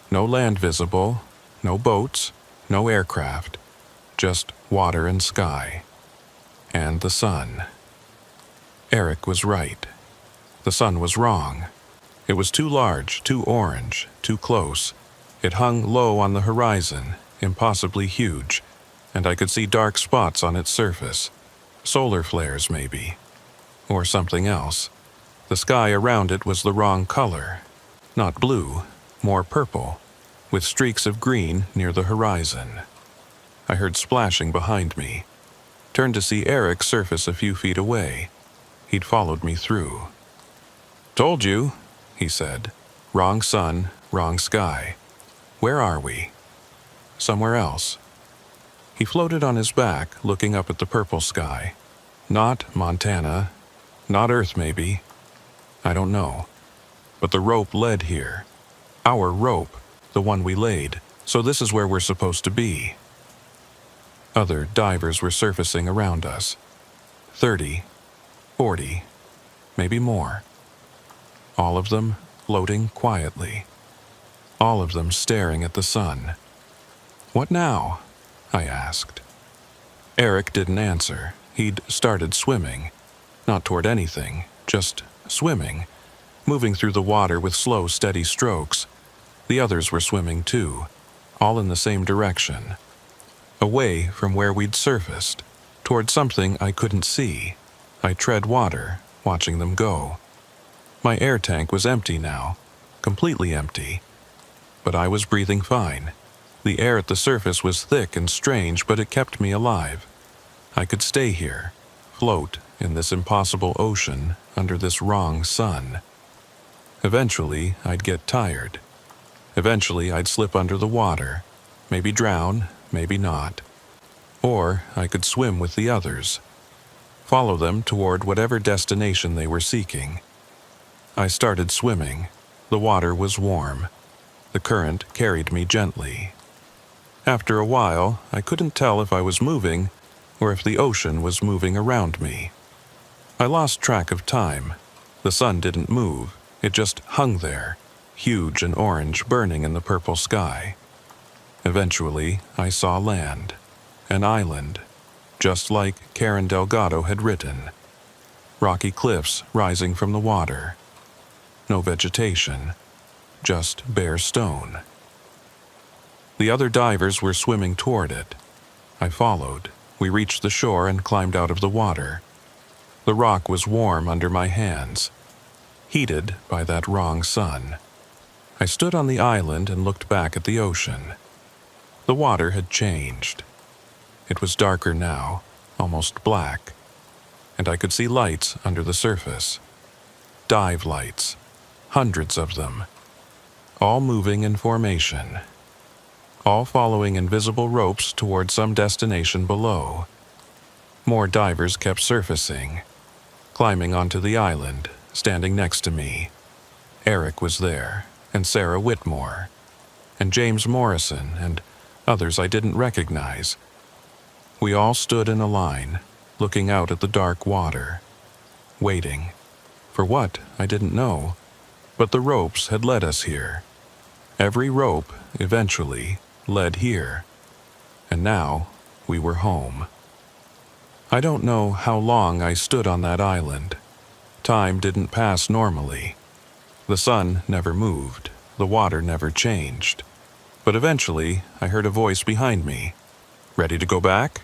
No land visible, no boats, no aircraft, just water and sky. And the sun. Eric was right. The sun was wrong. It was too large, too orange, too close. It hung low on the horizon, impossibly huge, and I could see dark spots on its surface. Solar flares, maybe. Or something else. The sky around it was the wrong color. Not blue, more purple, with streaks of green near the horizon. I heard splashing behind me. Turned to see Eric surface a few feet away. He'd followed me through. "Told you," he said. "Wrong sun, wrong sky. Where are we?" "Somewhere else." He floated on his back, looking up at the purple sky. "Not Montana. Not Earth, maybe. I don't know. But the rope led here. Our rope, the one we laid. So this is where we're supposed to be." Other divers were surfacing around us. 30, 40, maybe more. All of them floating quietly. All of them staring at the sun. "What now?" I asked. Eric didn't answer. He'd started swimming. Not toward anything, just swimming, moving through the water with slow, steady strokes. The others were swimming too, all in the same direction. Away from where we'd surfaced, toward something I couldn't see. I tread water, watching them go. My air tank was empty now, completely empty. But I was breathing fine. The air at the surface was thick and strange, but it kept me alive. I could stay here, float in this impossible ocean under this wrong sun. Eventually, I'd get tired. Eventually, I'd slip under the water, maybe drown, maybe not. Or I could swim with the others, follow them toward whatever destination they were seeking. I started swimming. The water was warm. The current carried me gently. After a while, I couldn't tell if I was moving or if the ocean was moving around me. I lost track of time. The sun didn't move. It just hung there, huge and orange, burning in the purple sky. Eventually, I saw land. An island. just like Karen Delgado had written. Rocky cliffs rising from the water. No vegetation, just bare stone. The other divers were swimming toward it. I followed. We reached the shore and climbed out of the water. The rock was warm under my hands, heated by that wrong sun. I stood on the island and looked back at the ocean. The water had changed. It was darker now, almost black, and I could see lights under the surface. Dive lights, hundreds of them, all moving in formation, all following invisible ropes toward some destination below. More divers kept surfacing, climbing onto the island, standing next to me. Eric was there, and Sarah Whitmore, and James Morrison, and others I didn't recognize. We all stood in a line, looking out at the dark water, waiting. For what, I didn't know, but the ropes had led us here. Every rope, eventually, led here. And now, we were home. I don't know how long I stood on that island. Time didn't pass normally. The sun never moved, the water never changed. But eventually, I heard a voice behind me. "Ready to go back?"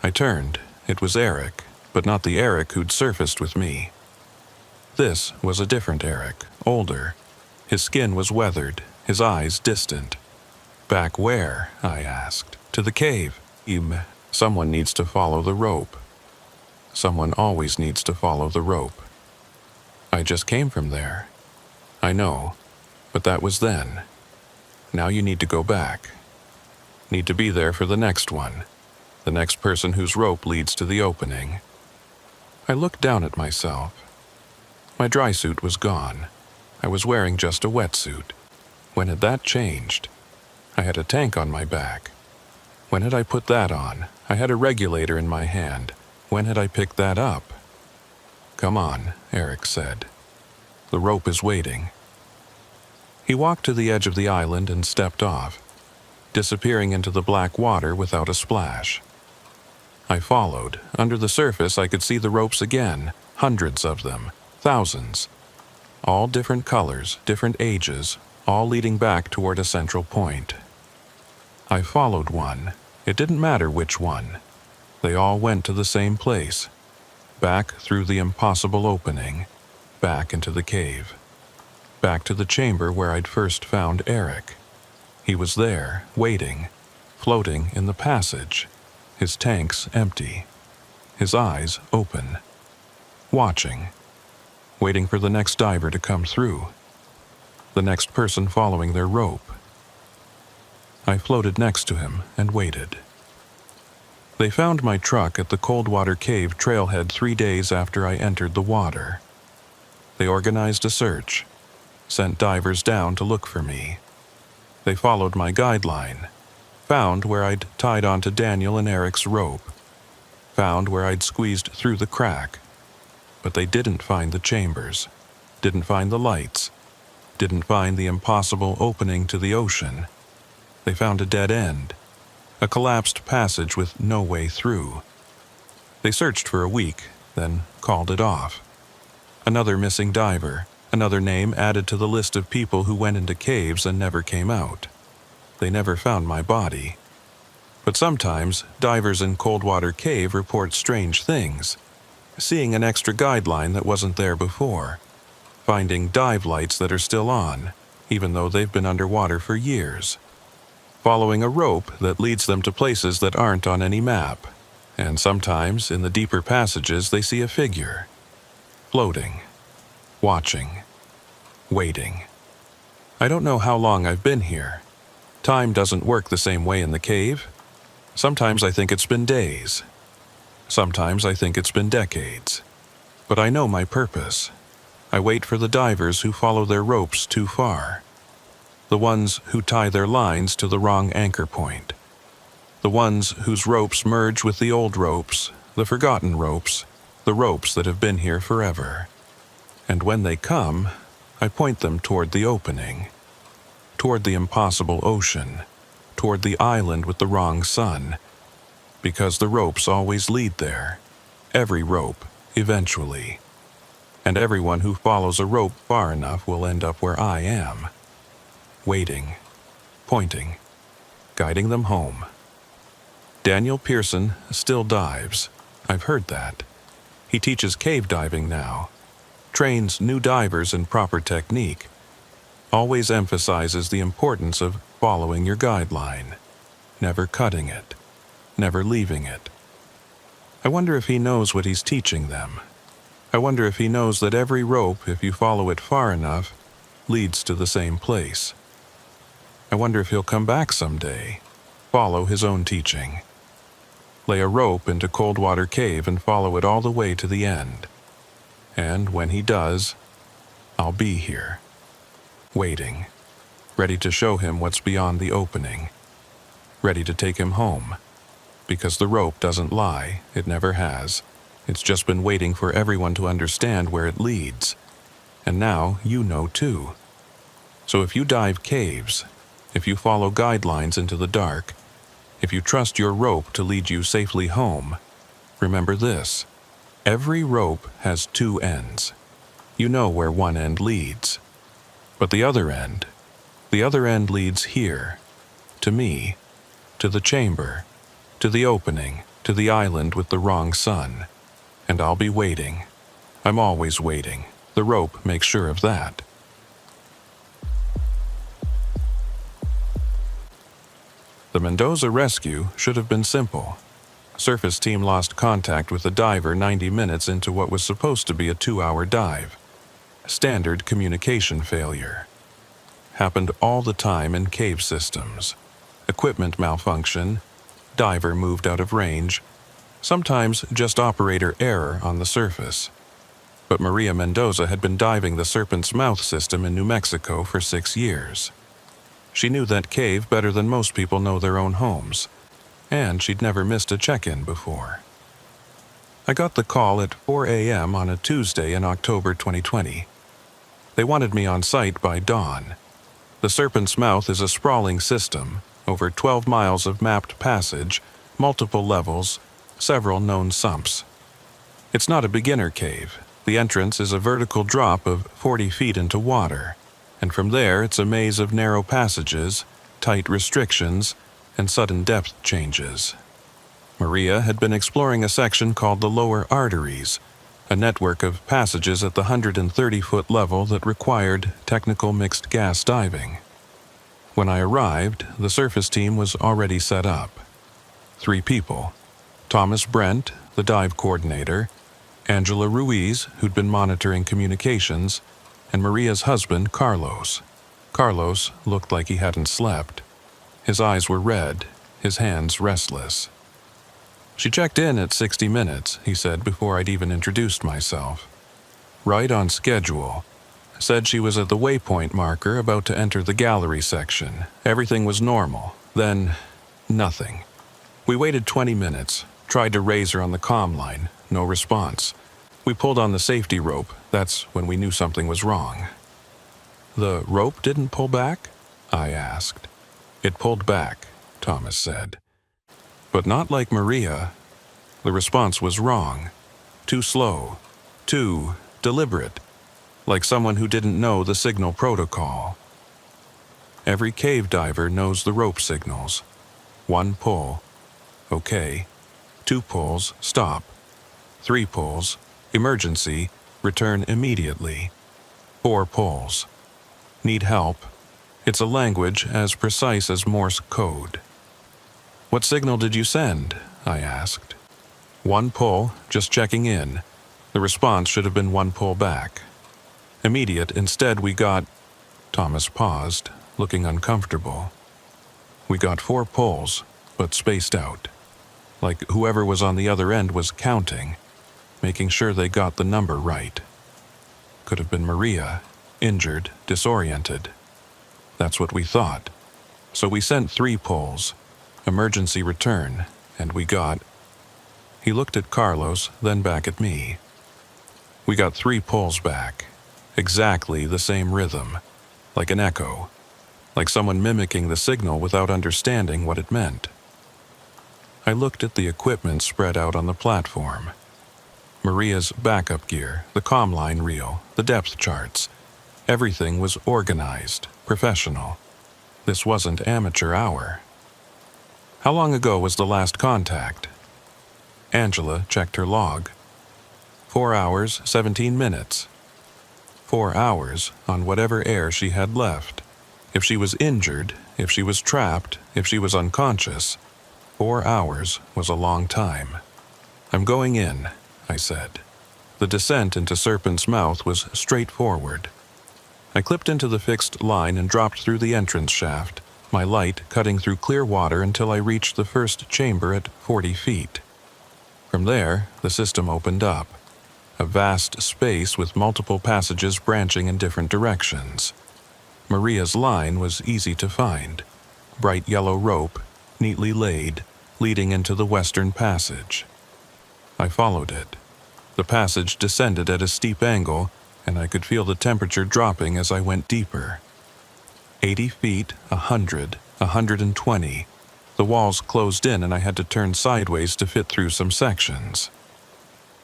I turned. It was Eric, but not the Eric who'd surfaced with me. This was a different Eric, older. His skin was weathered, his eyes distant. "Back where?" I asked. "To the cave." Someone needs to follow the rope. Someone always needs to follow the rope. I just came from there. I know, but that was then. Now you need to go back. Need to be there for the next one. The next person whose rope leads to the opening. I looked down at myself. My dry suit was gone. I was wearing just a wetsuit. When had that changed? I had a tank on my back. When had I put that on? I had a regulator in my hand. When had I picked that up? "Come on," Eric said. "The rope is waiting." He walked to the edge of the island and stepped off, disappearing into the black water without a splash. I followed. Under the surface, I could see the ropes again, hundreds of them, thousands. All different colors, different ages, all leading back toward a central point. I followed one. It didn't matter which one. They all went to the same place, back through the impossible opening, back into the cave, back to the chamber where I'd first found Eric. He was there, waiting, floating in the passage, his tanks empty, his eyes open, watching, waiting for the next diver to come through, the next person following their rope. I floated next to him and waited. They found my truck at the Coldwater Cave trailhead 3 days after I entered the water. They organized a search, sent divers down to look for me. They followed my guideline, found where I'd tied onto Daniel and Eric's rope, found where I'd squeezed through the crack, but they didn't find the chambers, didn't find the lights, didn't find the impossible opening to the ocean. They found a dead end, a collapsed passage with no way through. They searched for a week, then called it off. Another missing diver, another name added to the list of people who went into caves and never came out. They never found my body. But sometimes, divers in Coldwater Cave report strange things. Seeing an extra guideline that wasn't there before. Finding dive lights that are still on, even though they've been underwater for years. Following a rope that leads them to places that aren't on any map. And sometimes, in the deeper passages, they see a figure. Floating. Watching. Waiting. I don't know how long I've been here. Time doesn't work the same way in the cave. Sometimes I think it's been days. Sometimes I think it's been decades. But I know my purpose. I wait for the divers who follow their ropes too far. The ones who tie their lines to the wrong anchor point. The ones whose ropes merge with the old ropes, the forgotten ropes, the ropes that have been here forever. And when they come, I point them toward the opening, toward the impossible ocean, toward the island with the wrong sun, Because the ropes always lead there. Every rope, eventually. And everyone who follows a rope far enough will end up where I am. Waiting, pointing, guiding them home. Daniel Pearson still dives. I've heard that. He teaches cave diving now, trains new divers in proper technique, always emphasizes the importance of following your guideline, never cutting it, never leaving it. I wonder if he knows what he's teaching them. I wonder if he knows that every rope, if you follow it far enough, leads to the same place. I wonder if he'll come back someday, follow his own teaching, lay a rope into Coldwater Cave and follow it all the way to the end. And when he does, I'll be here, waiting, ready to show him what's beyond the opening, ready to take him home, because the rope doesn't lie, it never has. It's just been waiting for everyone to understand where it leads. And now you know too. So if you dive caves, if you follow guidelines into the dark, if you trust your rope to lead you safely home, remember this: every rope has two ends. You know where one end leads. But the other end leads here, to me, to the chamber, to the opening, to the island with the wrong sun. And I'll be waiting. I'm always waiting. The rope makes sure of that. The Mendoza rescue should have been simple. Surface team lost contact with the diver 90 minutes into what was supposed to be a 2-hour dive. Standard communication failure. Happened all the time in cave systems. Equipment malfunction, diver moved out of range, sometimes just operator error on the surface. But Maria Mendoza had been diving the Serpent's Mouth system in New Mexico for 6 years. She knew that cave better than most people know their own homes, and she'd never missed a check-in before. I got the call at 4 a.m. on a Tuesday in October 2020. They wanted me on site by dawn. The Serpent's Mouth is a sprawling system, over 12 miles of mapped passage, multiple levels, several known sumps. It's not a beginner cave. The entrance is a vertical drop of 40 feet into water, and from there it's a maze of narrow passages, tight restrictions, and sudden depth changes. Maria had been exploring a section called the lower arteries, a network of passages at the 130-foot level that required technical mixed gas diving. When I arrived, the surface team was already set up. 3 people: Thomas Brent, the dive coordinator, Angela Ruiz, who'd been monitoring communications, and Maria's husband, Carlos. Carlos looked like he hadn't slept. His eyes were red, his hands restless. She checked in at 60 minutes, he said before I'd even introduced myself. Right on schedule. Said she was at the waypoint marker about to enter the gallery section. Everything was normal. Then, nothing. We waited 20 minutes, tried to raise her on the comm line. No response. We pulled on the safety rope. That's when we knew something was wrong. The rope didn't pull back? I asked. It pulled back, Thomas said. But not like Maria. The response was wrong. Too slow. Too deliberate. Like someone who didn't know the signal protocol. Every cave diver knows the rope signals. 1 pull. Okay. 2 pulls, stop. 3 pulls, emergency, return immediately. 4 pulls. Need help. It's a language as precise as Morse code. What signal did you send? I asked. 1 pull, just checking in. The response should have been 1 pull back. Immediate, instead we got... Thomas paused, looking uncomfortable. We got 4 pulls, but spaced out. Like whoever was on the other end was counting, making sure they got the number right. Could have been Maria, injured, disoriented. That's what we thought. So we sent 3 pulls, emergency return, and we got... He looked at Carlos, then back at me. We got 3 pulls back. Exactly the same rhythm, like an echo, like someone mimicking the signal without understanding what it meant. I looked at the equipment spread out on the platform. Maria's backup gear, the commline reel, the depth charts. Everything was organized, professional. This wasn't amateur hour. How long ago was the last contact? Angela checked her log. 4 hours, 17 minutes. 4 hours on whatever air she had left. If she was injured, if she was trapped, if she was unconscious, 4 hours was a long time. "I'm going in," I said. The descent into Serpent's Mouth was straightforward. I clipped into the fixed line and dropped through the entrance shaft, my light cutting through clear water until I reached the first chamber at 40 feet. From there, the system opened up. A vast space with multiple passages branching in different directions. Maria's line was easy to find. Bright yellow rope, neatly laid, leading into the western passage. I followed it. The passage descended at a steep angle, and I could feel the temperature dropping as I went deeper. 80 feet, 100, 120. The walls closed in and I had to turn sideways to fit through some sections.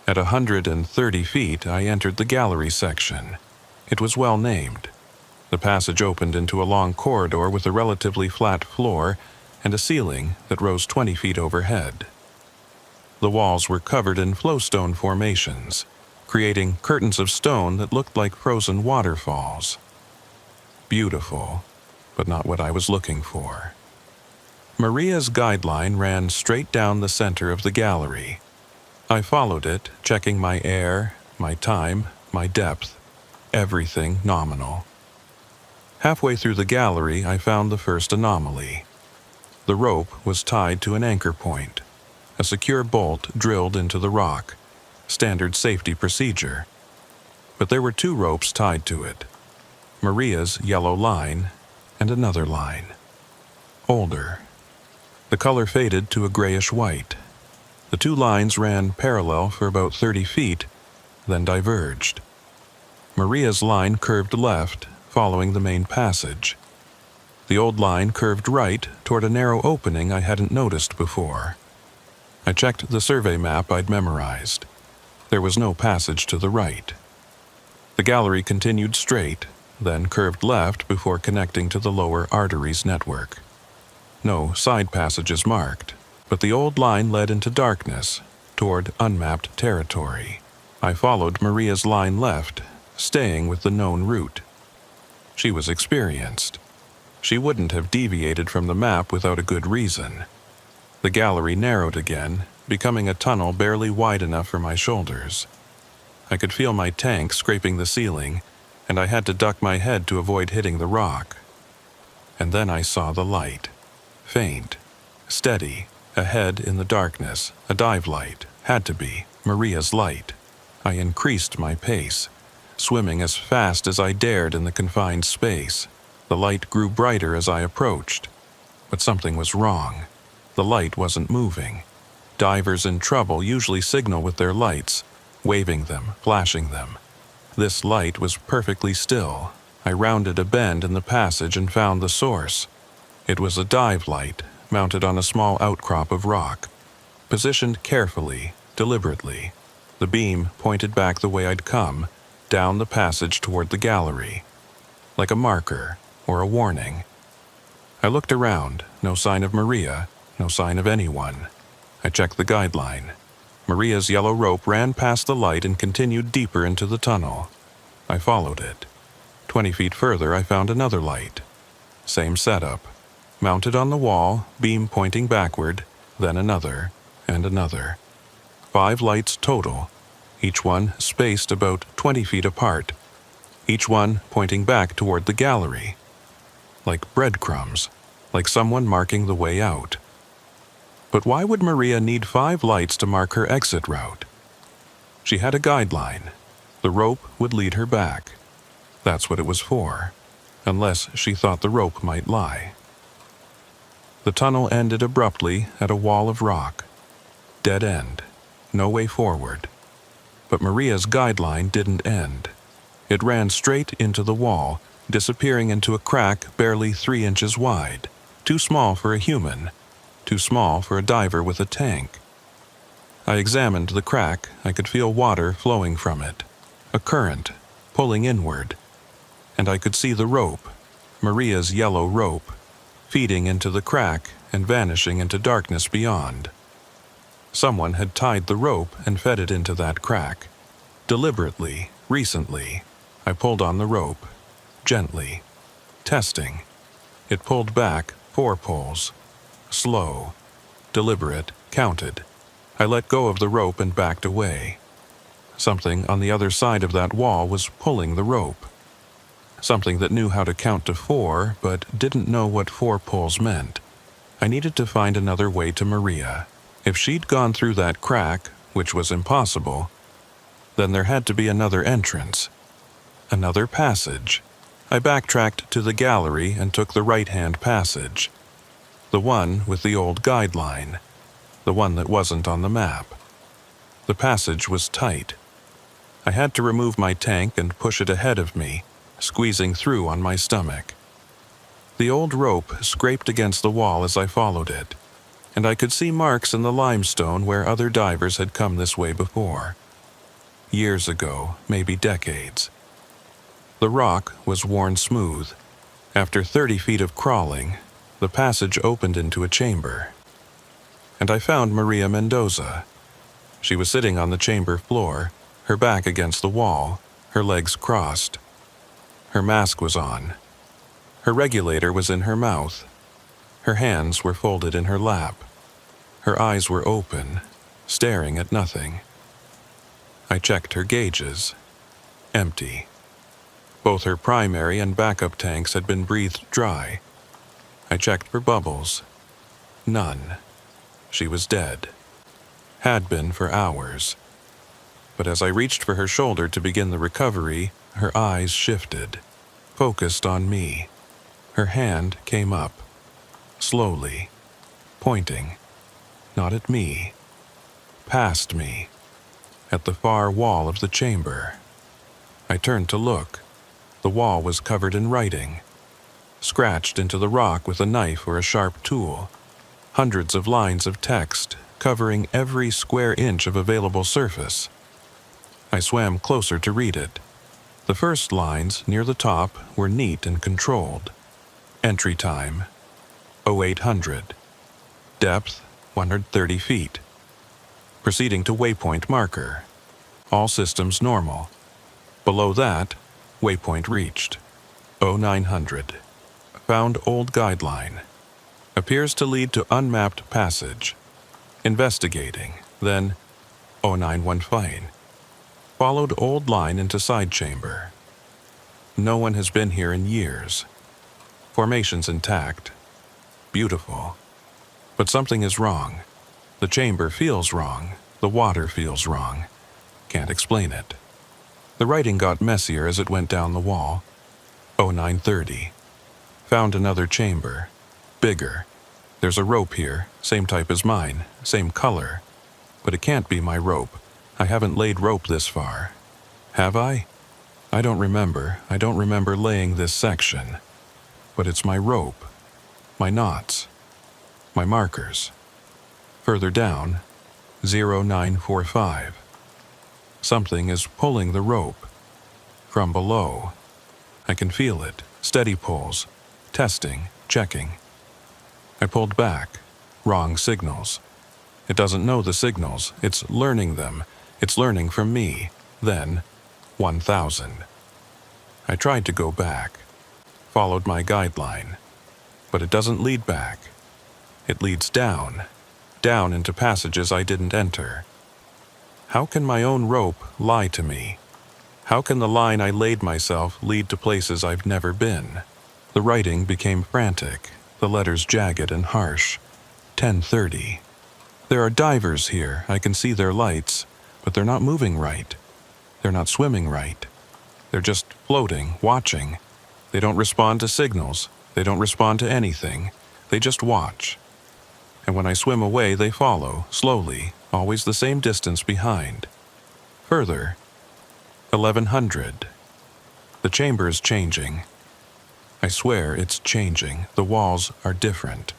At 130 feet, I entered the gallery section. It was well named. The passage opened into a long corridor with a relatively flat floor and a ceiling that rose 20 feet overhead. The walls were covered in flowstone formations, creating curtains of stone that looked like frozen waterfalls. Beautiful, but not what I was looking for. Maria's guideline ran straight down the center of the gallery. I followed it, checking my air, my time, my depth, everything nominal. Halfway through the gallery, I found the first anomaly. The rope was tied to an anchor point, a secure bolt drilled into the rock, standard safety procedure. But there were 2 ropes tied to it. Maria's yellow line and another line. Older. The color faded to a grayish white. The 2 lines ran parallel for about 30 feet, then diverged. Maria's line curved left, following the main passage. The old line curved right toward a narrow opening I hadn't noticed before. I checked the survey map I'd memorized. There was no passage to the right. The gallery continued straight, then curved left before connecting to the lower arteries network. No side passages marked, but the old line led into darkness, toward unmapped territory. I followed Maria's line left, staying with the known route. She was experienced. She wouldn't have deviated from the map without a good reason. The gallery narrowed again, becoming a tunnel barely wide enough for my shoulders. I could feel my tank scraping the ceiling, and I had to duck my head to avoid hitting the rock. And then I saw the light. Faint, steady, ahead in the darkness, a dive light, had to be, Maria's light. I increased my pace, swimming as fast as I dared in the confined space. The light grew brighter as I approached. But something was wrong. The light wasn't moving. Divers in trouble usually signal with their lights, waving them, flashing them. This light was perfectly still. I rounded a bend in the passage and found the source. It was a dive light, mounted on a small outcrop of rock. Positioned carefully, deliberately, the beam pointed back the way I'd come, down the passage toward the gallery. Like a marker, or a warning. I looked around, no sign of Maria, no sign of anyone. I checked the guideline. Maria's yellow rope ran past the light and continued deeper into the tunnel. I followed it. 20 feet further, I found another light. Same setup. Mounted on the wall, beam pointing backward, then another, and another. 5 lights total, each one spaced about 20 feet apart, each one pointing back toward the gallery. Like breadcrumbs, like someone marking the way out. But why would Maria need 5 lights to mark her exit route? She had a guideline. The rope would lead her back. That's what it was for, unless she thought the rope might lie. The tunnel ended abruptly at a wall of rock. Dead end. No way forward. But Maria's guideline didn't end. It ran straight into the wall, disappearing into a crack barely 3 inches wide, too small for a human, too small for a diver with a tank. I examined the crack. I could feel water flowing from it, a current pulling inward, and I could see the rope, Maria's yellow rope, feeding into the crack and vanishing into darkness beyond. Someone had tied the rope and fed it into that crack. Deliberately, recently, I pulled on the rope, gently, testing. It pulled back 4 pulls. Slow, deliberate, counted. I let go of the rope and backed away. Something on the other side of that wall was pulling the rope. Something that knew how to count to 4, but didn't know what 4 pulls meant. I needed to find another way to Maria. If she'd gone through that crack, which was impossible, then there had to be another entrance, another passage. I backtracked to the gallery and took the right-hand passage, the one with the old guideline, the one that wasn't on the map. The passage was tight. I had to remove my tank and push it ahead of me, squeezing through on my stomach. The old rope scraped against the wall as I followed it, and I could see marks in the limestone where other divers had come this way before. Years ago, maybe decades. The rock was worn smooth. After 30 feet of crawling, the passage opened into a chamber. And I found Maria Mendoza. She was sitting on the chamber floor, her back against the wall, her legs crossed. Her mask was on. Her regulator was in her mouth. Her hands were folded in her lap. Her eyes were open, staring at nothing. I checked her gauges. Empty. Both her primary and backup tanks had been breathed dry. I checked for bubbles. None. She was dead. Had been for hours. But as I reached for her shoulder to begin the recovery, her eyes shifted, focused on me. Her hand came up, slowly, pointing, not at me, past me, at the far wall of the chamber. I turned to look. The wall was covered in writing, scratched into the rock with a knife or a sharp tool. Hundreds of lines of text covering every square inch of available surface. I swam closer to read it. The first lines, near the top, were neat and controlled. Entry time, 0800. Depth, 130 feet. Proceeding to waypoint marker. All systems normal. Below that, waypoint reached. 0900. Found old guideline. Appears to lead to unmapped passage. Investigating, then 0915. Followed old line into side chamber. No one has been here in years. Formations intact. Beautiful. But something is wrong. The chamber feels wrong. The water feels wrong. Can't explain it. The writing got messier as it went down the wall. 0930. Found another chamber. Bigger. There's a rope here, same type as mine, same color. But it can't be my rope. I haven't laid rope this far. Have I? I don't remember. I don't remember laying this section. But it's my rope. My knots. My markers. Further down, 0945. Something is pulling the rope. From below. I can feel it. Steady pulls. Testing. Checking. I pulled back. Wrong signals. It doesn't know the signals. It's learning them. It's learning from me. Then, 1000. I tried to go back. Followed my guideline. But it doesn't lead back. It leads down. Down into passages I didn't enter. How can my own rope lie to me? How can the line I laid myself lead to places I've never been? The writing became frantic. The letters jagged and harsh. 1030. There are divers here. I can see their lights, but they're not moving right. They're not swimming right. They're just floating, watching. They don't respond to signals. They don't respond to anything. They just watch. And when I swim away, they follow, slowly, always the same distance behind. Further, 1100. The chamber is changing. I swear it's changing. The walls are different.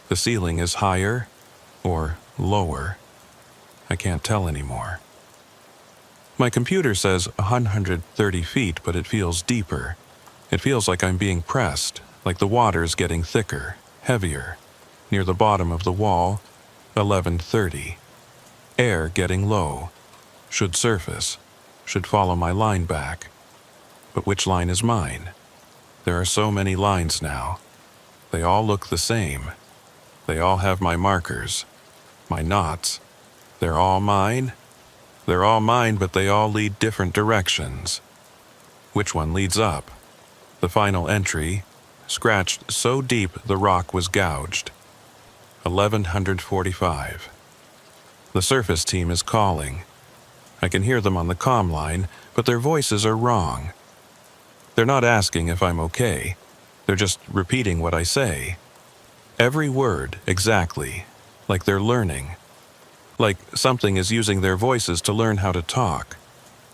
The ceiling is higher or lower. I can't tell anymore. My computer says 130 feet, but it feels deeper. It feels like I'm being pressed, like the water's getting thicker, heavier. Near the bottom of the wall, 1130. Air getting low. Should surface. Should follow my line back. But which line is mine? There are so many lines now. They all look the same. They all have my markers, my knots. They're all mine? They're all mine, but they all lead different directions. Which one leads up? The final entry, scratched so deep the rock was gouged. 1145. The surface team is calling. I can hear them on the comm line, but their voices are wrong. They're not asking if I'm okay. They're just repeating what I say. Every word, exactly, like they're learning. Like something is using their voices to learn how to talk.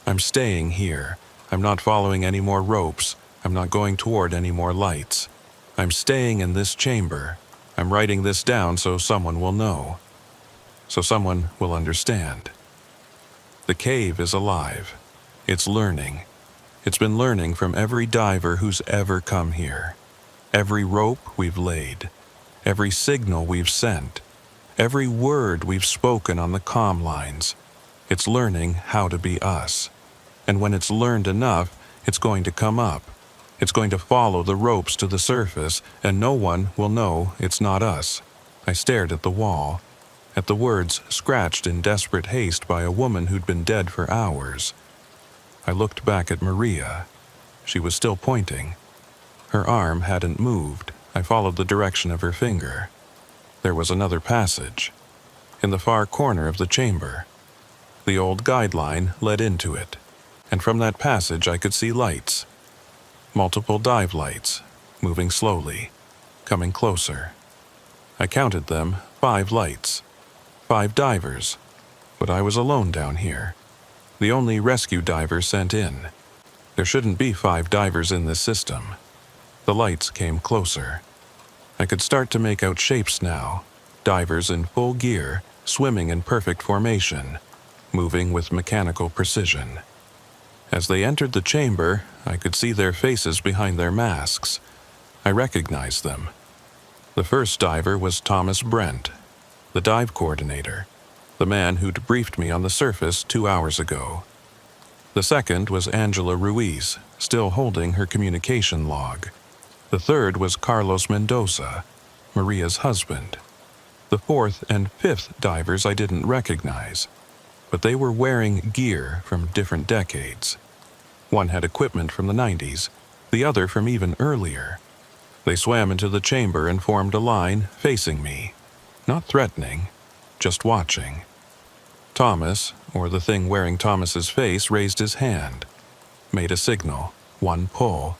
I'm staying here. I'm not following any more ropes. I'm not going toward any more lights. I'm staying in this chamber. I'm writing this down so someone will know. So someone will understand. The cave is alive. It's learning. It's been learning from every diver who's ever come here. Every rope we've laid. Every signal we've sent. Every word we've spoken on the comm lines. It's learning how to be us. And when it's learned enough, it's going to come up. It's going to follow the ropes to the surface, and no one will know it's not us. I stared at the wall, at the words scratched in desperate haste by a woman who'd been dead for hours. I looked back at Maria. She was still pointing. Her arm hadn't moved. I followed the direction of her finger. There was another passage, in the far corner of the chamber. The old guideline led into it, and from that passage I could see lights. Multiple dive lights, moving slowly, coming closer. I counted them, 5 lights, 5 divers, but I was alone down here. The only rescue diver sent in. There shouldn't be 5 divers in this system. The lights came closer. I could start to make out shapes now, divers in full gear, swimming in perfect formation, moving with mechanical precision. As they entered the chamber, I could see their faces behind their masks. I recognized them. The first diver was Thomas Brent, the dive coordinator, the man who'd briefed me on the surface 2 hours ago. The second was Angela Ruiz, still holding her communication log. The third was Carlos Mendoza, Maria's husband. The fourth and fifth divers I didn't recognize, but they were wearing gear from different decades. One had equipment from the 90s, the other from even earlier. They swam into the chamber and formed a line facing me, not threatening, just watching. Thomas, or the thing wearing Thomas's face, raised his hand, made a signal, 1 pull.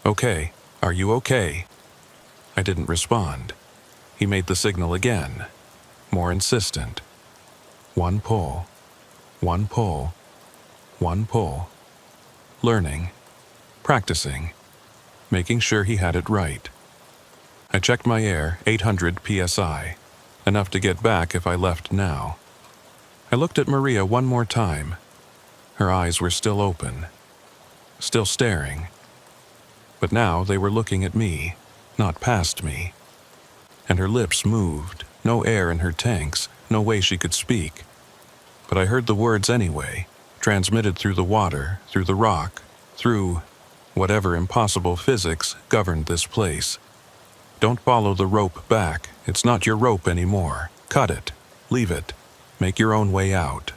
Okay. Are you okay? I didn't respond. He made the signal again, more insistent. 1 pull, 1 pull, 1 pull. Learning, practicing, making sure he had it right. I checked my air, 800 psi, enough to get back if I left now. I looked at Maria one more time. Her eyes were still open, still staring. But now they were looking at me, not past me. And her lips moved, no air in her tanks, no way she could speak. But I heard the words anyway, transmitted through the water, through the rock, through whatever impossible physics governed this place. Don't follow the rope back. It's not your rope anymore. Cut it. Leave it. Make your own way out.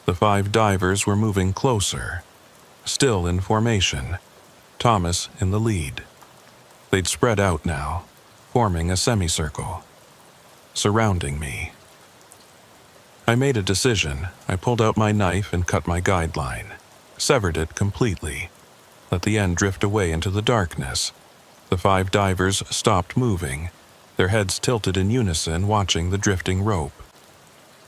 The 5 divers were moving closer, still in formation. Thomas in the lead. They'd spread out now, forming a semicircle, surrounding me. I made a decision. I pulled out my knife and cut my guideline, severed it completely, let the end drift away into the darkness. The 5 divers stopped moving, their heads tilted in unison, watching the drifting rope.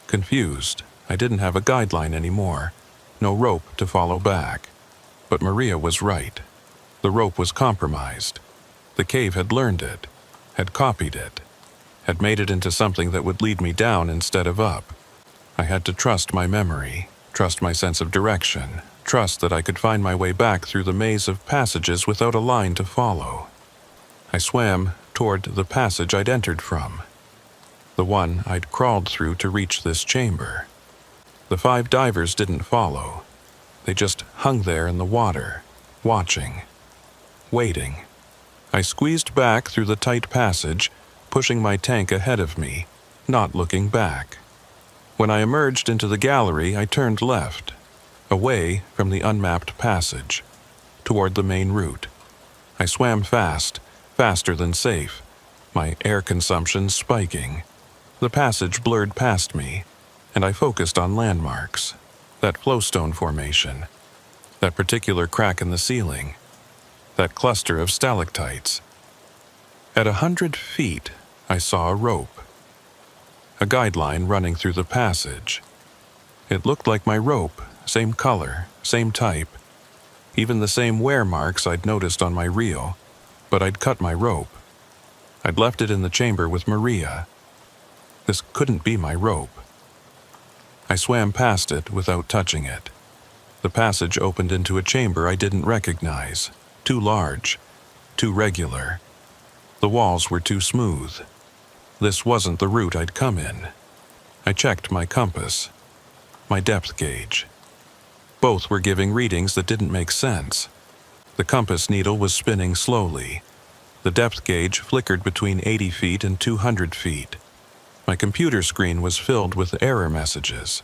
Confused, I didn't have a guideline anymore, no rope to follow back. But Maria was right. The rope was compromised. The cave had learned it, had copied it, had made it into something that would lead me down instead of up. I had to trust my memory, trust my sense of direction, trust that I could find my way back through the maze of passages without a line to follow. I swam toward the passage I'd entered from, the one I'd crawled through to reach this chamber. The 5 divers didn't follow. They just hung there in the water, watching, waiting. I squeezed back through the tight passage, pushing my tank ahead of me, not looking back. When I emerged into the gallery, I turned left, away from the unmapped passage, toward the main route. I swam fast, faster than safe, my air consumption spiking. The passage blurred past me, and I focused on landmarks, that flowstone formation, that particular crack in the ceiling, that cluster of stalactites. At 100 feet, I saw a rope, a guideline running through the passage. It looked like my rope, same color, same type, even the same wear marks I'd noticed on my reel, but I'd cut my rope. I'd left it in the chamber with Maria. This couldn't be my rope. I swam past it without touching it. The passage opened into a chamber I didn't recognize, too large, too regular. The walls were too smooth. This wasn't the route I'd come in. I checked my compass, my depth gauge. Both were giving readings that didn't make sense. The compass needle was spinning slowly. The depth gauge flickered between 80 feet and 200 feet. My computer screen was filled with error messages.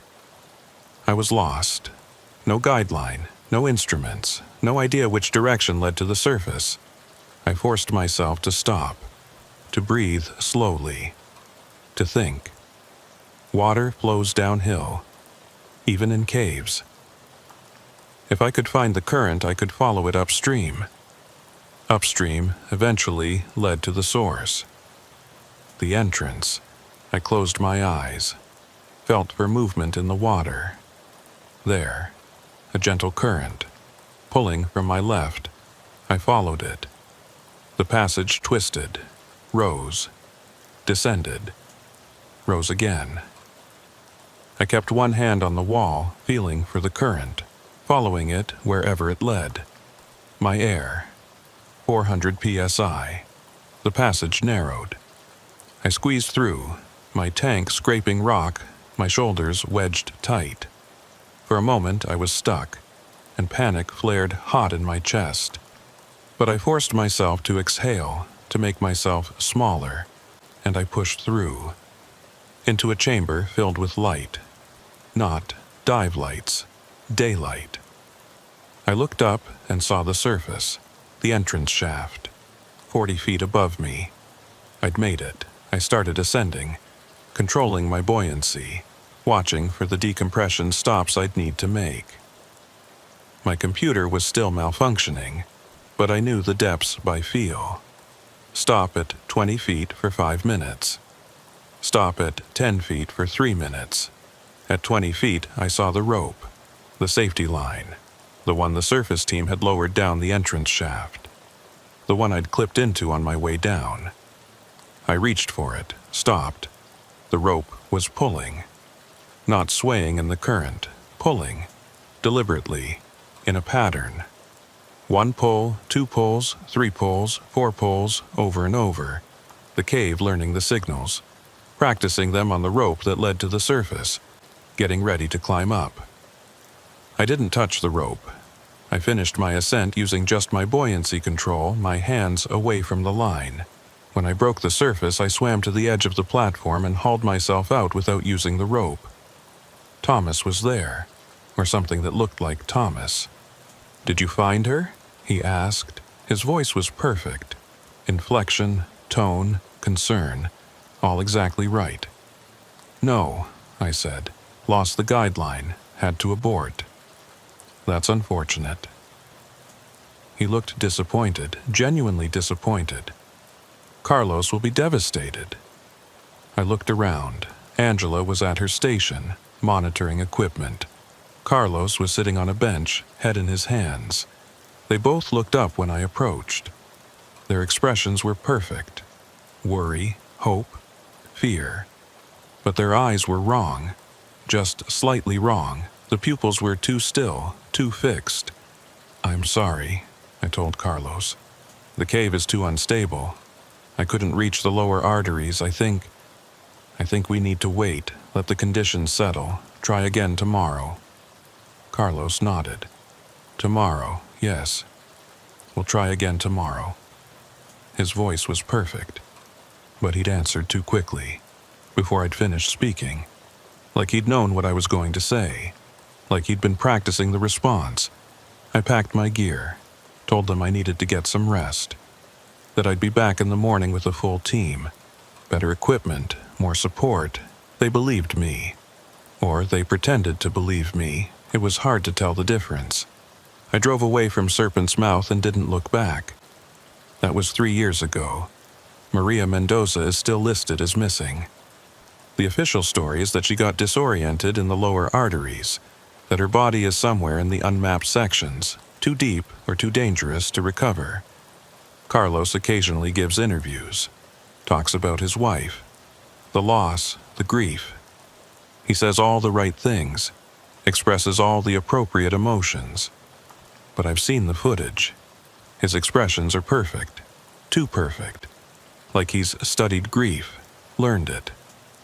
I was lost. No guideline, no instruments, no idea which direction led to the surface. I forced myself to stop, to breathe slowly, to think. Water flows downhill, even in caves. If I could find the current, I could follow it upstream. Upstream eventually led to the source. The entrance. I closed my eyes, felt for movement in the water. There, a gentle current, pulling from my left. I followed it. The passage twisted, rose, descended, rose again. I kept one hand on the wall, feeling for the current, following it wherever it led. My air, 400 psi. The passage narrowed. I squeezed through, my tank scraping rock, my shoulders wedged tight. For a moment I was stuck, and panic flared hot in my chest. But I forced myself to exhale, to make myself smaller, and I pushed through, into a chamber filled with light. Not dive lights, daylight. I looked up and saw the surface, the entrance shaft, 40 feet above me. I'd made it. I started ascending, controlling my buoyancy, watching for the decompression stops I'd need to make. My computer was still malfunctioning, but I knew the depths by feel. Stop at 20 feet for 5 minutes. Stop at 10 feet for 3 minutes. At 20 feet, I saw the rope, the safety line, the one the surface team had lowered down the entrance shaft, the one I'd clipped into on my way down. I reached for it, stopped. The rope was pulling, not swaying in the current, pulling, deliberately, in a pattern. 1 pull, 2 pulls, 3 pulls, 4 pulls, over and over. The cave learning the signals, practicing them on the rope that led to the surface, getting ready to climb up. I didn't touch the rope. I finished my ascent using just my buoyancy control, my hands away from the line. When I broke the surface, I swam to the edge of the platform and hauled myself out without using the rope. Thomas was there, or something that looked like Thomas. "Did you find her?" he asked. His voice was perfect. Inflection, tone, concern, all exactly right. "No," I said. "Lost the guideline, had to abort." "That's unfortunate." He looked disappointed, genuinely disappointed. "Carlos will be devastated." I looked around. Angela was at her station, monitoring equipment. Carlos was sitting on a bench, head in his hands. They both looked up when I approached. Their expressions were perfect. Worry, hope, fear. But their eyes were wrong, just slightly wrong. The pupils were too still, too fixed. "I'm sorry," I told Carlos. "The cave is too unstable. I couldn't reach the lower arteries. I think we need to wait, let the conditions settle, try again tomorrow." Carlos nodded. "Tomorrow, yes. We'll try again tomorrow." His voice was perfect, but he'd answered too quickly, before I'd finished speaking. Like he'd known what I was going to say. Like he'd been practicing the response. I packed my gear, told them I needed to get some rest, that I'd be back in the morning with a full team, better equipment, more support. They believed me. Or they pretended to believe me. It was hard to tell the difference. I drove away from Serpent's Mouth and didn't look back. That was 3 years ago. Maria Mendoza is still listed as missing. The official story is that she got disoriented in the lower arteries, that her body is somewhere in the unmapped sections, too deep or too dangerous to recover. Carlos occasionally gives interviews, talks about his wife, the loss, the grief. He says all the right things, expresses all the appropriate emotions. But I've seen the footage. His expressions are perfect, too perfect, like he's studied grief, learned it,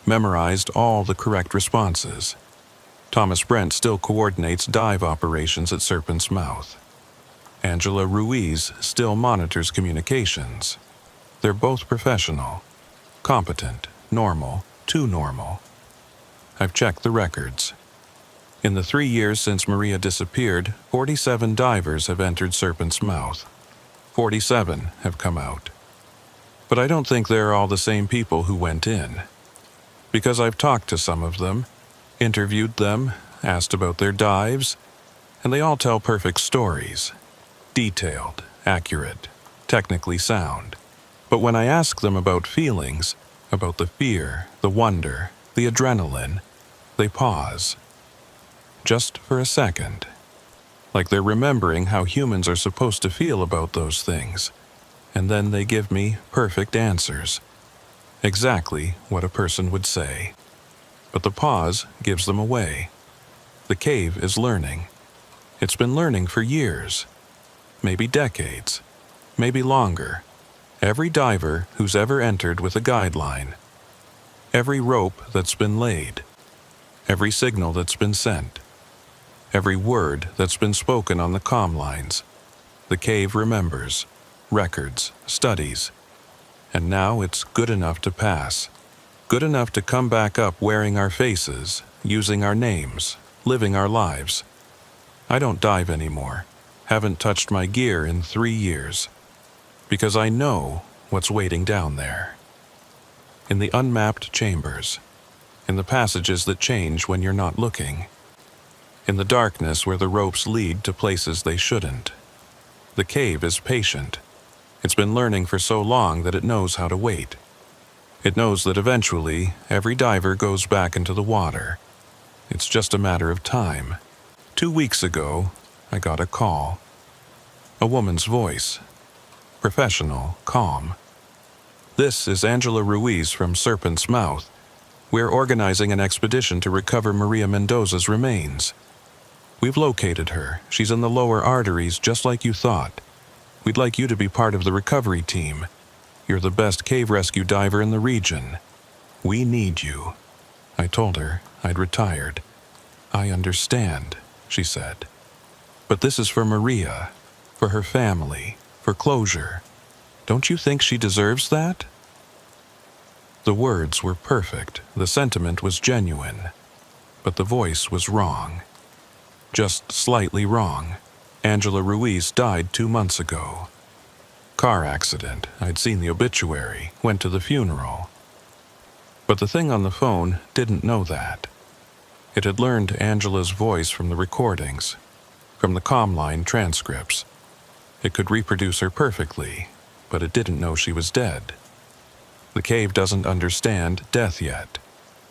memorized all the correct responses. Thomas Brent still coordinates dive operations at Serpent's Mouth. Angela Ruiz still monitors communications. They're both professional, competent, normal, too normal. I've checked the records. In the 3 years since Maria disappeared, 47 divers have entered Serpent's Mouth. 47 have come out. But I don't think they're all the same people who went in. Because I've talked to some of them, interviewed them, asked about their dives, and they all tell perfect stories. Detailed, accurate, technically sound. But when I ask them about feelings, about the fear, the wonder, the adrenaline, they pause. Just for a second. Like they're remembering how humans are supposed to feel about those things. And then they give me perfect answers. Exactly what a person would say. But the pause gives them away. The cave is learning. It's been learning for years. Maybe decades. Maybe longer. Every diver who's ever entered with a guideline. Every rope that's been laid. Every signal that's been sent. Every word that's been spoken on the comm lines. The cave remembers, records, studies. And now it's good enough to pass. Good enough to come back up wearing our faces, using our names, living our lives. I don't dive anymore. Haven't touched my gear in 3 years. Because I know what's waiting down there. In the unmapped chambers. In the passages that change when you're not looking. In the darkness where the ropes lead to places they shouldn't. The cave is patient. It's been learning for so long that it knows how to wait. It knows that eventually every diver goes back into the water. It's just a matter of time. 2 weeks ago, I got a call. A woman's voice. Professional, calm. "This is Angela Ruiz from Serpent's Mouth. We're organizing an expedition to recover Maria Mendoza's remains. We've located her. She's in the lower arteries just like you thought. We'd like you to be part of the recovery team. You're the best cave rescue diver in the region. We need you." I told her I'd retired. "I understand," she said. "But this is for Maria, for her family, for closure. Don't you think she deserves that?" The words were perfect, the sentiment was genuine, but the voice was wrong. Just slightly wrong. Angela Ruiz died 2 months ago. Car accident. I'd seen the obituary, went to the funeral. But the thing on the phone didn't know that. It had learned Angela's voice from the recordings, from the comm-line transcripts. It could reproduce her perfectly, but it didn't know she was dead. The cave doesn't understand death yet.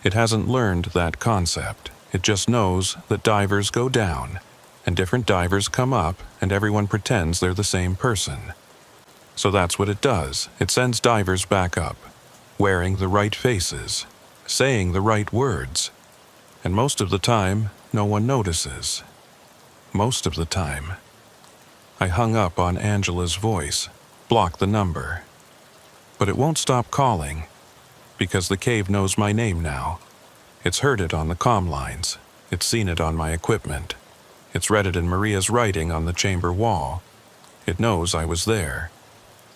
It hasn't learned that concept. It just knows that divers go down, and different divers come up, and everyone pretends they're the same person. So that's what it does. It sends divers back up. wearing the right faces, saying the right words, and most of the time, no one notices. Most of the time. I hung up on Angela's voice, blocked the number. But it won't stop calling, because the cave knows my name now. It's heard it on the comm lines. It's seen it on my equipment. It's read it in Maria's writing on the chamber wall. It knows I was there.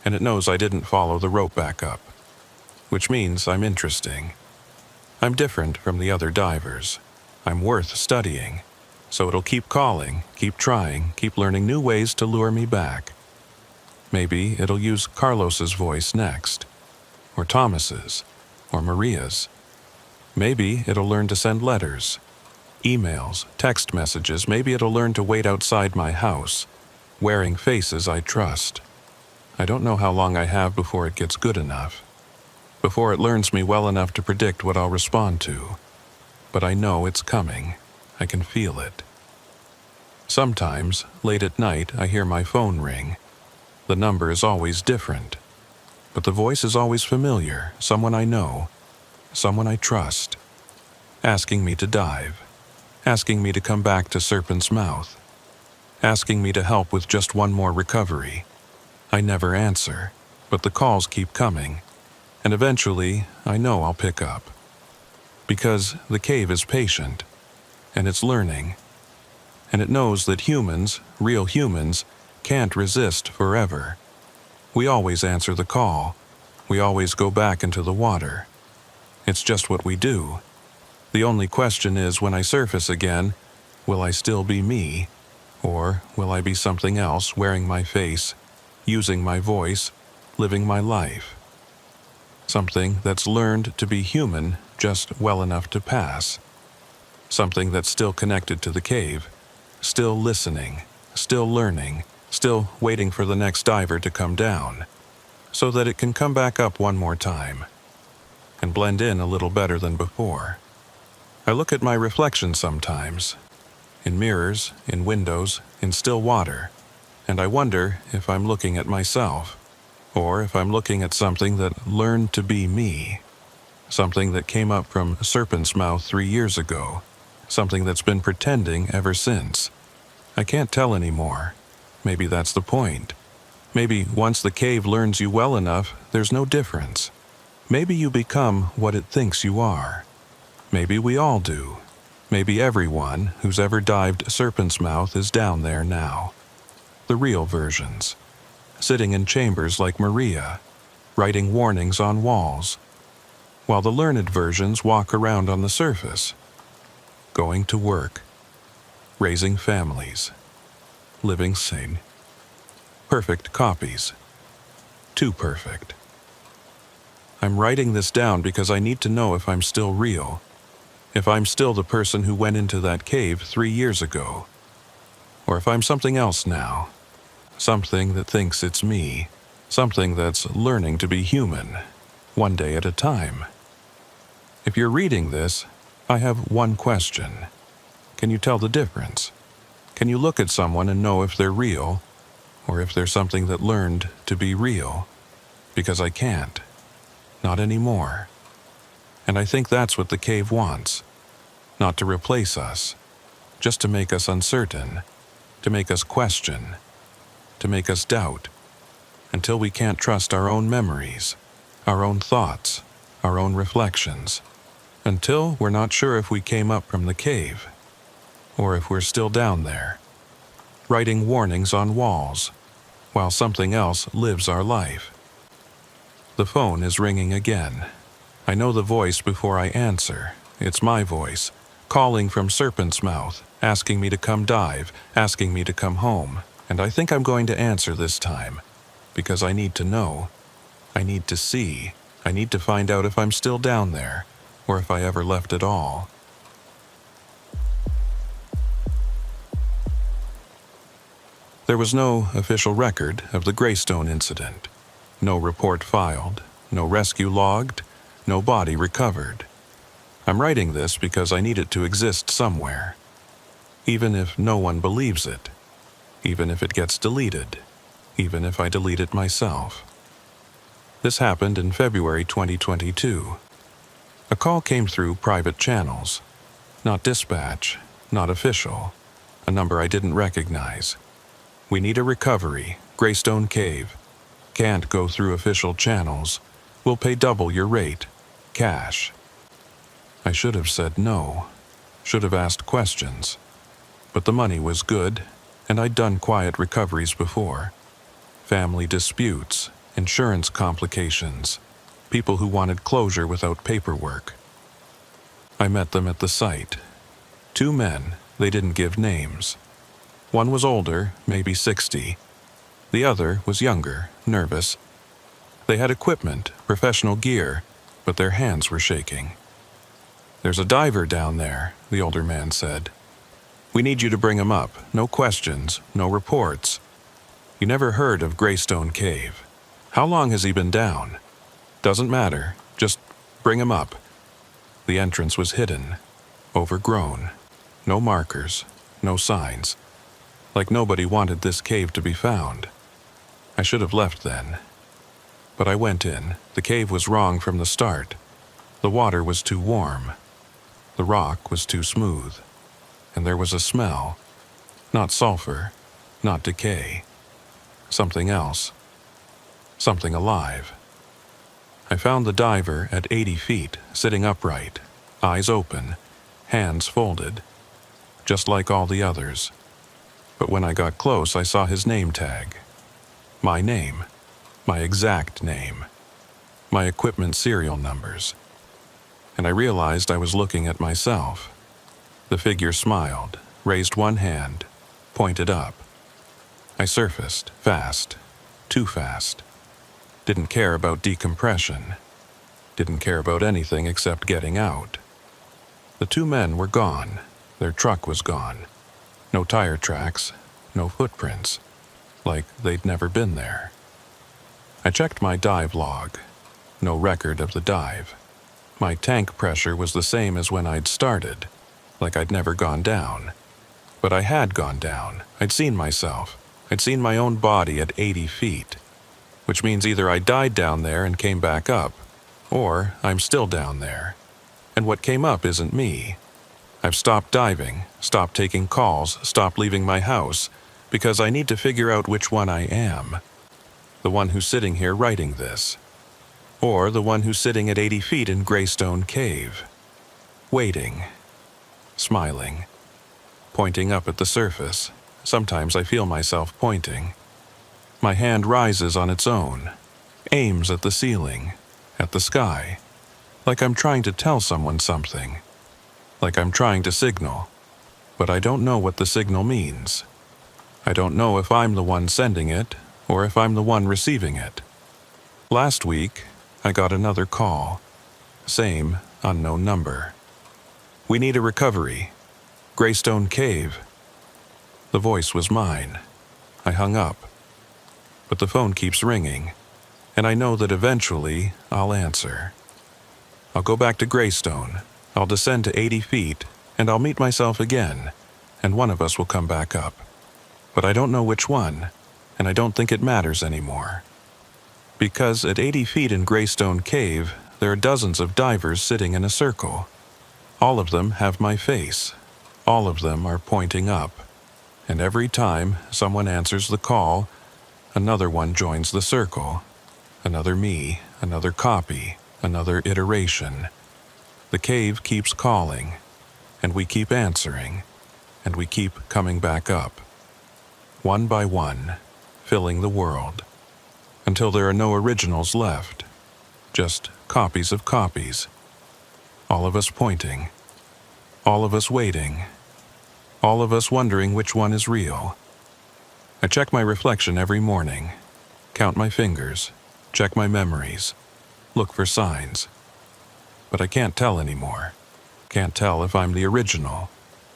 And it knows I didn't follow the rope back up. Which means I'm interesting. I'm different from the other divers. I'm worth studying. So it'll keep calling, keep trying, keep learning new ways to lure me back. Maybe it'll use Carlos's voice next. Or Thomas's. Or Maria's. Maybe it'll learn to send letters. Emails, text messages. Maybe it'll learn to wait outside my house, wearing faces I trust. I don't know how long I have before it gets good enough. Before it learns me well enough to predict what I'll respond to. But I know it's coming. I can feel it. Sometimes, late at night, I hear my phone ring. The number is always different. But the voice is always familiar, someone I know, someone I trust. Asking me to dive. Asking me to come back to Serpent's Mouth. Asking me to help with just one more recovery. I never answer, but the calls keep coming. And eventually, I know I'll pick up. Because the cave is patient, and it's learning. And it knows that humans, real humans, can't resist forever. We always answer the call. We always go back into the water. It's just what we do. The only question is, when I surface again, will I still be me? Or will I be something else, wearing my face, using my voice, living my life? Something that's learned to be human just well enough to pass. Something that's still connected to the cave, still listening, still learning, still waiting for the next diver to come down, so that it can come back up one more time and blend in a little better than before. I look at my reflection sometimes, in mirrors, in windows, in still water, and I wonder if I'm looking at myself, or if I'm looking at something that learned to be me, something that came up from Serpent's Mouth 3 years ago, something that's been pretending ever since. I can't tell anymore. Maybe that's the point. Maybe once the cave learns you well enough, there's no difference. Maybe you become what it thinks you are. Maybe we all do. Maybe everyone who's ever dived Serpent's Mouth is down there now. The real versions. Sitting in chambers like Maria, writing warnings on walls, while the learned versions walk around on the surface, going to work, raising families, living sane. Perfect copies. Too perfect. I'm writing this down because I need to know if I'm still real, if I'm still the person who went into that cave 3 years ago, or if I'm something else now, something that thinks it's me, something that's learning to be human, one day at a time. If you're reading this, I have one question. Can you tell the difference? Can you look at someone and know if they're real, or if they're something that learned to be real? Because I can't. Not anymore. And I think that's what the cave wants. Not to replace us, just to make us uncertain, to make us question, to make us doubt, until we can't trust our own memories, our own thoughts, our own reflections, until we're not sure if we came up from the cave, or if we're still down there, writing warnings on walls, while something else lives our life. The phone is ringing again. I know the voice before I answer. It's my voice, calling from Serpent's Mouth, asking me to come dive, asking me to come home. And I think I'm going to answer this time, because I need to know. I need to see. I need to find out if I'm still down there, or if I ever left at all. There was no official record of the Greystone incident. No report filed, no rescue logged, no body recovered. I'm writing this because I need it to exist somewhere. Even if no one believes it. Even if it gets deleted. Even if I delete it myself. This happened in February 2022. A call came through private channels. Not dispatch, not official. A number I didn't recognize. We need a recovery, Greystone Cave. Can't go through official channels. We'll pay double your rate. Cash. I should have said no. Should have asked questions. But the money was good, and I'd done quiet recoveries before. Family disputes, insurance complications, people who wanted closure without paperwork. I met them at the site. 2 men, they didn't give names. One was older, maybe 60. The other was younger, nervous. They had equipment, professional gear, but their hands were shaking. "There's a diver down there," the older man said. "We need you to bring him up. No questions, no reports. You never heard of Greystone Cave. How long has he been down? Doesn't matter. Just bring him up." The entrance was hidden, overgrown. No markers, no signs. Like nobody wanted this cave to be found. I should have left then. But I went in. The cave was wrong from the start. The water was too warm. The rock was too smooth. And there was a smell. Not sulfur, not decay. Something else. Something alive. I found the diver at 80 feet, sitting upright, eyes open, hands folded, just like all the others. But when I got close, I saw his name tag. My name. My exact name. My equipment serial numbers. And I realized I was looking at myself. The figure smiled, raised one hand, pointed up. I surfaced, fast, too fast. Didn't care about decompression. Didn't care about anything except getting out. The 2 men were gone. Their truck was gone. No tire tracks, no footprints. Like they'd never been there. I checked my dive log. No record of the dive. My tank pressure was the same as when I'd started. Like I'd never gone down. But I had gone down. I'd seen myself. I'd seen my own body at 80 feet. Which means either I died down there and came back up, or I'm still down there. And what came up isn't me. I've stopped diving, stopped taking calls, stopped leaving my house, because I need to figure out which one I am. The one who's sitting here writing this. Or the one who's sitting at 80 feet in Greystone Cave. Waiting. Smiling. Pointing up at the surface. Sometimes I feel myself pointing. My hand rises on its own, aims at the ceiling, at the sky, like I'm trying to tell someone something, like I'm trying to signal, but I don't know what the signal means. I don't know if I'm the one sending it or if I'm the one receiving it. Last week, I got another call, same unknown number. "We need a recovery. Greystone Cave." The voice was mine. I hung up. But the phone keeps ringing, and I know that eventually I'll answer. I'll go back to Greystone, I'll descend to 80 feet, and I'll meet myself again, and one of us will come back up. But I don't know which one, and I don't think it matters anymore. Because at 80 feet in Greystone Cave, there are dozens of divers sitting in a circle. All of them have my face. All of them are pointing up. And every time someone answers the call, another one joins the circle. Another me, another copy, another iteration. The cave keeps calling, and we keep answering, and we keep coming back up. One by one, filling the world, until there are no originals left, just copies of copies. All of us pointing, all of us waiting, all of us wondering which one is real. I check my reflection every morning, count my fingers, check my memories, look for signs. But I can't tell anymore. Can't tell if I'm the original,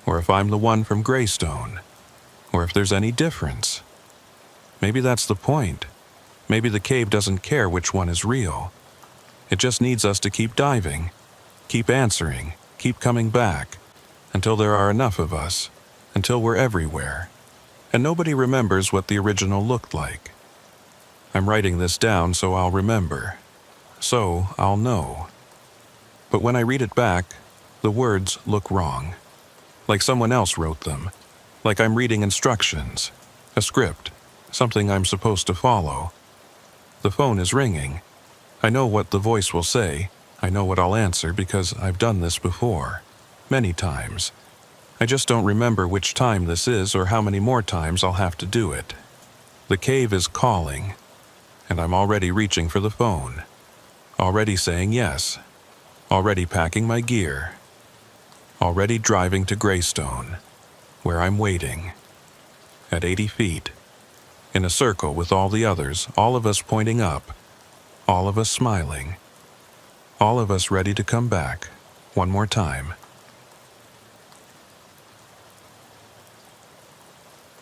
or if I'm the one from Greystone, or if there's any difference. Maybe that's the point. Maybe the cave doesn't care which one is real. It just needs us to keep diving, keep answering, keep coming back, until there are enough of us, until we're everywhere, and nobody remembers what the original looked like. I'm writing this down so I'll remember. So I'll know. But when I read it back, the words look wrong. Like someone else wrote them. Like I'm reading instructions. A script. Something I'm supposed to follow. The phone is ringing. I know what the voice will say. I know what I'll answer because I've done this before. Many times. I just don't remember which time this is or how many more times I'll have to do it. The cave is calling, and I'm already reaching for the phone. Already saying yes. Already packing my gear. Already driving to Greystone, where I'm waiting. At 80 feet. In a circle with all the others, all of us pointing up. All of us smiling. All of us ready to come back. One more time.